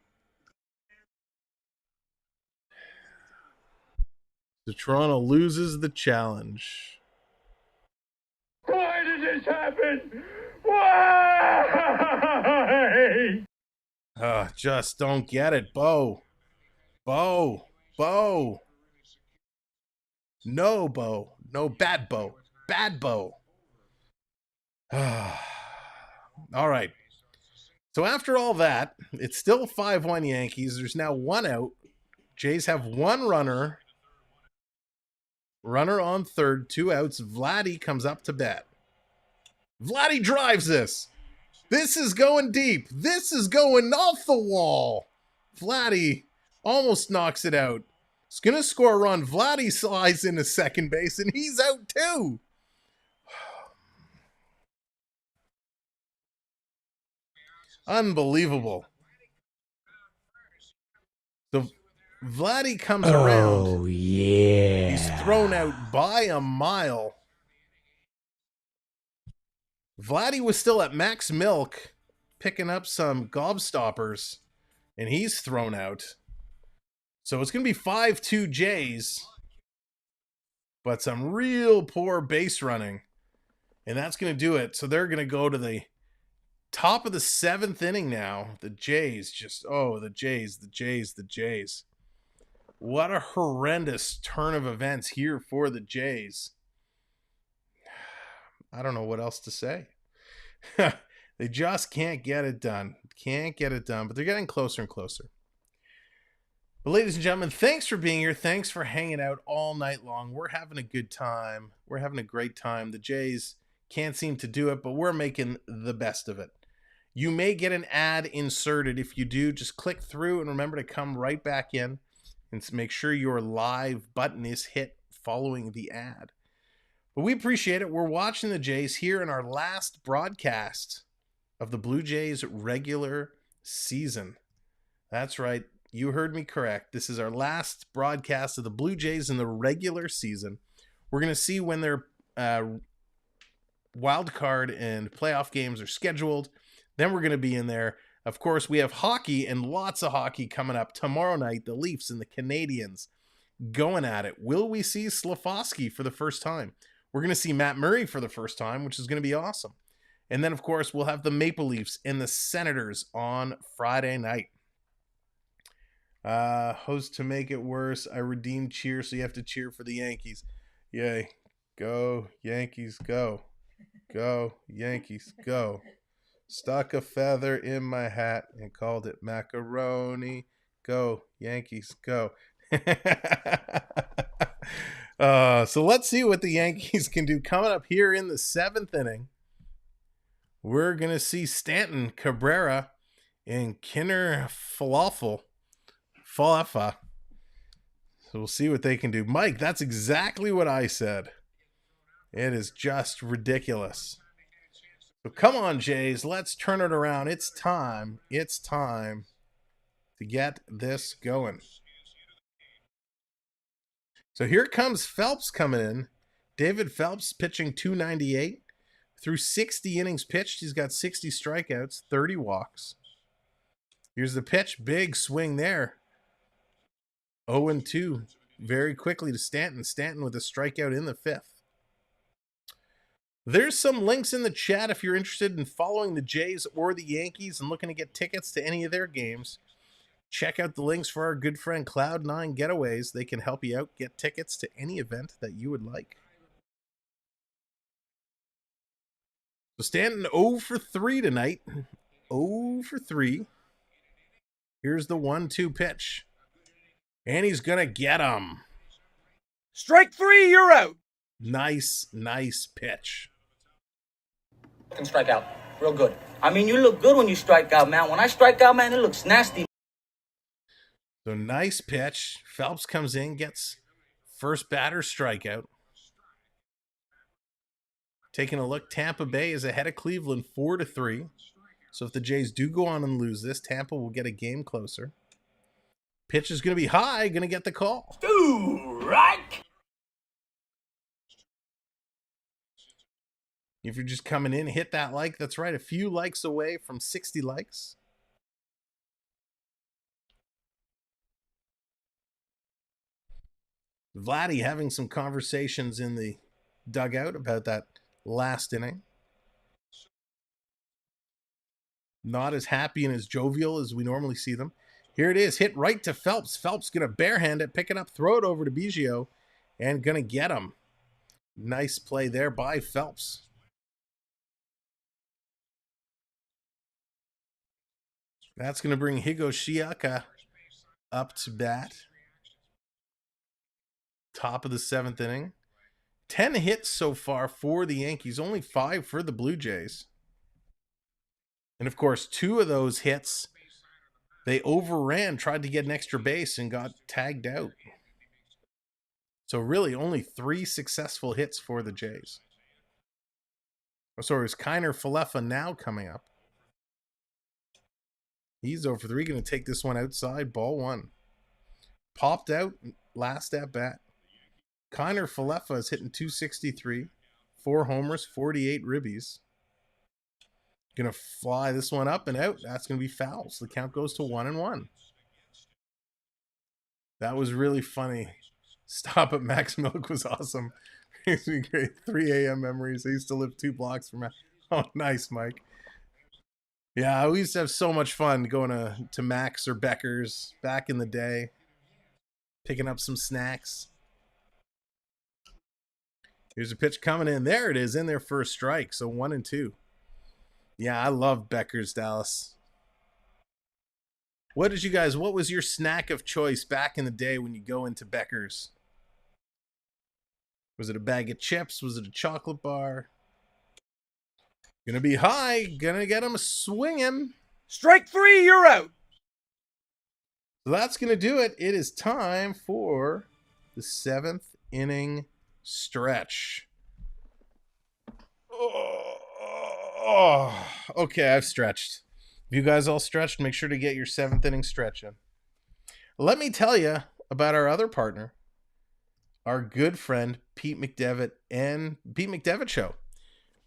So Toronto loses the challenge.
Why did this happen? Why?
Just don't get it, Bo. Bo. No, Bo. No, bad Bo. Bad Bo. All right. So after all that, it's still 5-1 Yankees. There's now one out. Jays have one runner. Runner on third, 2 outs. Vladdy comes up to bat. Vladdy drives this. This is going deep. This is going off the wall. Vladdy almost knocks it out. He's going to score a run. Vladdy slides into second base, and he's out too. Unbelievable. So Vladdy comes around.
Oh, yeah.
He's thrown out by a mile. Vladdy was still at max milk picking up some gobstoppers, and he's thrown out. So it's going to be 5-2 Jays, but some real poor base running, and that's going to do it. So they're going to go to the top of the 7th inning now. The Jays the Jays. What a horrendous turn of events here for the Jays. I don't know what else to say. They just can't get it done. But they're getting closer and closer. But ladies and gentlemen, thanks for being here. Thanks for hanging out all night long. We're having a good time. We're having a great time. The Jays can't seem to do it, but we're making the best of it. You may get an ad inserted. If you do, just click through and remember to come right back in and make sure your live button is hit following the ad. But we appreciate it. We're watching the Jays here in our last broadcast of the Blue Jays regular season. That's right. You heard me correct. This is our last broadcast of the Blue Jays in the regular season. We're going to see when their wild card and playoff games are scheduled. Then we're going to be in there. Of course, we have hockey and lots of hockey coming up tomorrow night. The Leafs and the Canadiens going at it. Will we see Slafosky for the first time? We're going to see Matt Murray for the first time, which is going to be awesome. And then, of course, we'll have the Maple Leafs and the Senators on Friday night. Host to make it worse, I redeemed cheer, so you have to cheer for the Yankees. Yay. Go, Yankees, go. Go, Yankees, go. Stuck a feather in my hat and called it macaroni. Go, Yankees, go. So let's see what the Yankees can do. Coming up here in the 7th inning, we're going to see Stanton, Cabrera, and Kinner Falafa. So we'll see what they can do. Mike, that's exactly what I said. It is just ridiculous. So come on, Jays. Let's turn it around. It's time. It's time to get this going. So here comes Phelps coming in. David Phelps pitching .298. Through 60 innings pitched, he's got 60 strikeouts, 30 walks. Here's the pitch. Big swing there. 0-2 very quickly to Stanton. Stanton with a strikeout in the 5th. There's some links in the chat if you're interested in following the Jays or the Yankees and looking to get tickets to any of their games. Check out the links for our good friend Cloud9 Getaways. They can help you out, get tickets to any event that you would like. So Stanton 0 for 3 tonight. 0 for 3. Here's the 1-2 pitch. And he's going to get him.
Strike 3, you're out.
Nice pitch.
Second strikeout. Real good. I mean, you look good when you strike out, man. When I strike out, man, it looks nasty.
So nice pitch. Phelps comes in, gets first batter strikeout. Taking a look, Tampa Bay is ahead of Cleveland 4-3. So if the Jays do go on and lose this, Tampa will get a game closer. Pitch is going to be high, going to get the call.
Right.
If you're just coming in, hit that like. That's right, a few likes away from 60 likes. Vladdy having some conversations in the dugout about that last inning. Not as happy and as jovial as we normally see them. Here it is, hit right to Phelps. Phelps going to barehand it, pick it up, throw it over to Biggio, and going to get him. Nice play there by Phelps. That's going to bring Higoshiaka up to bat. Top of the 7th inning. 10 hits so far for the Yankees, only 5 for the Blue Jays. And of course, 2 of those hits, they overran, tried to get an extra base, and got tagged out. So really only 3 successful hits for the Jays. Oh, sorry, it's Kiner Falefa now coming up. He's over 3, going to take this one outside, ball 1. Popped out, last at bat. Kiner Falefa is hitting .263, 4 homers, 48 ribbies. Going to fly this one up and out. That's going to be foul. So the count goes to 1-1. That was really funny. Stop at Max Milk was awesome. Makes me great. 3 a.m. memories. I used to live 2 blocks from. Oh, nice, Mike. Yeah, we used to have so much fun going to Max or Becker's back in the day. Picking up some snacks. Here's a pitch coming in. There it is, in there for a strike. So 1-2. Yeah, I love Becker's, Dallas. What was your snack of choice back in the day when you go into Becker's? Was it a bag of chips? Was it a chocolate bar? Gonna be high. Gonna get him swinging.
Strike 3, you're out.
So that's gonna do it. It is time for the 7th inning stretch. Oh, okay, I've stretched. If you guys all stretched, make sure to get your 7th inning stretch in. Let me tell you about our other partner, our good friend Pete McDevitt and Pete McDevitt Show.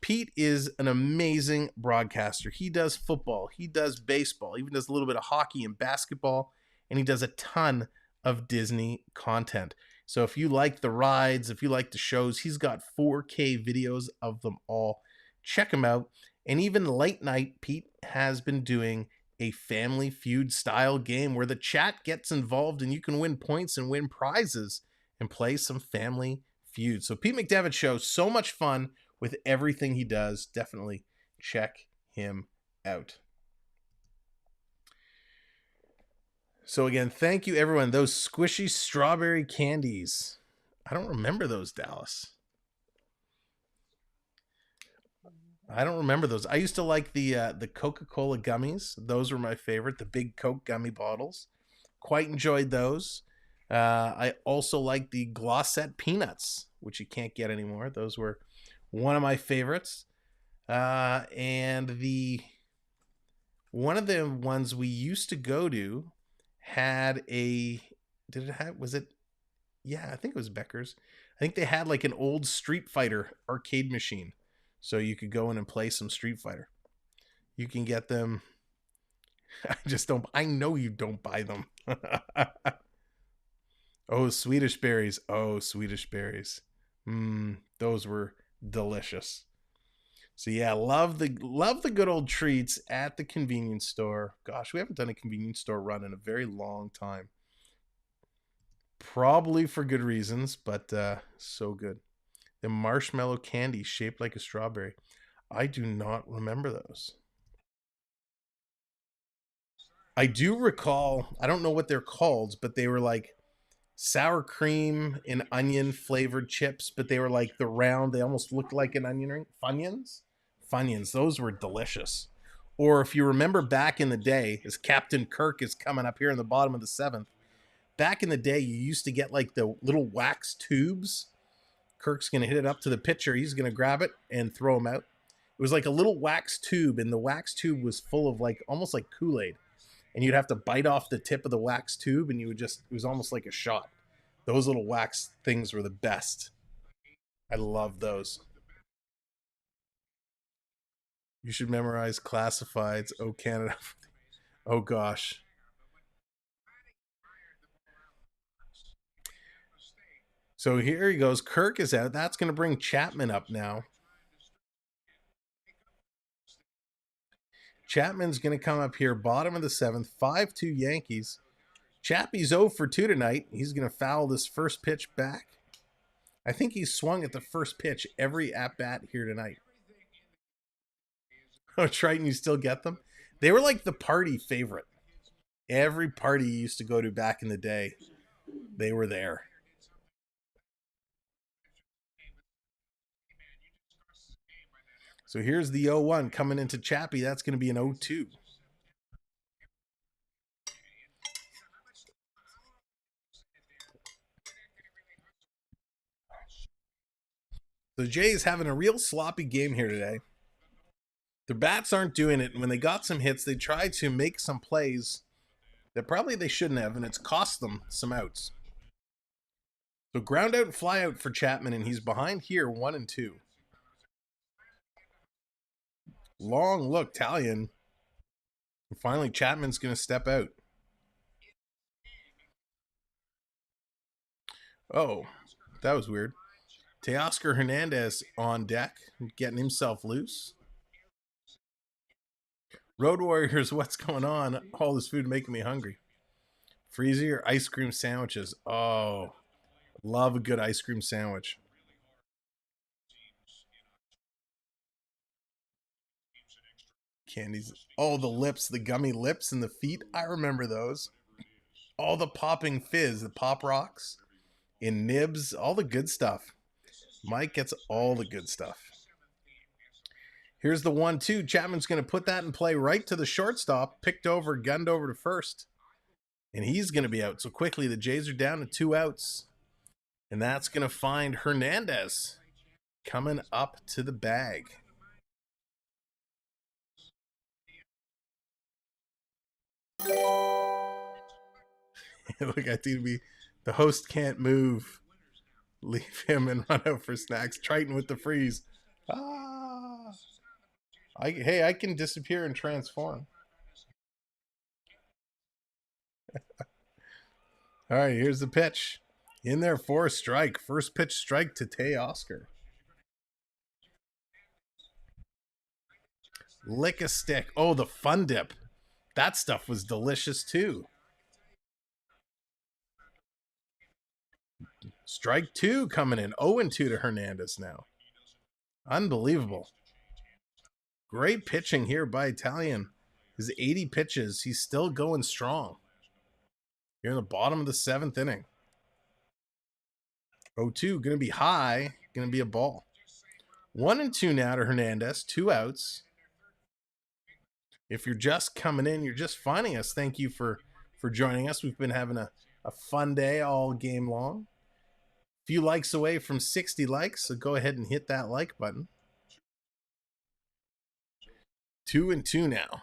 Pete is an amazing broadcaster. He does football, he does baseball, even does a little bit of hockey and basketball, and he does a ton of Disney content. So if you like the rides, if you like the shows, he's got 4K videos of them all. Check him out. And even late night, Pete has been doing a Family Feud style game where the chat gets involved and you can win points and win prizes and play some Family Feud. So Pete McDevitt Show, so much fun with everything he does. Definitely check him out. So again, thank you everyone. Those squishy strawberry candies. I don't remember those, Dallas. I don't remember those. I used to like the Coca-Cola gummies. Those were my favorite. The big Coke gummy bottles. Quite enjoyed those. I also like the Glossette peanuts, which you can't get anymore. Those were one of my favorites. And one of the ones we used to go to had a, yeah, I think it was Becker's. I think they had like an old Street Fighter arcade machine. So you could go in and play some Street Fighter. You can get them. I know you don't buy them. Oh, Swedish berries. Oh, Swedish berries. Those were delicious. So yeah, love the good old treats at the convenience store. Gosh, we haven't done a convenience store run in a very long time. Probably for good reasons, but so good. The marshmallow candy shaped like a strawberry. I do not remember those. I do recall, I don't know what they're called, but they were like sour cream and onion flavored chips, but they were like the round, they almost looked like an onion ring. Funyuns? Funyuns. Those were delicious. Or if you remember back in the day, as Captain Kirk is coming up here in the bottom of the 7th, back in the day, you used to get like the little wax tubes. Kirk's going to hit it up to the pitcher. He's going to grab it and throw him out. It was like a little wax tube, and the wax tube was full of like almost like Kool-Aid. And you'd have to bite off the tip of the wax tube, and you would just, it was almost like a shot. Those little wax things were the best. I love those. You should memorize classifieds. Oh, Canada. Oh, gosh. So here he goes. Kirk is out. That's going to bring Chapman up now. Chapman's going to come up here, bottom of the 7th, 5-2 Yankees. Chappie's 0 for 2 tonight. He's going to foul this first pitch back. I think he's swung at the first pitch every at-bat here tonight. Oh, Triton, you still get them? They were like the party favorite. Every party you used to go to back in the day, they were there. So here's the 0-1 coming into Chappie. That's going to be an 0-2. The Jays having a real sloppy game here today. Their bats aren't doing it, and when they got some hits, they tried to make some plays that probably they shouldn't have, and it's cost them some outs. So ground out and fly out for Chapman, and he's behind here 1-2. Long look, Talion. And finally, Chapman's going to step out. Oh, that was weird. Teoscar Hernandez on deck, getting himself loose. Road Warriors, what's going on? All this food making me hungry. Freezy or ice cream sandwiches? Oh, love a good ice cream sandwich. Candies. Oh, the lips, the gummy lips and the feet. I remember those. All the popping fizz, the pop rocks in nibs, all the good stuff. Mike gets all the good stuff. Here's the 1-2. Chapman's going to put that in play right to the shortstop. Picked over, gunned over to first. And he's going to be out. So quickly, the Jays are down to 2 outs. And that's going to find Hernandez coming up to the bag. Look, I think the host can't move. Leave him and run out for snacks. Triton with the freeze. Hey, I can disappear and transform. All right, here's the pitch. In there for a strike. First pitch strike to Teoscar. Lick a stick. Oh, the fun dip. That stuff was delicious too. Strike 2 coming in. 0-2 to Hernandez now. Unbelievable. Great pitching here by Italian. His 80 pitches. He's still going strong. Here in the bottom of the 7th inning. 0-2. Going to be high. Going to be a ball. 1-2 now to Hernandez. 2 outs. If you're just coming in, you're just finding us, thank you for joining us. We've been having a fun day all game long. A few likes away from 60 likes, so go ahead and hit that like button. 2-2 now.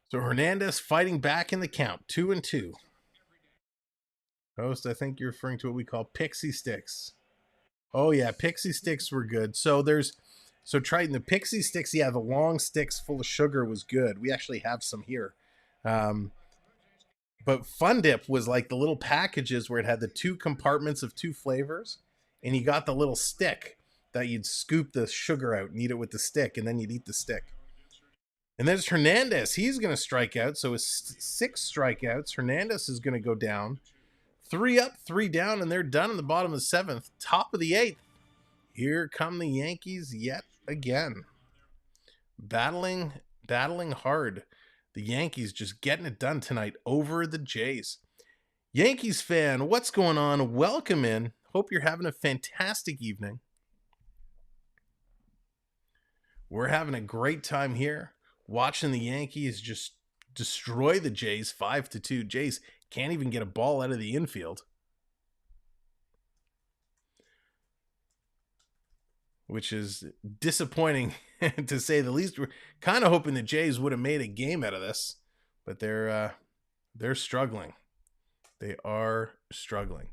So Hernandez fighting back in the count. 2-2. Host, I think you're referring to what we call pixie sticks. Oh yeah, pixie sticks were good. So Triton, the pixie sticks, yeah, the long sticks full of sugar was good. We actually have some here. But Fun Dip was like the little packages where it had the 2 compartments of 2 flavors, and you got the little stick that you'd scoop the sugar out and eat it with the stick, and then you'd eat the stick. And there's Hernandez. He's going to strike out. So it's 6 strikeouts. Hernandez is going to go down. 3 up, 3 down, and they're done in the bottom of the 7th. Top of the 8th. Here come the Yankees yet again. Battling hard. The Yankees just getting it done tonight over the Jays. Yankees fan, what's going on? Welcome in. Hope you're having a fantastic evening. We're having a great time here watching the Yankees just destroy the Jays 5-2. Jays can't even get a ball out of the infield, which is disappointing to say the least. We're kind of hoping the Jays would have made a game out of this, but they're struggling. They are struggling.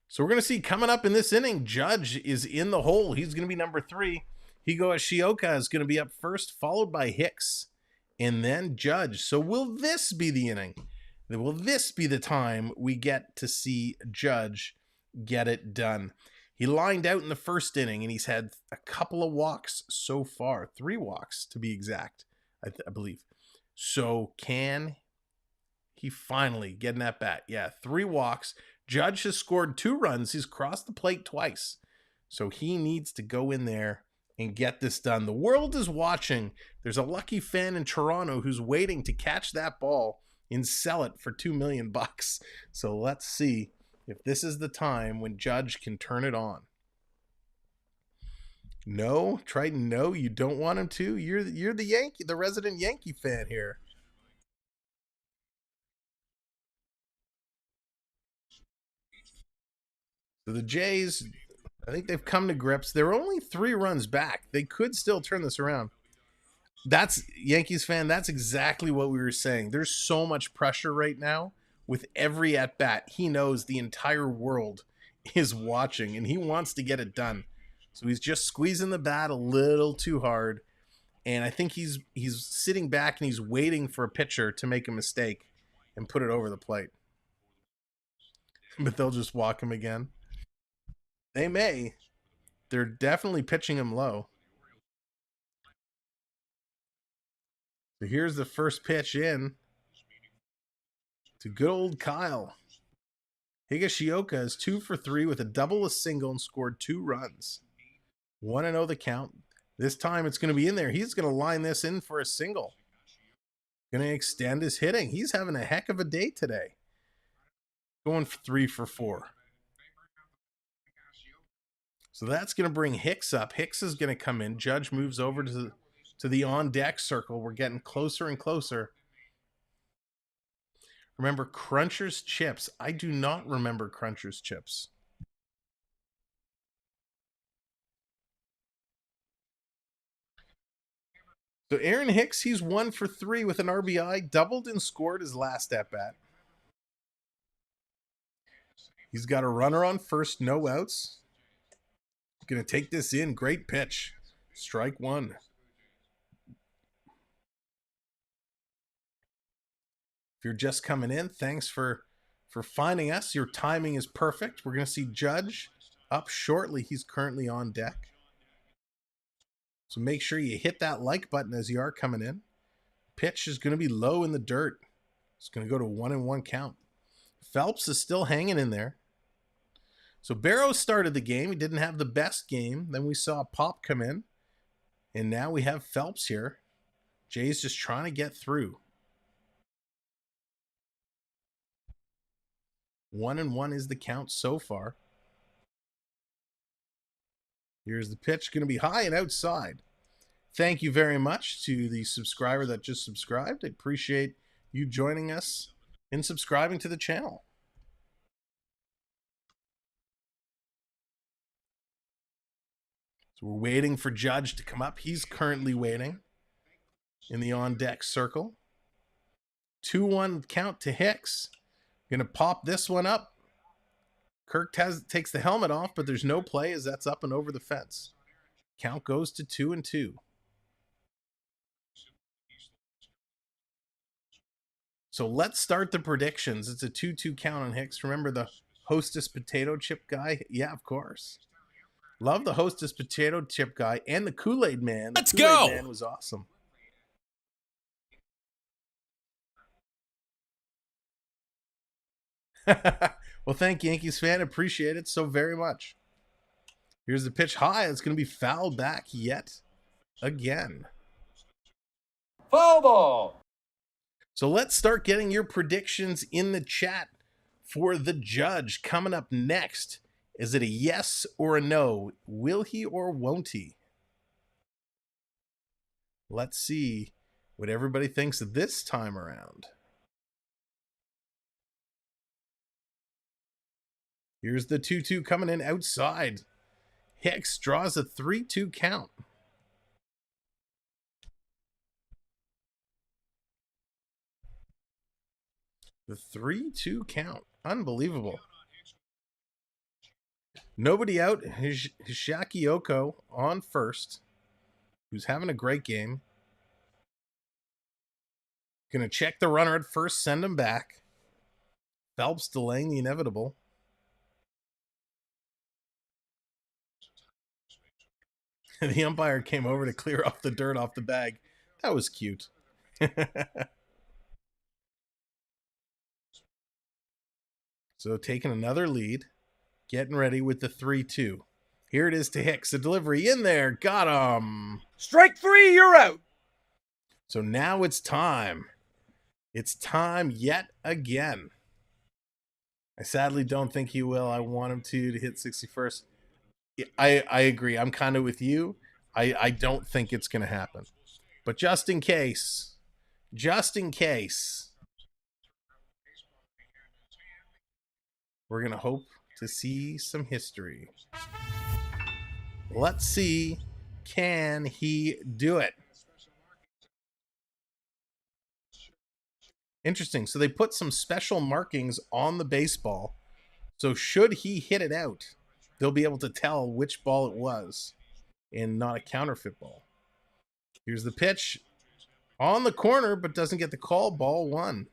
So we're going to see coming up in this inning, Judge is in the hole. He's going to be number 3. Higo Shioka is going to be up first, followed by Hicks, and then Judge. So will this be the inning? Will this be the time we get to see Judge get it done? He lined out in the first inning, and he's had a couple of walks so far. 3 walks, to be exact, I believe. So can he finally get an at-bat? Yeah, 3 walks. Judge has scored 2 runs. He's crossed the plate twice. So he needs to go in there and get this done. The world is watching. There's a lucky fan in Toronto who's waiting to catch that ball and sell it for $2 million. So let's see if this is the time when Judge can turn it on. No, Triton, no, you don't want him to. You're the resident Yankee fan here. So the Jays, I think they've come to grips. They're only 3 runs back. They could still turn this around. That's, Yankees fan, that's exactly what we were saying. There's so much pressure right now with every at-bat. He knows the entire world is watching, and he wants to get it done. So he's just squeezing the bat a little too hard. And I think he's sitting back and he's waiting for a pitcher to make a mistake and put it over the plate. But they'll just walk him again. They may. They're definitely pitching him low. So here's the first pitch in to good old Kyle. Higashioka is 2 for 3 with a double, a single, and scored 2 runs. 1-0 the count. This time it's going to be in there. He's going to line this in for a single. Going to extend his hitting. He's having a heck of a day today. Going for 3 for 4. So that's going to bring Hicks up. Hicks is going to come in. Judge moves over to the on-deck circle. We're getting closer and closer. Remember Cruncher's Chips. I do not remember Cruncher's Chips. So Aaron Hicks, he's 1 for 3 with an RBI, doubled and scored his last at-bat. He's got a runner on first, no outs. Going to take this in. Great pitch. Strike 1. If you're just coming in, thanks for finding us. Your timing is perfect. We're going to see Judge up shortly. He's currently on deck. So make sure you hit that like button as you are coming in. Pitch is going to be low in the dirt. It's going to go to 1-1 count. Phelps is still hanging in there. So Barrows started the game. He didn't have the best game. Then we saw Pop come in. And now we have Phelps here. Jay's just trying to get through. 1-1 is the count so far. Here's the pitch. Going to be high and outside. Thank you very much to the subscriber that just subscribed. I appreciate you joining us and subscribing to the channel. So we're waiting for Judge to come up. He's currently waiting in the on-deck circle. 2-1 count to Hicks. Going to pop this one up. Kirk takes the helmet off, but there's no play as that's up and over the fence. Count goes to 2-2. So let's start the predictions. It's a 2-2 count on Hicks. Remember the Hostess potato chip guy? Yeah, of course. Love the Hostess potato chip guy and the Kool-Aid man.
Let's go.
Man was awesome. Well, thank Yankees fan. Appreciate it so very much. Here's the pitch high. It's going to be fouled back yet again.
Foul ball.
So let's start getting your predictions in the chat for the judge. Coming up next, is it a yes or a no? Will he or won't he? Let's see what everybody thinks this time around. Here's the 2-2 coming in outside. Hicks draws a 3-2 count. The 3-2 count. Unbelievable. Nobody out. Hisaki Oko on first, who's having a great game. Gonna check the runner at first, send him back. Phelps delaying the inevitable. The umpire came over to clear off the dirt off the bag. That was cute. So taking another lead, getting ready with the 3-2. Here it is to Hicks. The delivery in there. Got him.
Strike three, you're out.
So now it's time. It's time yet again. I sadly don't think he will. I want him to hit 61st. I agree. I'm kind of with you. I don't think it's going to happen. But just in case, we're going to hope to see some history. Let's see, can he do it? Interesting. So they put some special markings on the baseball. So should he hit it out, they'll be able to tell which ball it was and not a counterfeit ball. Here's the pitch on the corner, but doesn't get the call. Ball one.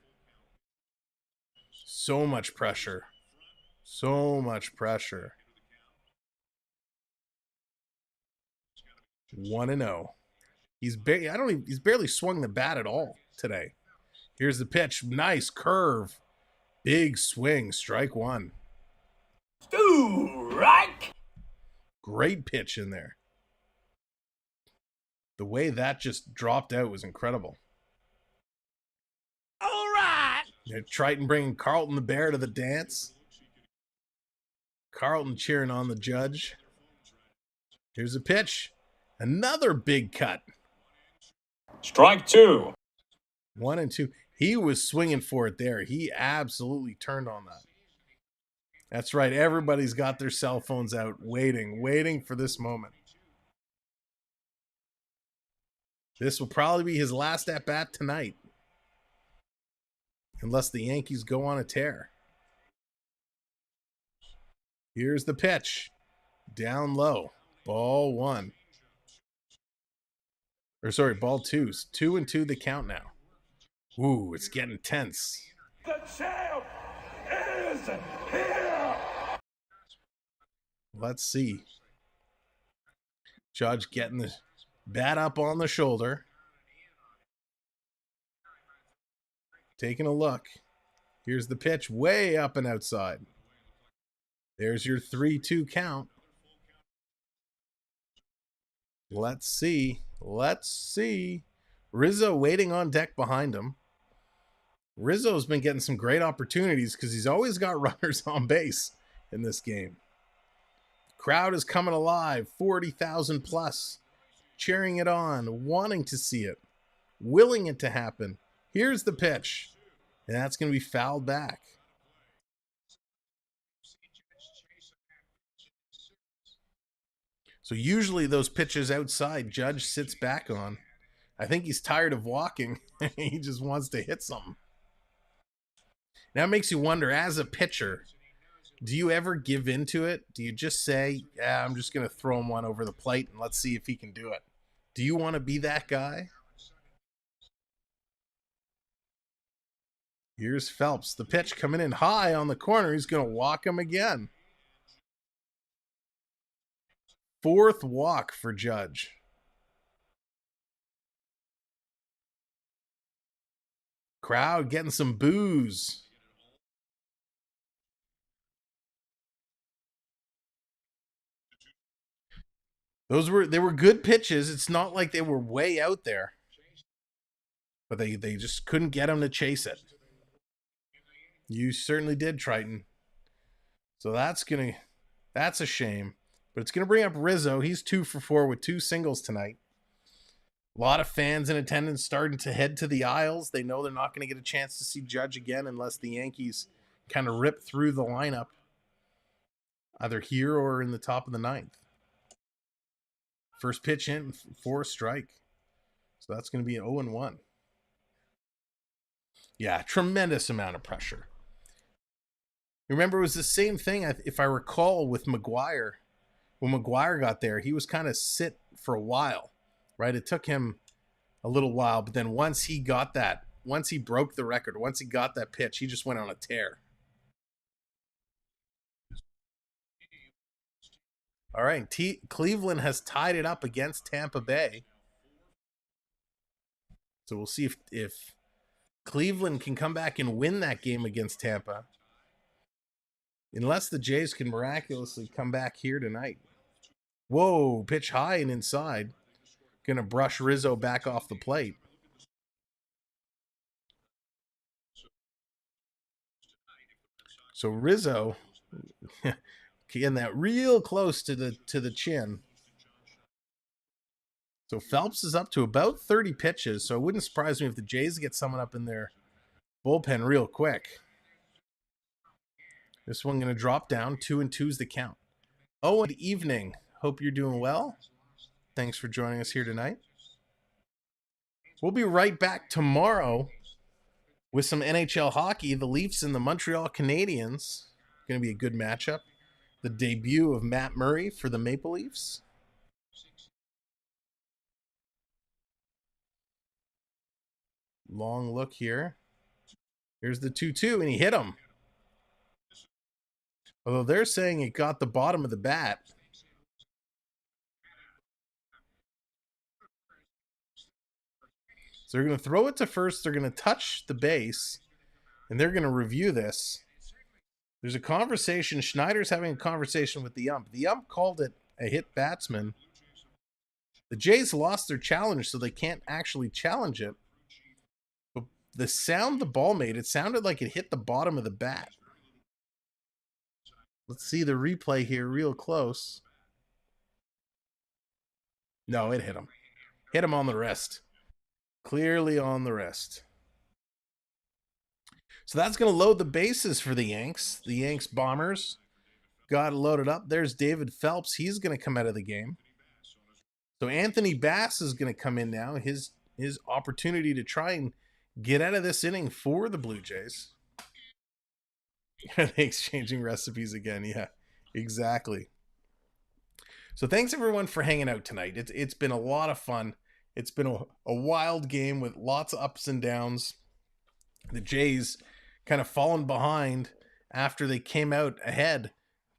So much pressure. So much pressure. 1-0. He's barely swung the bat at all today. Here's the pitch. Nice curve. Big swing. Strike one.
Strike.
Great pitch in there. The way that just dropped out was incredible.
All right.
Triton bringing Carlton the Bear to the dance. Carlton cheering on the judge. Here's a pitch. Another big cut.
Strike two.
1-2. He was swinging for it there. He absolutely turned on that. That's right. Everybody's got their cell phones out waiting for this moment. This will probably be his last at-bat tonight. Unless the Yankees go on a tear. Here's the pitch. Down low. Ball one. Or sorry, ball two. 2-2 the count now. Ooh, it's getting tense.
The champ is here!
Let's see. Judge getting the bat up on the shoulder. Taking a look. Here's the pitch way up and outside. There's your 3-2 count. Let's see. Rizzo waiting on deck behind him. Rizzo's been getting some great opportunities because he's always got runners on base in this game. Crowd is coming alive. 40,000 plus. Cheering it on. Wanting to see it. Willing it to happen. Here's the pitch. And that's going to be fouled back. So usually those pitches outside, Judge sits back on. I think he's tired of walking. He just wants to hit something. Now it makes you wonder, as a pitcher, do you ever give into it? Do you just say, yeah, I'm just going to throw him one over the plate and let's see if he can do it? Do you want to be that guy? Here's Phelps. The pitch coming in high on the corner. He's going to walk him again. Fourth walk for Judge. Crowd getting some boos. They were good pitches. It's not like they were way out there. but they just couldn't get him to chase it. You certainly did, Triton. So that's a shame. But it's gonna bring up Rizzo. He's 2 for 4 with 2 singles tonight. A lot of fans in attendance starting to head to the aisles. They know they're not going to get a chance to see Judge again unless the Yankees kind of rip through the lineup, either here or in the top of the 9th. First pitch in for a strike. So that's going to be an 0-1. Yeah, tremendous amount of pressure. Remember, it was the same thing, if I recall, with McGuire. When McGuire got there, he was kind of sit for a while. Right, it took him a little while, but then once he broke the record, once he got that pitch, he just went on a tear. All right, Cleveland has tied it up against Tampa Bay. So we'll see if Cleveland can come back and win that game against Tampa. Unless the Jays can miraculously come back here tonight. Whoa, pitch high and inside. Going to brush Rizzo back off the plate. So Rizzo getting that real close to the chin. So Phelps is up to about 30 pitches, so it wouldn't surprise me if the Jays get someone up in their bullpen real quick. This one going to drop down. 2-2's the count. Oh, good evening. Hope you're doing well. Thanks for joining us here tonight. We'll be right back tomorrow with some NHL hockey. The Leafs and the Montreal Canadiens. Going to be a good matchup. The debut of Matt Murray for the Maple Leafs. Long look here. Here's the 2-2, and he hit him. Although they're saying it got the bottom of the bat. So they're going to throw it to first. They're going to touch the base, and they're going to review this. There's a conversation. Schneider's having a conversation with the ump. The ump called it a hit batsman. The Jays lost their challenge, so they can't actually challenge it. But the sound the ball made, it sounded like it hit the bottom of the bat. Let's see the replay here real close. No, it hit him. Hit him on the wrist. Clearly on the wrist. So that's going to load the bases for the Yanks. The Yanks bombers got loaded up. There's David Phelps. He's going to come out of the game. So Anthony Bass is going to come in now. His opportunity to try and get out of this inning for the Blue Jays. Are they exchanging recipes again? Yeah, exactly. So thanks everyone for hanging out tonight. It's been a lot of fun. It's been a wild game with lots of ups and downs. The Jays kind of fallen behind after they came out ahead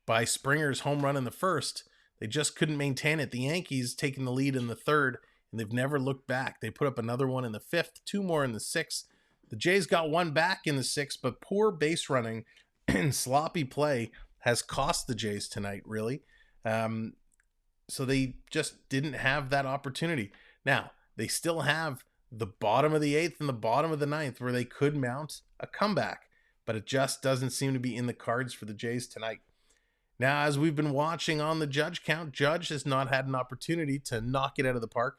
by Springer's home run in the first. They just couldn't maintain it. The Yankees taking the lead in the third, and they've never looked back. They put up another one in the fifth, 2 more in the sixth. The Jays got 1 back in the sixth, but poor base running and sloppy play has cost the Jays tonight, really. So they just didn't have that opportunity. Now, they still have the bottom of the 8th and the bottom of the 9th where they could mount a comeback, but it just doesn't seem to be in the cards for the Jays tonight. Now, as we've been watching on the Judge count, Judge has not had an opportunity to knock it out of the park.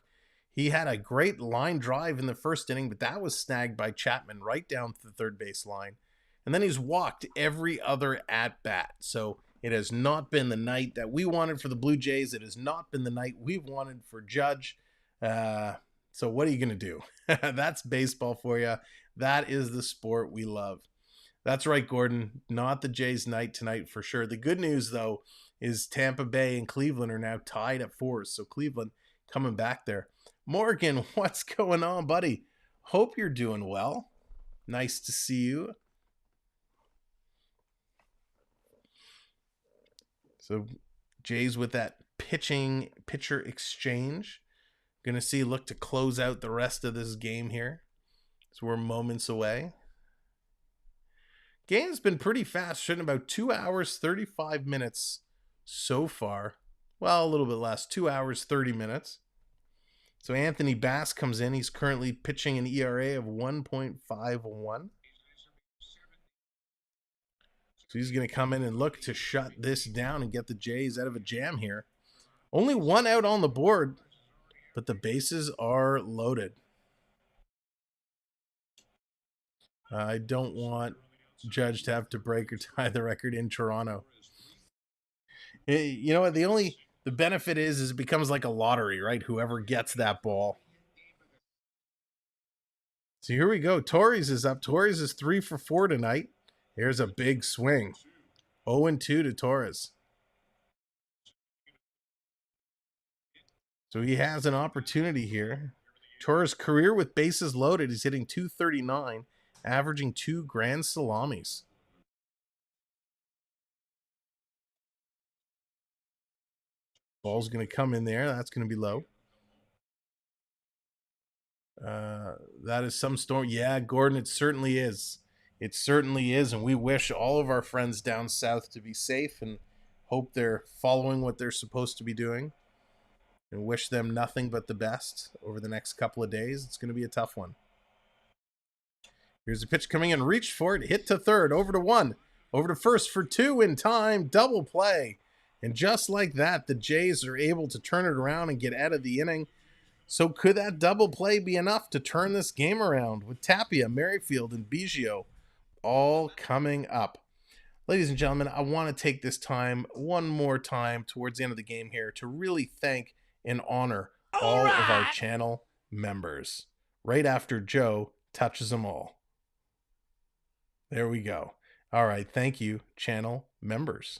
He had a great line drive in the first inning, but that was snagged by Chapman right down to the third base line. And then he's walked every other at-bat. So it has not been the night that we wanted for the Blue Jays. It has not been the night we've wanted for Judge. So what are you going to do? That's baseball for you. That is the sport we love. That's right, Gordon. Not the Jays' night tonight for sure. The good news, though, is Tampa Bay and Cleveland are now tied at 4. So Cleveland coming back there. Morgan, what's going on, buddy? Hope you're doing well. Nice to see you. So Jays with that pitcher exchange. Going to see look to close out the rest of this game here. So we're moments away. Game's been pretty fast, shooting about 2 hours, 35 minutes so far. Well, a little bit less, 2 hours, 30 minutes. So Anthony Bass comes in. He's currently pitching an ERA of 1.51. So he's going to come in and look to shut this down and get the Jays out of a jam here. Only one out on the board, but the bases are loaded. I don't want Judge to have to break or tie the record in Toronto. You know what? The benefit is it becomes like a lottery, right? Whoever gets that ball. So here we go. Torres is up. Torres is 3 for 4 tonight. Here's a big swing. 0-2 to Torres. So he has an opportunity here. Torres' career with bases loaded is hitting .239, averaging 2 grand salamis. Ball's going to come in there. That's going to be low. That is some storm. Yeah, Gordon, it certainly is. It certainly is. And we wish all of our friends down south to be safe and hope they're following what they're supposed to be doing. And wish them nothing but the best over the next couple of days. It's going to be a tough one. Here's a pitch coming in. Reached for it. Hit to third. Over to 1. Over to first for 2 in time. Double play. And just like that, the Jays are able to turn it around and get out of the inning. So could that double play be enough to turn this game around with Tapia, Merrifield, and Biggio all coming up? Ladies and gentlemen, I want to take this time one more time towards the end of the game here to really thank and honor all of our channel members right after Joe touches them all. There we go. All right. Thank you, channel members.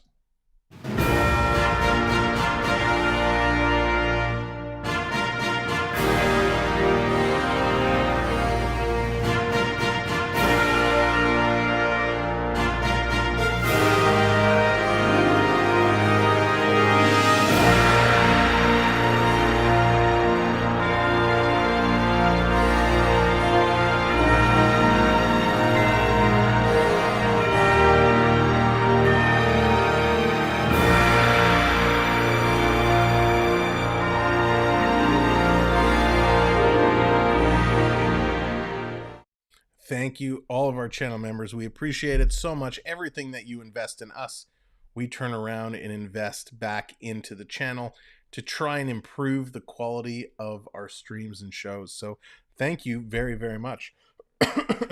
Thank you, all of our channel members. We appreciate it so much. Everything that you invest in us, we turn around and invest back into the channel to try and improve the quality of our streams and shows. So thank you very, very much.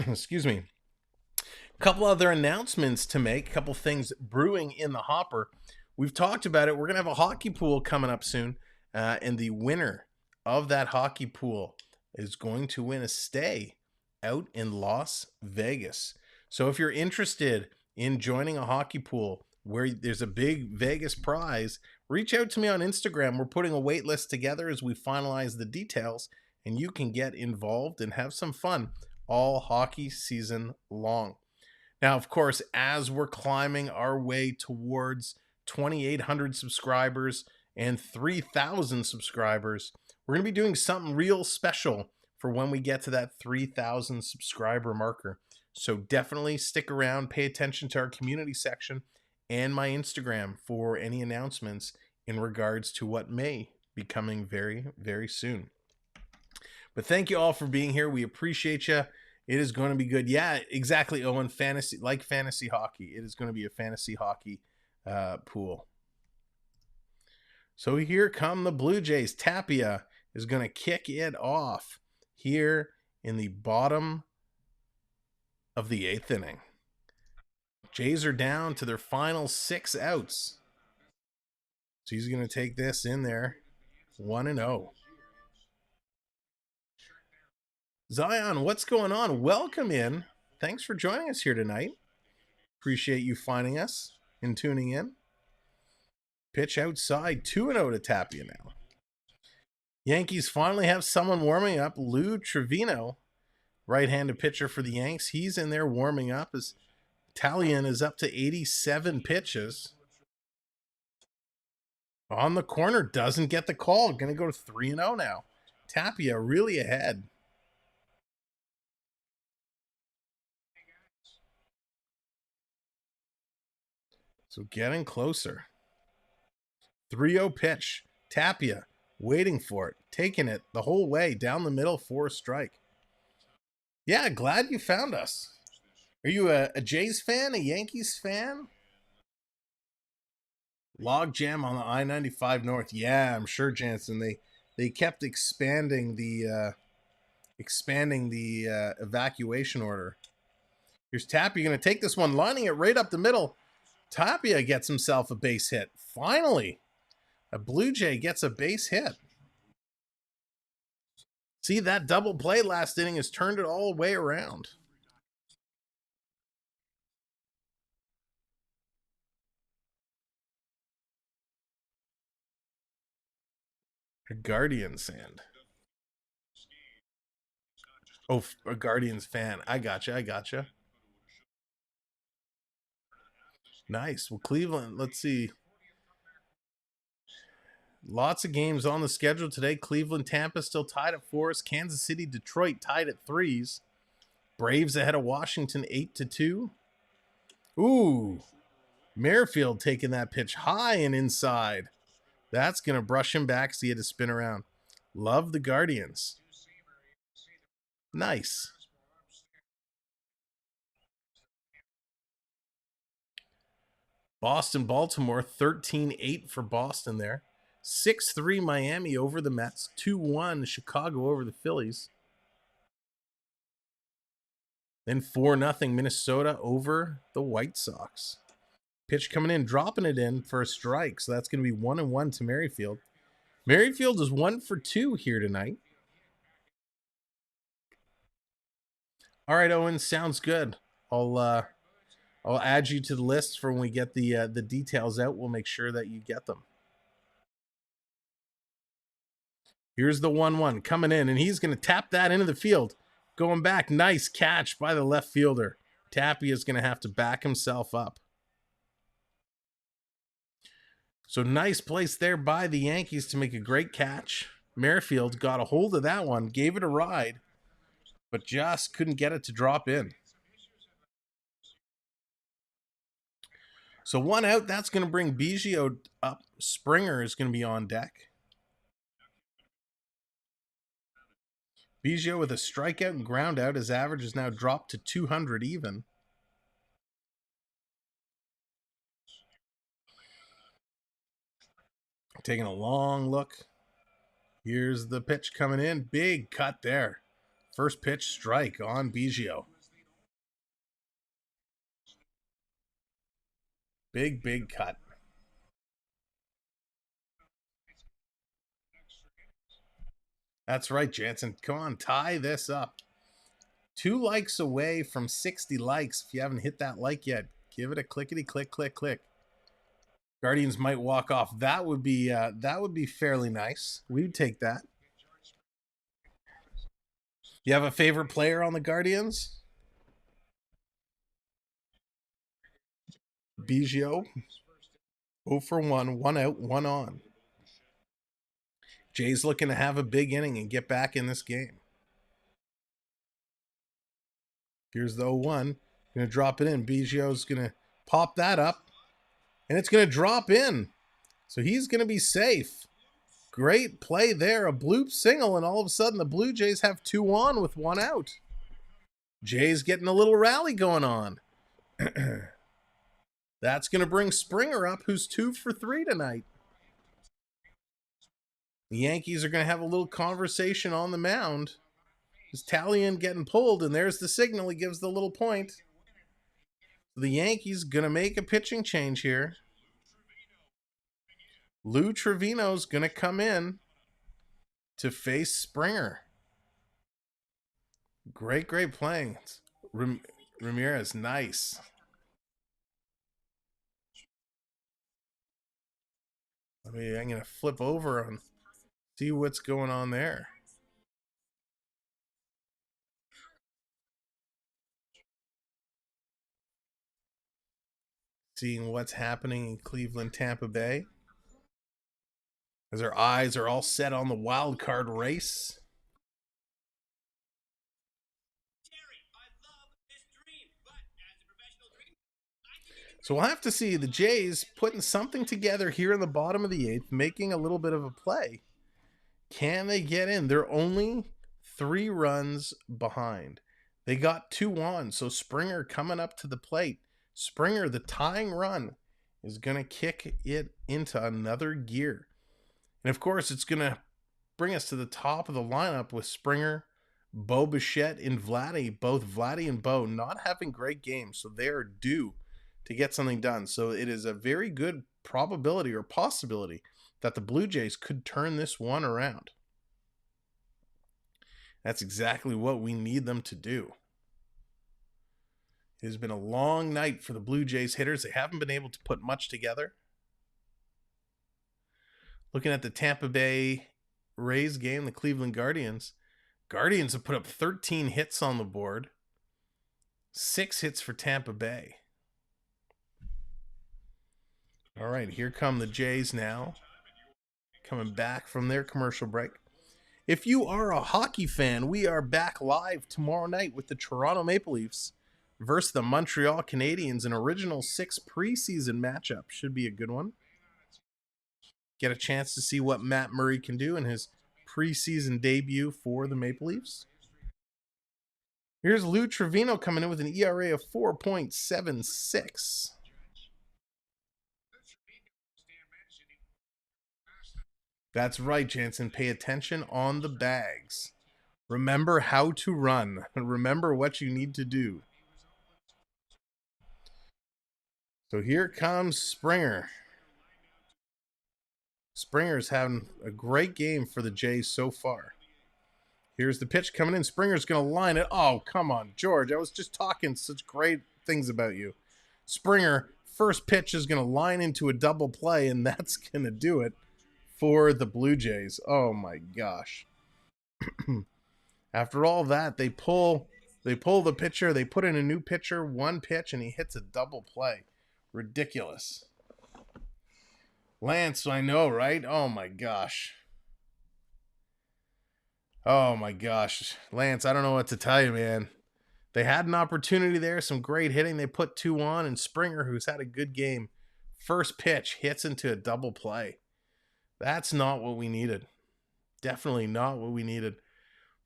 Excuse me. A couple other announcements to make, a couple things brewing in the hopper. We've talked about it. We're going to have a hockey pool coming up soon, and the winner of that hockey pool is going to win a stay out in Las Vegas. So if you're interested in joining a hockey pool where there's a big Vegas prize, reach out to me on Instagram. We're putting a wait list together as we finalize the details, and you can get involved and have some fun all hockey season long. Now, of course, as we're climbing our way towards 2,800 subscribers and 3,000 subscribers, we're going to be doing something real special for when we get to that 3,000 subscriber marker. So definitely stick around, pay attention to our community section and my Instagram for any announcements in regards to what may be coming very, very soon. But thank you all for being here. We appreciate you. It is going to be good. Yeah, exactly, Owen. Fantasy, like fantasy hockey. It is going to be a fantasy hockey pool. So here come the Blue Jays. Tapia is going to kick it off here in the bottom of the 8th inning. Jays are down to their final 6 outs. So he's going to take this in there 1-0. Zion, what's going on? Welcome in. Thanks for joining us here tonight. Appreciate you finding us and tuning in. Pitch outside, 2-0 to Tapia now. Yankees finally have someone warming up. Lou Trevino, right-handed pitcher for the Yanks. He's in there warming up as Italian is up to 87 pitches. On the corner, doesn't get the call. Going to go to 3-0 now. Tapia really ahead. So getting closer. 3-0 pitch. Tapia waiting for it, taking it the whole way down the middle for a strike. Yeah, glad you found us. Are you a Jays fan, a Yankees fan? Log jam on the I-95 North. Yeah, I'm sure, Jansen. They kept expanding the evacuation order. Here's Tapia going to take this one, lining it right up the middle. Tapia gets himself a base hit. Finally, a Blue Jay gets a base hit. See, that double play last inning has turned it all the way around. A Guardians fan. Oh, a Guardians fan. I gotcha. Nice. Well, Cleveland, let's see. Lots of games on the schedule today. Cleveland, Tampa still tied at 4s. Kansas City, Detroit tied at 3s. Braves ahead of Washington 8-2. Ooh. Merrifield taking that pitch high and inside. That's going to brush him back so he had to spin around. Love the Guardians. Nice. Boston, Baltimore, 13-8 for Boston there. 6-3 Miami over the Mets. 2-1 Chicago over the Phillies. Then 4-0 Minnesota over the White Sox. Pitch coming in, dropping it in for a strike. So that's going to be 1-1 to Merrifield. Merrifield is 1 for 2 here tonight. All right, Owen, sounds good. I'll add you to the list for when we get the details out. We'll make sure that you get them. Here's the 1-1 coming in, and he's going to tap that into the field. Going back, nice catch by the left fielder. Tapia is going to have to back himself up. So nice place there by the Yankees to make a great catch. Merrifield got a hold of that one, gave it a ride, but just couldn't get it to drop in. So 1 out, that's going to bring Biggio up. Springer is going to be on deck. Biggio with a strikeout and ground out. His average is now dropped to 200 even. Taking a long look. Here's the pitch coming in. Big cut there. First pitch strike on Biggio. Big cut. That's right, Jansen. Come on, tie this up. 2 likes away from 60 likes. If you haven't hit that like yet, give it a clickety click, click, click. Guardians might walk off. That would be fairly nice. We would take that. You have a favorite player on the Guardians? Biggio. 0 for 1. 1 out, 1 on. Jay's looking to have a big inning and get back in this game. Here's the 0-1. Going to drop it in. Biggio's going to pop that up. And it's going to drop in. So he's going to be safe. Great play there. A bloop single, and all of a sudden the Blue Jays have 2 on with 1 out. Jay's getting a little rally going on. That's going to bring Springer up, who's 2 for 3 tonight. The Yankees are going to have a little conversation on the mound. Is Talion getting pulled? And there's the signal. He gives the little point. The Yankees going to make a pitching change here. Lou Trevino's going to come in to face Springer. Great playing. Ramirez, nice. I'm going to flip over and see what's going on there. Seeing what's happening in Cleveland, Tampa Bay. As our eyes are all set on the wild card race. So we'll have to see the Jays putting something together here in the bottom of the 8th, making a little bit of a play. Can they get in? They're only 3 runs behind. They got 2 on, so Springer coming up to the plate. Springer, the tying run, is going to kick it into another gear. And of course, it's going to bring us to the top of the lineup with Springer, Bo Bichette, and Vladdy. Both Vladdy and Bo not having great games, so they are due to get something done. So it is a very good probability or possibility that the Blue Jays could turn this one around. That's exactly what we need them to do. It has been a long night for the Blue Jays hitters. They haven't been able to put much together. Looking at the Tampa Bay Rays game, the Cleveland Guardians. Guardians have put up 13 hits on the board. 6 hits for Tampa Bay. All right, here come the Jays now. Coming back from their commercial break. If you are a hockey fan, we are back live tomorrow night with the Toronto Maple Leafs versus the Montreal Canadiens, an original 6 preseason matchup. Should be a good one. Get a chance to see what Matt Murray can do in his preseason debut for the Maple Leafs. Here's Lou Trevino coming in with an ERA of 4.76. That's right, Jansen. Pay attention on the bags. Remember how to run. Remember what you need to do. So here comes Springer. Springer's having a great game for the Jays so far. Here's the pitch coming in. Springer's going to line it. Oh, come on, George. I was just talking such great things about you. Springer, first pitch is going to line into a double play, and that's going to do it for the Blue Jays. Oh, my gosh. After all that, they pull the pitcher. They put in a new pitcher, one pitch, and he hits a double play. Ridiculous. Lance, I know, right? Oh, my gosh. Oh, my gosh. Lance, I don't know what to tell you, man. They had an opportunity there, some great hitting. They put 2 on, and Springer, who's had a good game, first pitch hits into a double play. That's not what we needed. Definitely not what we needed.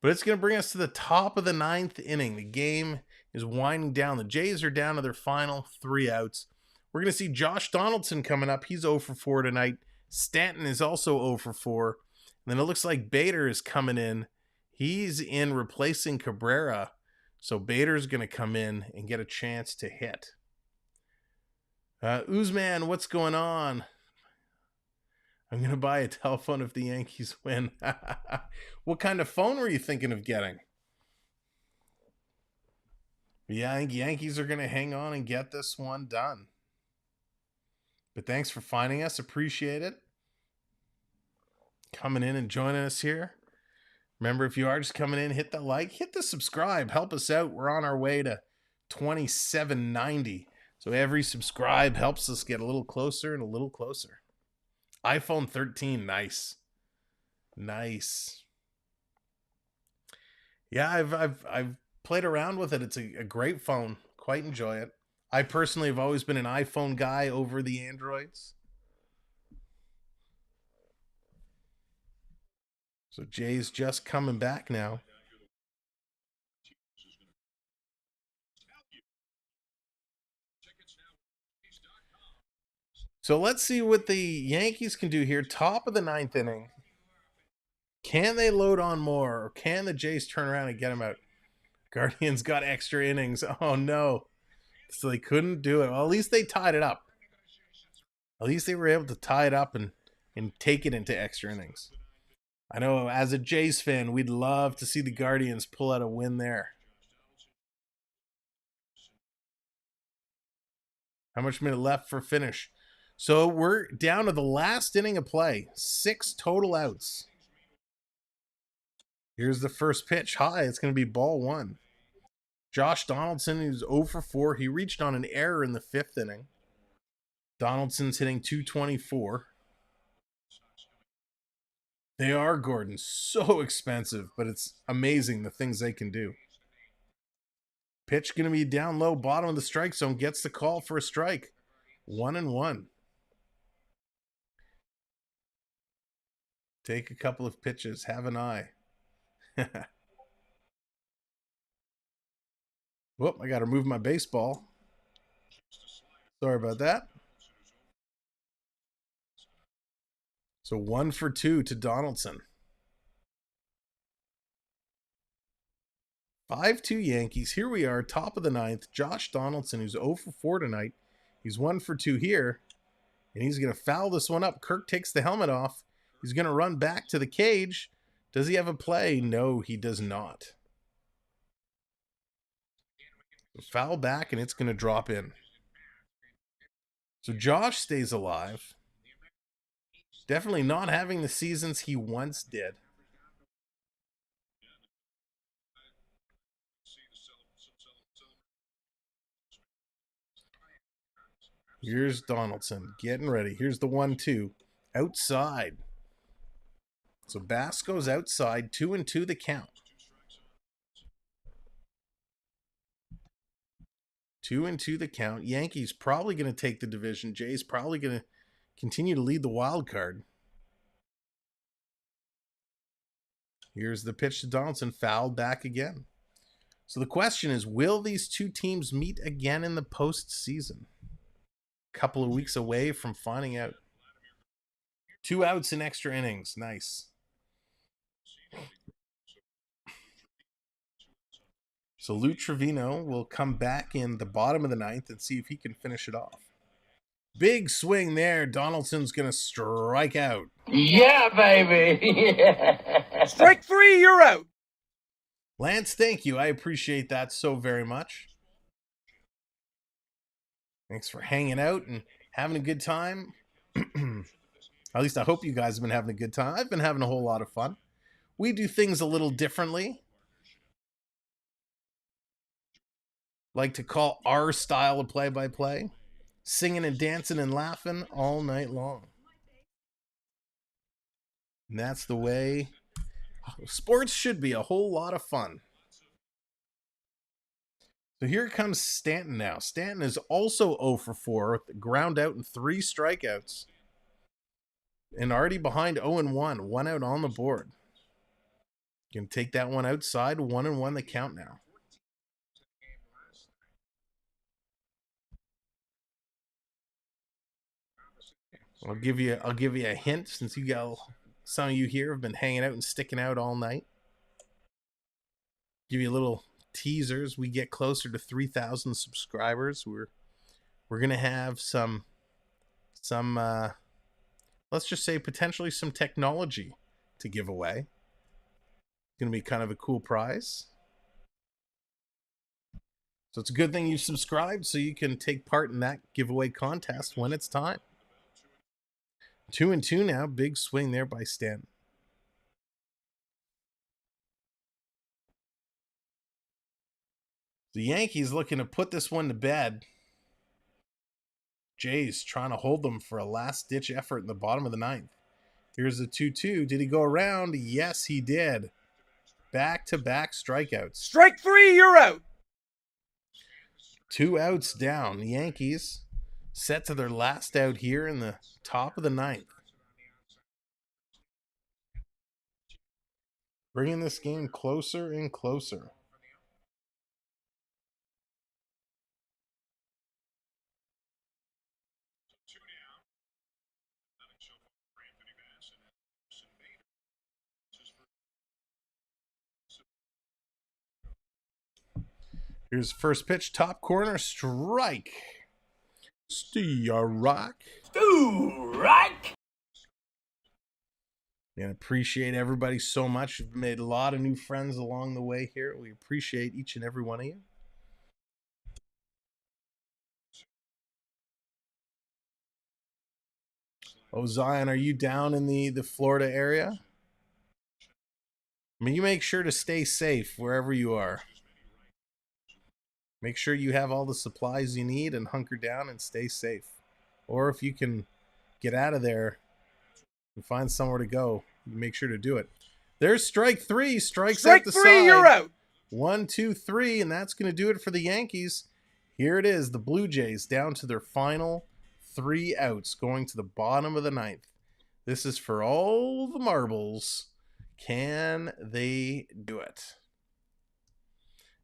But it's going to bring us to the top of the 9th inning. The game is winding down. The Jays are down to their final 3 outs. We're going to see Josh Donaldson coming up. He's 0 for 4 tonight. Stanton is also 0 for 4. And then it looks like Bader is coming in. He's in replacing Cabrera. So Bader's going to come in and get a chance to hit. Uzman, what's going on? I'm going to buy a telephone if the Yankees win. What kind of phone were you thinking of getting? Yeah, I think Yankees are going to hang on and get this one done. But thanks for finding us. Appreciate it. Coming in and joining us here. Remember, if you are just coming in, hit the like, hit the subscribe. Help us out. We're on our way to 2790. So every subscribe helps us get a little closer and a little closer. iPhone 13, nice. Nice. Yeah, I've played around with it. It's a great phone. Quite enjoy it. I personally have always been an iPhone guy over the Androids. So Jay's just coming back now. So let's see what the Yankees can do here. Top of the 9th inning. Can they load on more? Or can the Jays turn around and get them out? Guardians got extra innings. Oh, no. So they couldn't do it. Well, at least they tied it up. At least they were able to tie it up and take it into extra innings. I know as a Jays fan, we'd love to see the Guardians pull out a win there. How much minute left for finish? So we're down to the last inning of play. 6 total outs. Here's the first pitch. High. It's going to be ball 1. Josh Donaldson is 0 for 4. He reached on an error in the 5th inning. Donaldson's hitting .224. They are, Gordon, so expensive, but it's amazing the things they can do. Pitch going to be down low, bottom of the strike zone. Gets the call for a strike. 1-1. Take a couple of pitches. Have an eye. Whoop, I got to move my baseball. Sorry about that. So 1 for 2 to Donaldson. 5-2 Yankees. Here we are, top of the ninth. Josh Donaldson, who's 0 for 4 tonight. He's 1 for 2 here. And he's going to foul this one up. Kirk takes the helmet off. He's going to run back to the cage. Does he have a play? No, he does not. So foul back, and it's going to drop in. So Josh stays alive. Definitely not having the seasons he once did. Here's Donaldson getting ready. Here's the 1-2. Outside. So Bass goes outside. 2-2 the count. 2-2 the count. Yankees probably going to take the division. Jay's probably going to continue to lead the wild card. Here's the pitch to Donaldson. Fouled back again. So the question is, will these two teams meet again in the postseason? Couple of weeks away from finding out. 2 outs in extra innings. Nice. So Lou Trevino will come back in the bottom of the ninth and see if he can finish it off. Big swing there. Donaldson's going to strike out.
Yeah, baby.
Strike 3, you're out.
Lance, thank you. I appreciate that so very much. Thanks for hanging out and having a good time. At least I hope you guys have been having a good time. I've been having a whole lot of fun. We do things a little differently. Like to call our style of play-by-play. Singing and dancing and laughing all night long. And that's the way sports should be. A whole lot of fun. So here comes Stanton now. Stanton is also 0 for 4, ground out and 3 strikeouts. And already behind 0-1, 1 out on the board. Can take that one outside, 1-1 the count now. I'll give you a hint, since you got some of you here have been hanging out and sticking out all night. Give you a little teasers. We get closer to 3,000 subscribers. We're gonna have some let's just say potentially some technology to give away. It's gonna be kind of a cool prize. So it's a good thing you subscribed so you can take part in that giveaway contest when it's time. 2-2 now. Big swing there by Stanton. The Yankees looking to put this one to bed. Jays trying to hold them for a last-ditch effort in the bottom of the ninth. Here's the 2-2. Did he go around? Yes, he did. Back-to-back strikeouts.
Strike 3, you're out.
2 outs down. The Yankees set to their last out here in the top of the ninth. Bringing this game closer and closer. Here's the first pitch, top corner, strike. Strike. And appreciate everybody so much. We've made a lot of new friends along the way here. We appreciate each and every one of you. Oh, Zion, are you down in the Florida area? I mean, you make sure to stay safe wherever you are. Make sure you have all the supplies you need and hunker down and stay safe. Or if you can get out of there and find somewhere to go, you make sure to do it. There's strike 3. Strikes out the side.
Strike 3, you're out.
1, 2, 3, and that's going to do it for the Yankees. Here it is, the Blue Jays down to their final 3 outs, going to the bottom of the ninth. This is for all the marbles. Can they do it?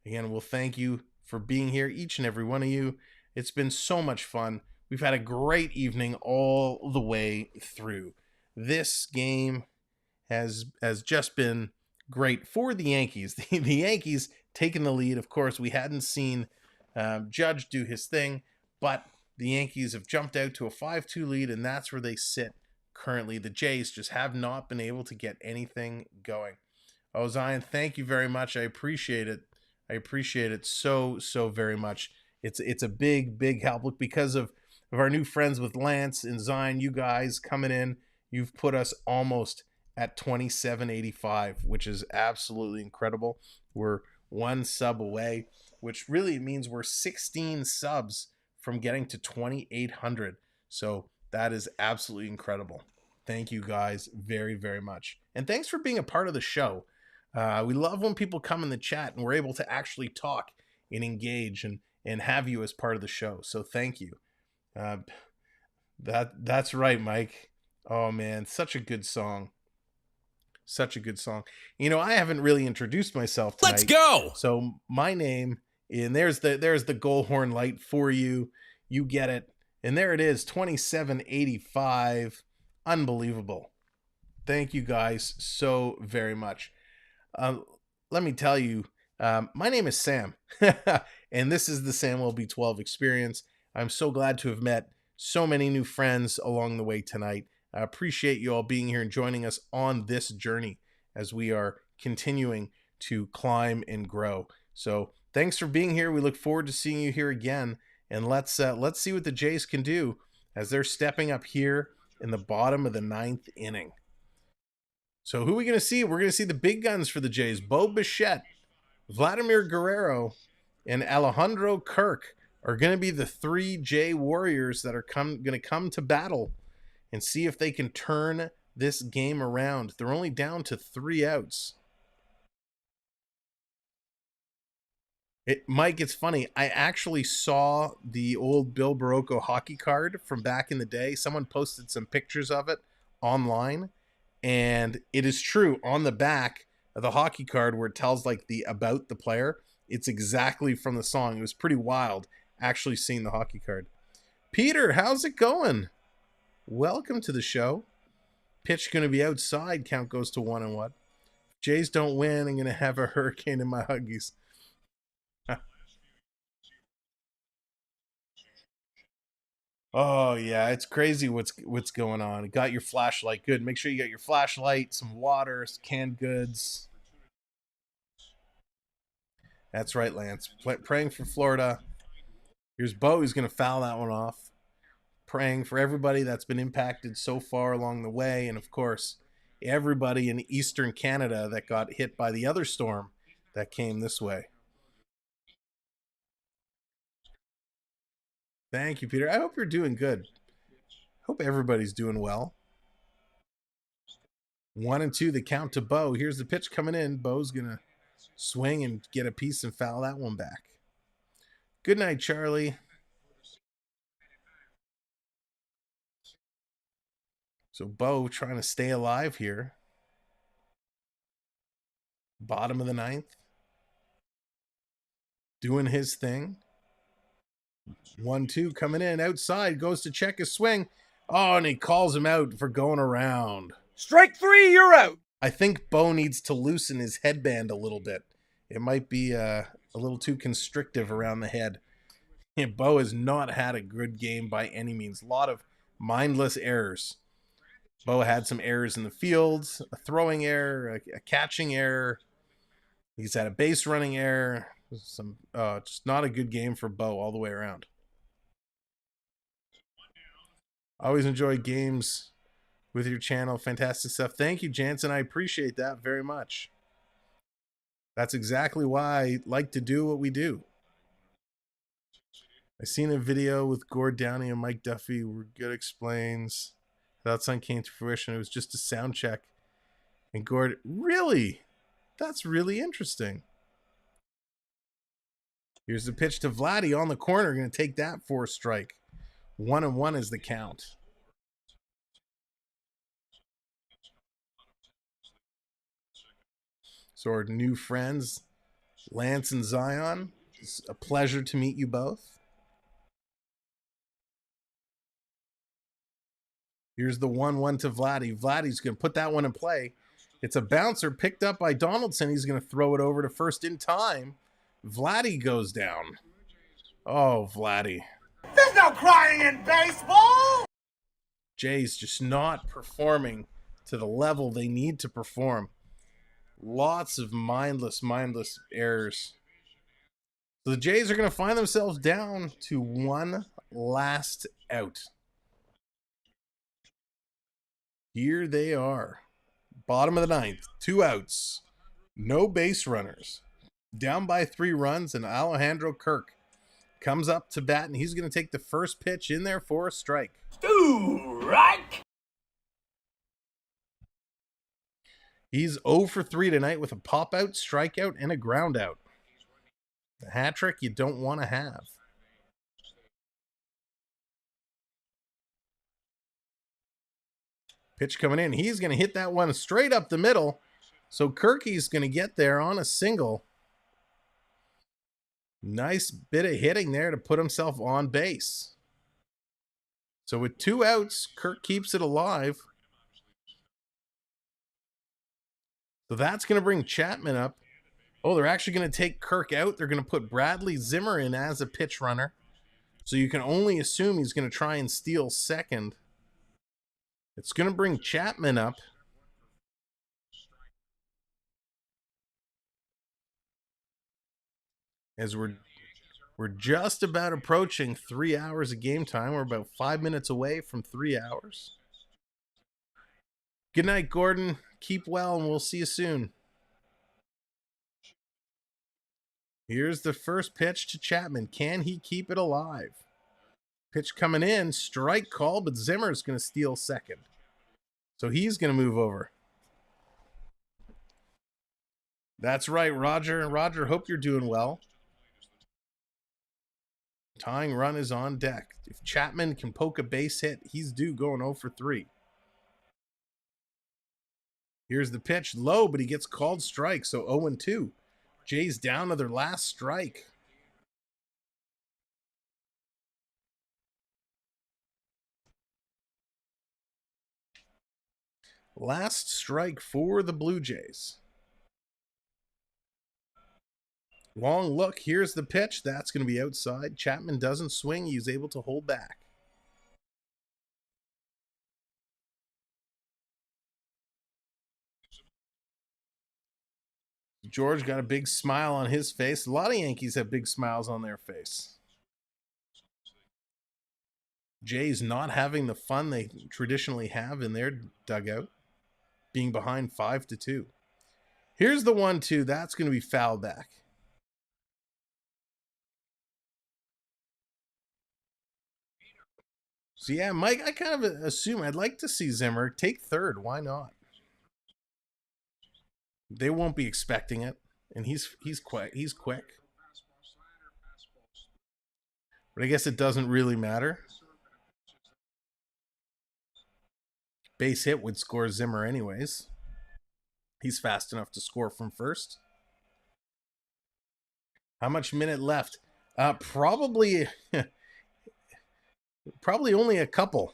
Again, we'll thank you for being here, each and every one of you. It's been so much fun. We've had a great evening all the way through. This game has just been great for the Yankees. The Yankees taking the lead. Of course, we hadn't seen Judge do his thing, but the Yankees have jumped out to a 5-2 lead, and that's where they sit currently. The Jays just have not been able to get anything going. Oh, Zion, thank you very much. I appreciate it. I appreciate it so very much. It's a big help. Look, because of our new friends with Lance and Zion, you guys coming in, you've put us almost at 2785, which is absolutely incredible. We're one sub away, which really means we're 16 subs from getting to 2800. So that is absolutely incredible. Thank you guys very much. And thanks for being a part of the show. We love when people come in the chat and we're able to actually talk and engage and have you as part of the show. So thank you. That's right, Mike. Oh man, such a good song. Such a good song. You know, I haven't really introduced myself tonight.
Let's go.
So my name, and there's the goal horn light for you. You get it. And there it is, 2785. Unbelievable. Thank you guys so very much. Let me tell you, my name is Sam, and this is the Samwelb12 Experience. I'm so glad to have met so many new friends along the way tonight. I appreciate you all being here and joining us on this journey as we are continuing to climb and grow. So thanks for being here. We look forward to seeing you here again, and let's see what the Jays can do as they're stepping up here in the bottom of the 9th inning. So who are we going to see? We're going to see the big guns for the Jays. Bo Bichette, Vladimir Guerrero, and Alejandro Kirk are going to be the 3 Jay Warriors that are going to come to battle and see if they can turn this game around. They're only down to 3 outs. Mike, it's funny. I actually saw the old Bill Barocco hockey card from back in the day. Someone posted some pictures of it online. And it is true, on the back of the hockey card where it tells like about the player, it's exactly from the song. It was pretty wild actually seeing the hockey card. Peter, how's it going? Welcome to the show. Pitch going to be outside. Count goes to 1-1. Jays don't win. I'm going to have a hurricane in my Huggies. Oh yeah, it's crazy what's going on. Got your flashlight. Good. Make sure you got your flashlight, some water, some canned goods. That's right, Lance. Praying for Florida. Here's Bo. He's going to foul that one off. Praying for everybody that's been impacted so far along the way. And of course, everybody in Eastern Canada that got hit by the other storm that came this way. Thank you, Peter. I hope you're doing good. Hope everybody's doing well. 1-2, the count to Bo. Here's the pitch coming in. Bo's going to swing and get a piece and foul that one back. Good night, Charlie. So Bo trying to stay alive here. Bottom of the 9th. Doing his thing. 1-2 coming in outside, goes to check his swing. Oh, and he calls him out for going around.
Strike 3, you're out.
I think Bo needs to loosen his headband a little bit. It might be a little too constrictive around the head. And Bo has not had a good game by any means. A lot of mindless errors. Bo had some errors in the fields, a throwing error, a catching error. He's had a base running error. Some just not a good game for Bo all the way around. I always enjoy games with your channel. Fantastic stuff. Thank you, Jansen. I appreciate that very much. That's exactly why I like to do what we do. I seen a video with Gord Downey and Mike Duffy where Good explains that son came to fruition. It was just a sound check. And Gord, really? That's really interesting. Here's the pitch to Vladdy on the corner. Going to take that for a strike. 1-1 is the count. So our new friends, Lance and Zion. It's a pleasure to meet you both. Here's the 1-1 to Vladdy. Vladdy's going to put that one in play. It's a bouncer picked up by Donaldson. He's going to throw it over to first in time. Vladdy goes down. Oh, Vladdy.
There's no crying in baseball!
Jays just not performing to the level they need to perform. Lots of mindless errors. So the Jays are going to find themselves down to one last out. Here they are. Bottom of the ninth. 2 outs. No base runners. Down by 3 runs, and Alejandro Kirk comes up to bat, and he's going to take the first pitch in there for a strike.
Strike!
He's 0 for 3 tonight with a pop-out, strikeout, and a ground-out. A hat trick you don't want to have. Pitch coming in. He's going to hit that one straight up the middle. So Kirky's going to get there on a single. Nice bit of hitting there to put himself on base. So with 2 outs, Kirk keeps it alive. So that's going to bring Chapman up. Oh, they're actually going to take Kirk out. They're going to put Bradley Zimmer in as a pitch runner. So you can only assume he's going to try and steal second. It's going to bring Chapman up. As we're just about approaching 3 hours of game time. We're about 5 minutes away from 3 hours. Good night, Gordon. Keep well, and we'll see you soon. Here's the first pitch to Chapman. Can he keep it alive? Pitch coming in. Strike call, but Zimmer's going to steal second. So he's going to move over. That's right, Roger. Roger, hope you're doing well. Tying run is on deck. If Chapman can poke a base hit, he's due going 0 for 3. Here's the pitch. Low, but he gets called strike, so 0-2. Jays down to their last strike. Last strike for the Blue Jays. Long look. Here's the pitch. That's going to be outside. Chapman doesn't swing. He's able to hold back. George got a big smile on his face. A lot of Yankees have big smiles on their face. Jays not having the fun they traditionally have in their dugout, being behind 5-2. Here's the 1-2. That's going to be foul back. So yeah, Mike, I kind of assume I'd like to see Zimmer take third. Why not? They won't be expecting it, and he's quick. He's quick. But I guess it doesn't really matter. Base hit would score Zimmer anyways. He's fast enough to score from first. How much minute left? Probably only a couple.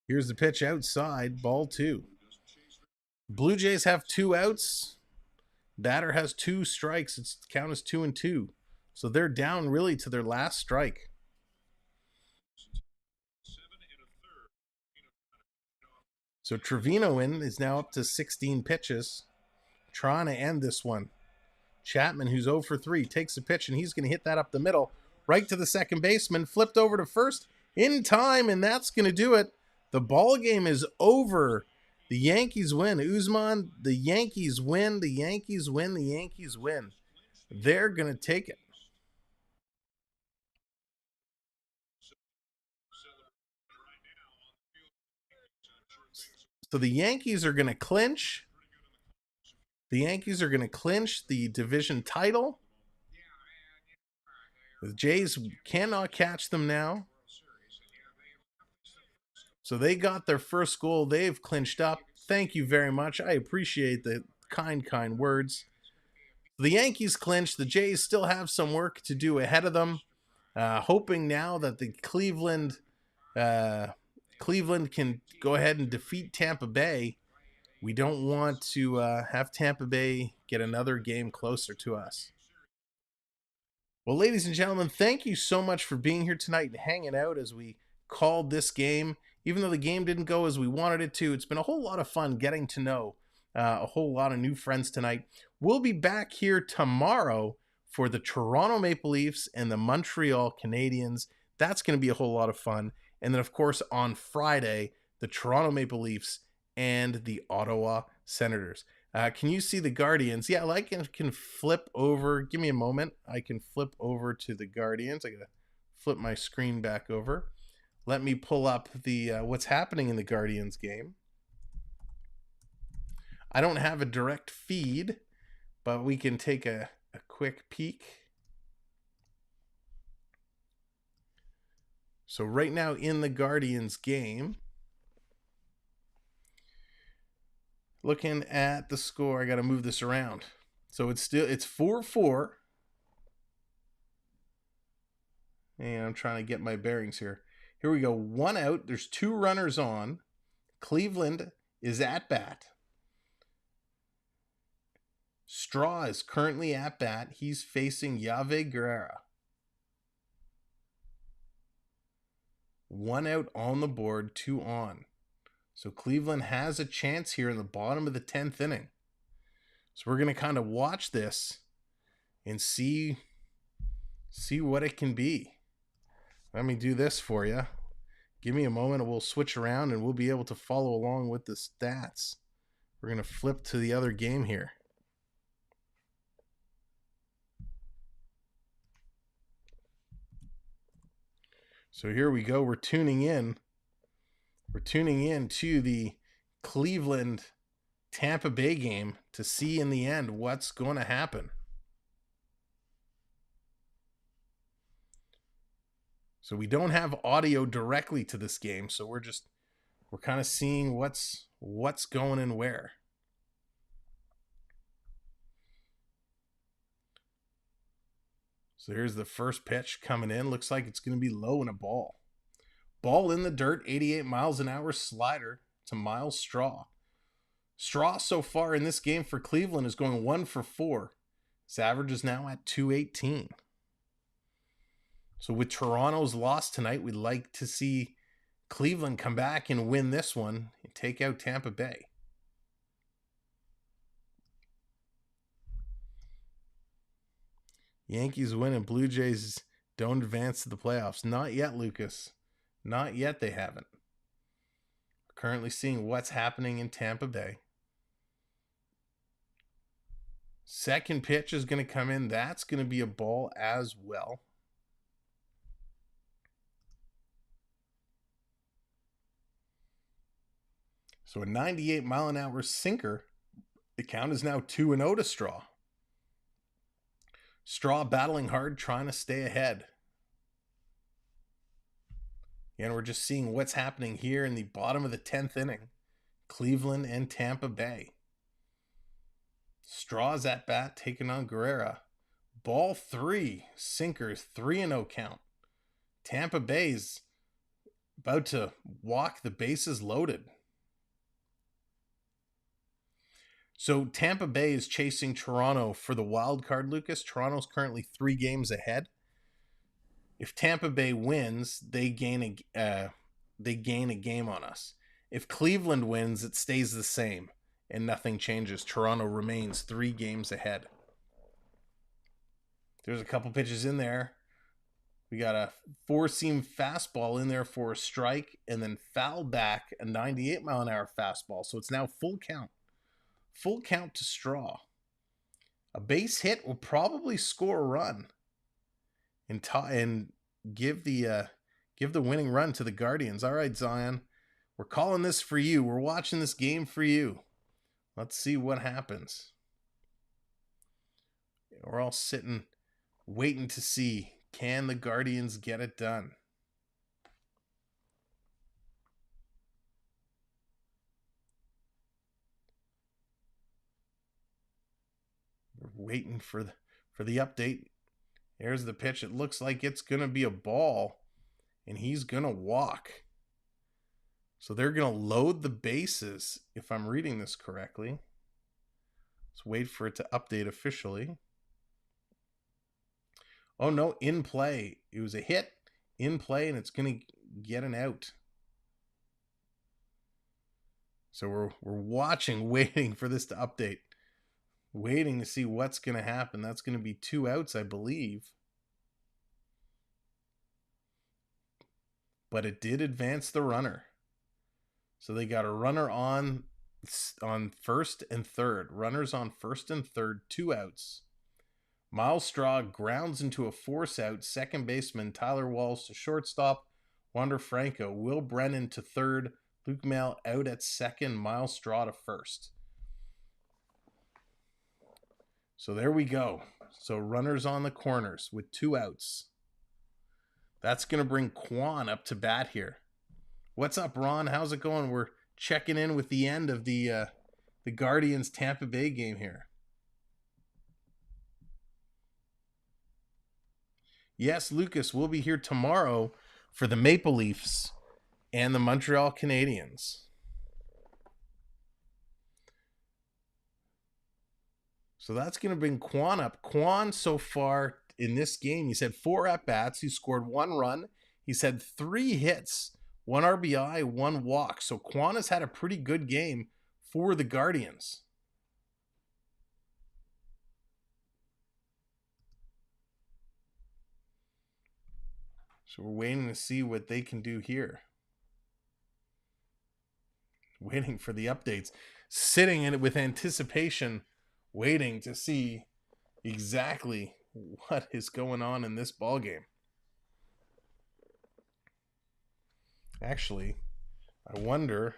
Here's the pitch outside, ball 2. Blue Jays have 2 outs. Batter has 2 strikes. It's count as 2-2. So they're down really to their last strike. So Trevino is now up to 16 pitches. Trying to end this one. Chapman, who's 0 for 3, takes a pitch, and he's going to hit that up the middle. Right to the second baseman. Flipped over to first in time, and that's going to do it. The ball game is over. The Yankees win. Usman, the Yankees win. The Yankees win. The Yankees win. They're going to take it. So the Yankees are going to clinch. The Yankees are going to clinch the division title. The Jays cannot catch them now. So they got their first goal. They've clinched up. Thank you very much. I appreciate the kind words. The Yankees clinched. The Jays still have some work to do ahead of them. Hoping now that the Cleveland can go ahead and defeat Tampa Bay. We don't want to have Tampa Bay get another game closer to us. Well, ladies and gentlemen, thank you so much for being here tonight and hanging out as we called this game. Even though the game didn't go as we wanted it to, it's been a whole lot of fun getting to know a whole lot of new friends tonight. We'll be back here tomorrow for the Toronto Maple Leafs and the Montreal Canadiens. That's going to be a whole lot of fun. And then, of course, on Friday, the Toronto Maple Leafs and the Ottawa Senators. Can you see the Guardians? Yeah, I can flip over. Give me a moment. I can flip over to the Guardians. I got to flip my screen back over. Let me pull up the what's happening in the Guardians game. I don't have a direct feed, but we can take a quick peek. So right now in the Guardians game, looking at the score, I got to move this around. So it's 4-4. And I'm trying to get my bearings here. Here we go. 1 out. There's 2 runners on. Cleveland is at bat. Straw is currently at bat. He's facing Yave Guerrera. 1 out on the board, 2 on. So Cleveland has a chance here in the bottom of the 10th inning. So we're going to kind of watch this and see what it can be. Let me do this for you. Give me a moment and we'll switch around and we'll be able to follow along with the stats. We're going to flip to the other game here. So here we go. We're tuning in. We're tuning in to the Cleveland Tampa Bay game to see in the end what's going to happen. So we don't have audio directly to this game, so we're kind of seeing what's going and where. So here's the first pitch coming in. Looks like it's going to be low and a ball. Ball in the dirt, 88 miles an hour slider to Miles Straw. Straw so far in this game for Cleveland is going 1 for 4. His average is now at 218. So with Toronto's loss tonight, we'd like to see Cleveland come back and win this one and take out Tampa Bay. Yankees win and Blue Jays don't advance to the playoffs. Not yet, Lucas. Not yet, they haven't. We're currently seeing what's happening in Tampa Bay. Second pitch is going to come in. That's going to be a ball as well. So a 98 mile an hour sinker. The count is now 2-0 to Straw. Straw battling hard, trying to stay ahead. And we're just seeing what's happening here in the bottom of the 10th inning. Cleveland and Tampa Bay. Straw's at bat, taking on Guerrera. Ball 3, sinkers, 3-0 count. Tampa Bay's about to walk the bases loaded. So Tampa Bay is chasing Toronto for the wild card, Lucas. Toronto's currently 3 games ahead. If Tampa Bay wins, they gain a game on us. If Cleveland wins, it stays the same and nothing changes. Toronto remains 3 games ahead. There's a couple pitches in there. We got a 4-seam fastball in there for a strike and then fouled back a 98 mile an hour fastball. So it's now full count. Full count to Straw. A base hit will probably score a run and give the winning run to the Guardians. All right, Zion, we're calling this for you. We're watching this game for you. Let's see what happens. We're all sitting, waiting to see, can the Guardians get it done? waiting for the update. There's the pitch. It looks like it's going to be a ball, and he's going to walk. So they're going to load the bases, if I'm reading this correctly. Let's wait for it to update officially. Oh, no, in play. It was a hit, in play, and it's going to get an out. So we're watching, waiting for this to update. Waiting to see what's going to happen. That's going to be 2 outs, I believe. But it did advance the runner. So they got a runner on first and third. Runners on first and third, 2 outs. Miles Straw grounds into a force out. Second baseman Tyler Walls to shortstop. Wander Franco. Will Brennan to third. Luke Mail out at second. Miles Straw to first. So there we go. So runners on the corners with 2 outs. That's going to bring Quan up to bat here. What's up, Ron? How's it going? We're checking in with the end of the Guardians Tampa Bay game here. Yes, Lucas, we'll be here tomorrow for the Maple Leafs and the Montreal Canadiens. So that's going to bring Quan up. Quan, so far in this game, he's had 4 at-bats. He scored 1 run. He's had 3 hits, 1 RBI, 1 walk. So Quan has had a pretty good game for the Guardians. So we're waiting to see what they can do here. Waiting for the updates. Sitting in it with anticipation, waiting to see exactly what is going on in this ball game. Actually, I wonder,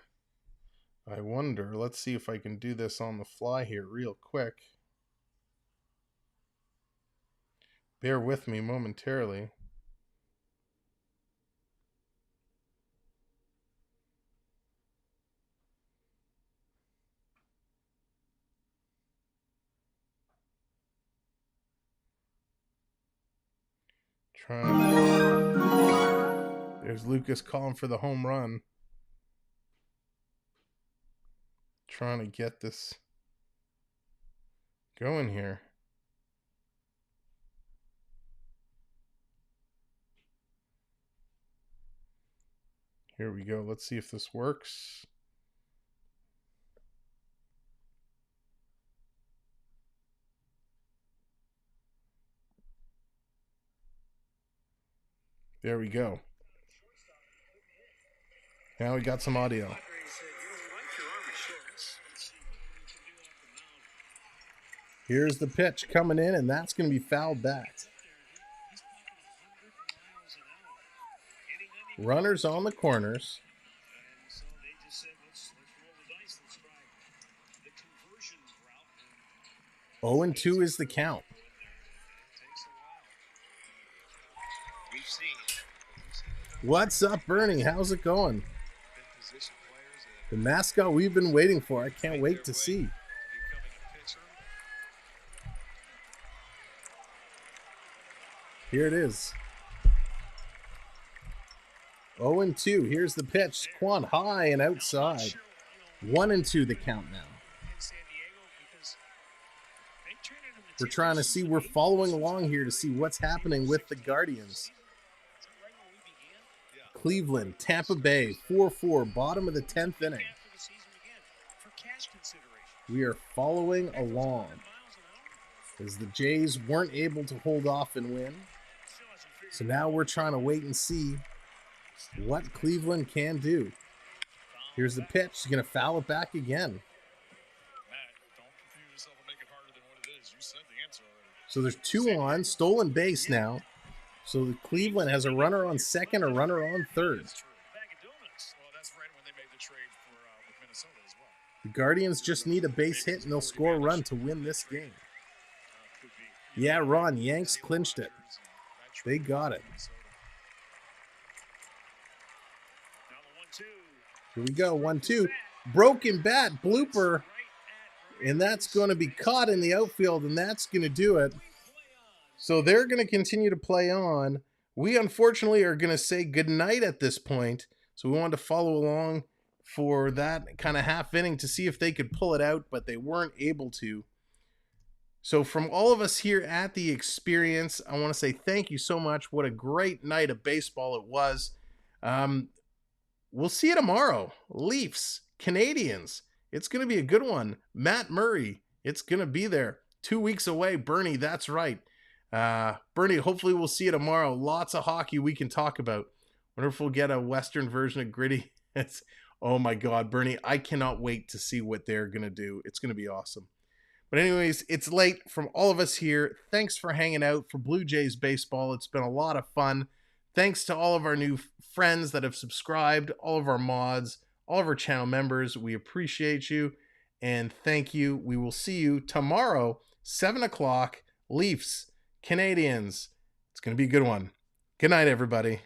let's see if I can do this on the fly here real quick. Bear with me momentarily. There's Lucas calling for the home run. Trying to get this going here. Here we go. Let's see if this works. There we go. Now we got some audio. Here's the pitch coming in, and that's going to be fouled back. Runners on the corners. Oh, and 2 is the count. What's up, Bernie? How's it going? The mascot we've been waiting for. I can't wait to see. Here it is. 0-2. Here's the pitch. Quan high and outside. 1-2 the count now. We're trying to see. We're following along here to see what's happening with the Guardians. Cleveland, Tampa Bay, 4-4, bottom of the 10th inning. We are following along as the Jays weren't able to hold off and win. So now we're trying to wait and see what Cleveland can do. Here's the pitch. He's going to foul it back again. So there's 2 on, stolen base now. So Cleveland has a runner on second, a runner on third. The Guardians just need a base hit and they'll score a run to win this game. Yeah, Ron, Yanks clinched it. They got it. Here we go, 1-2. Broken bat, blooper. And that's going to be caught in the outfield, and that's going to do it. So they're going to continue to play on. We unfortunately are going to say goodnight at this point. So we wanted to follow along for that kind of half inning to see if they could pull it out, but they weren't able to. So from all of us here at the Experience, I want to say thank you so much. What a great night of baseball it was. We'll see you tomorrow. Leafs, Canadians. It's going to be a good one. Matt Murray, it's going to be there. 2 weeks away. Bernie, that's right. Bernie, hopefully we'll see you tomorrow. Lots of hockey we can talk about. Wonder if we'll get a Western version of Gritty. Oh my God, Bernie, I cannot wait to see what they're going to do. It's going to be awesome. But anyways, it's late from all of us here. Thanks for hanging out for Blue Jays Baseball. It's been a lot of fun. Thanks to all of our new friends that have subscribed, all of our mods, all of our channel members. We appreciate you. And thank you. We will see you tomorrow, 7 o'clock. Leafs, Canadians. It's going to be a good one. Good night, everybody.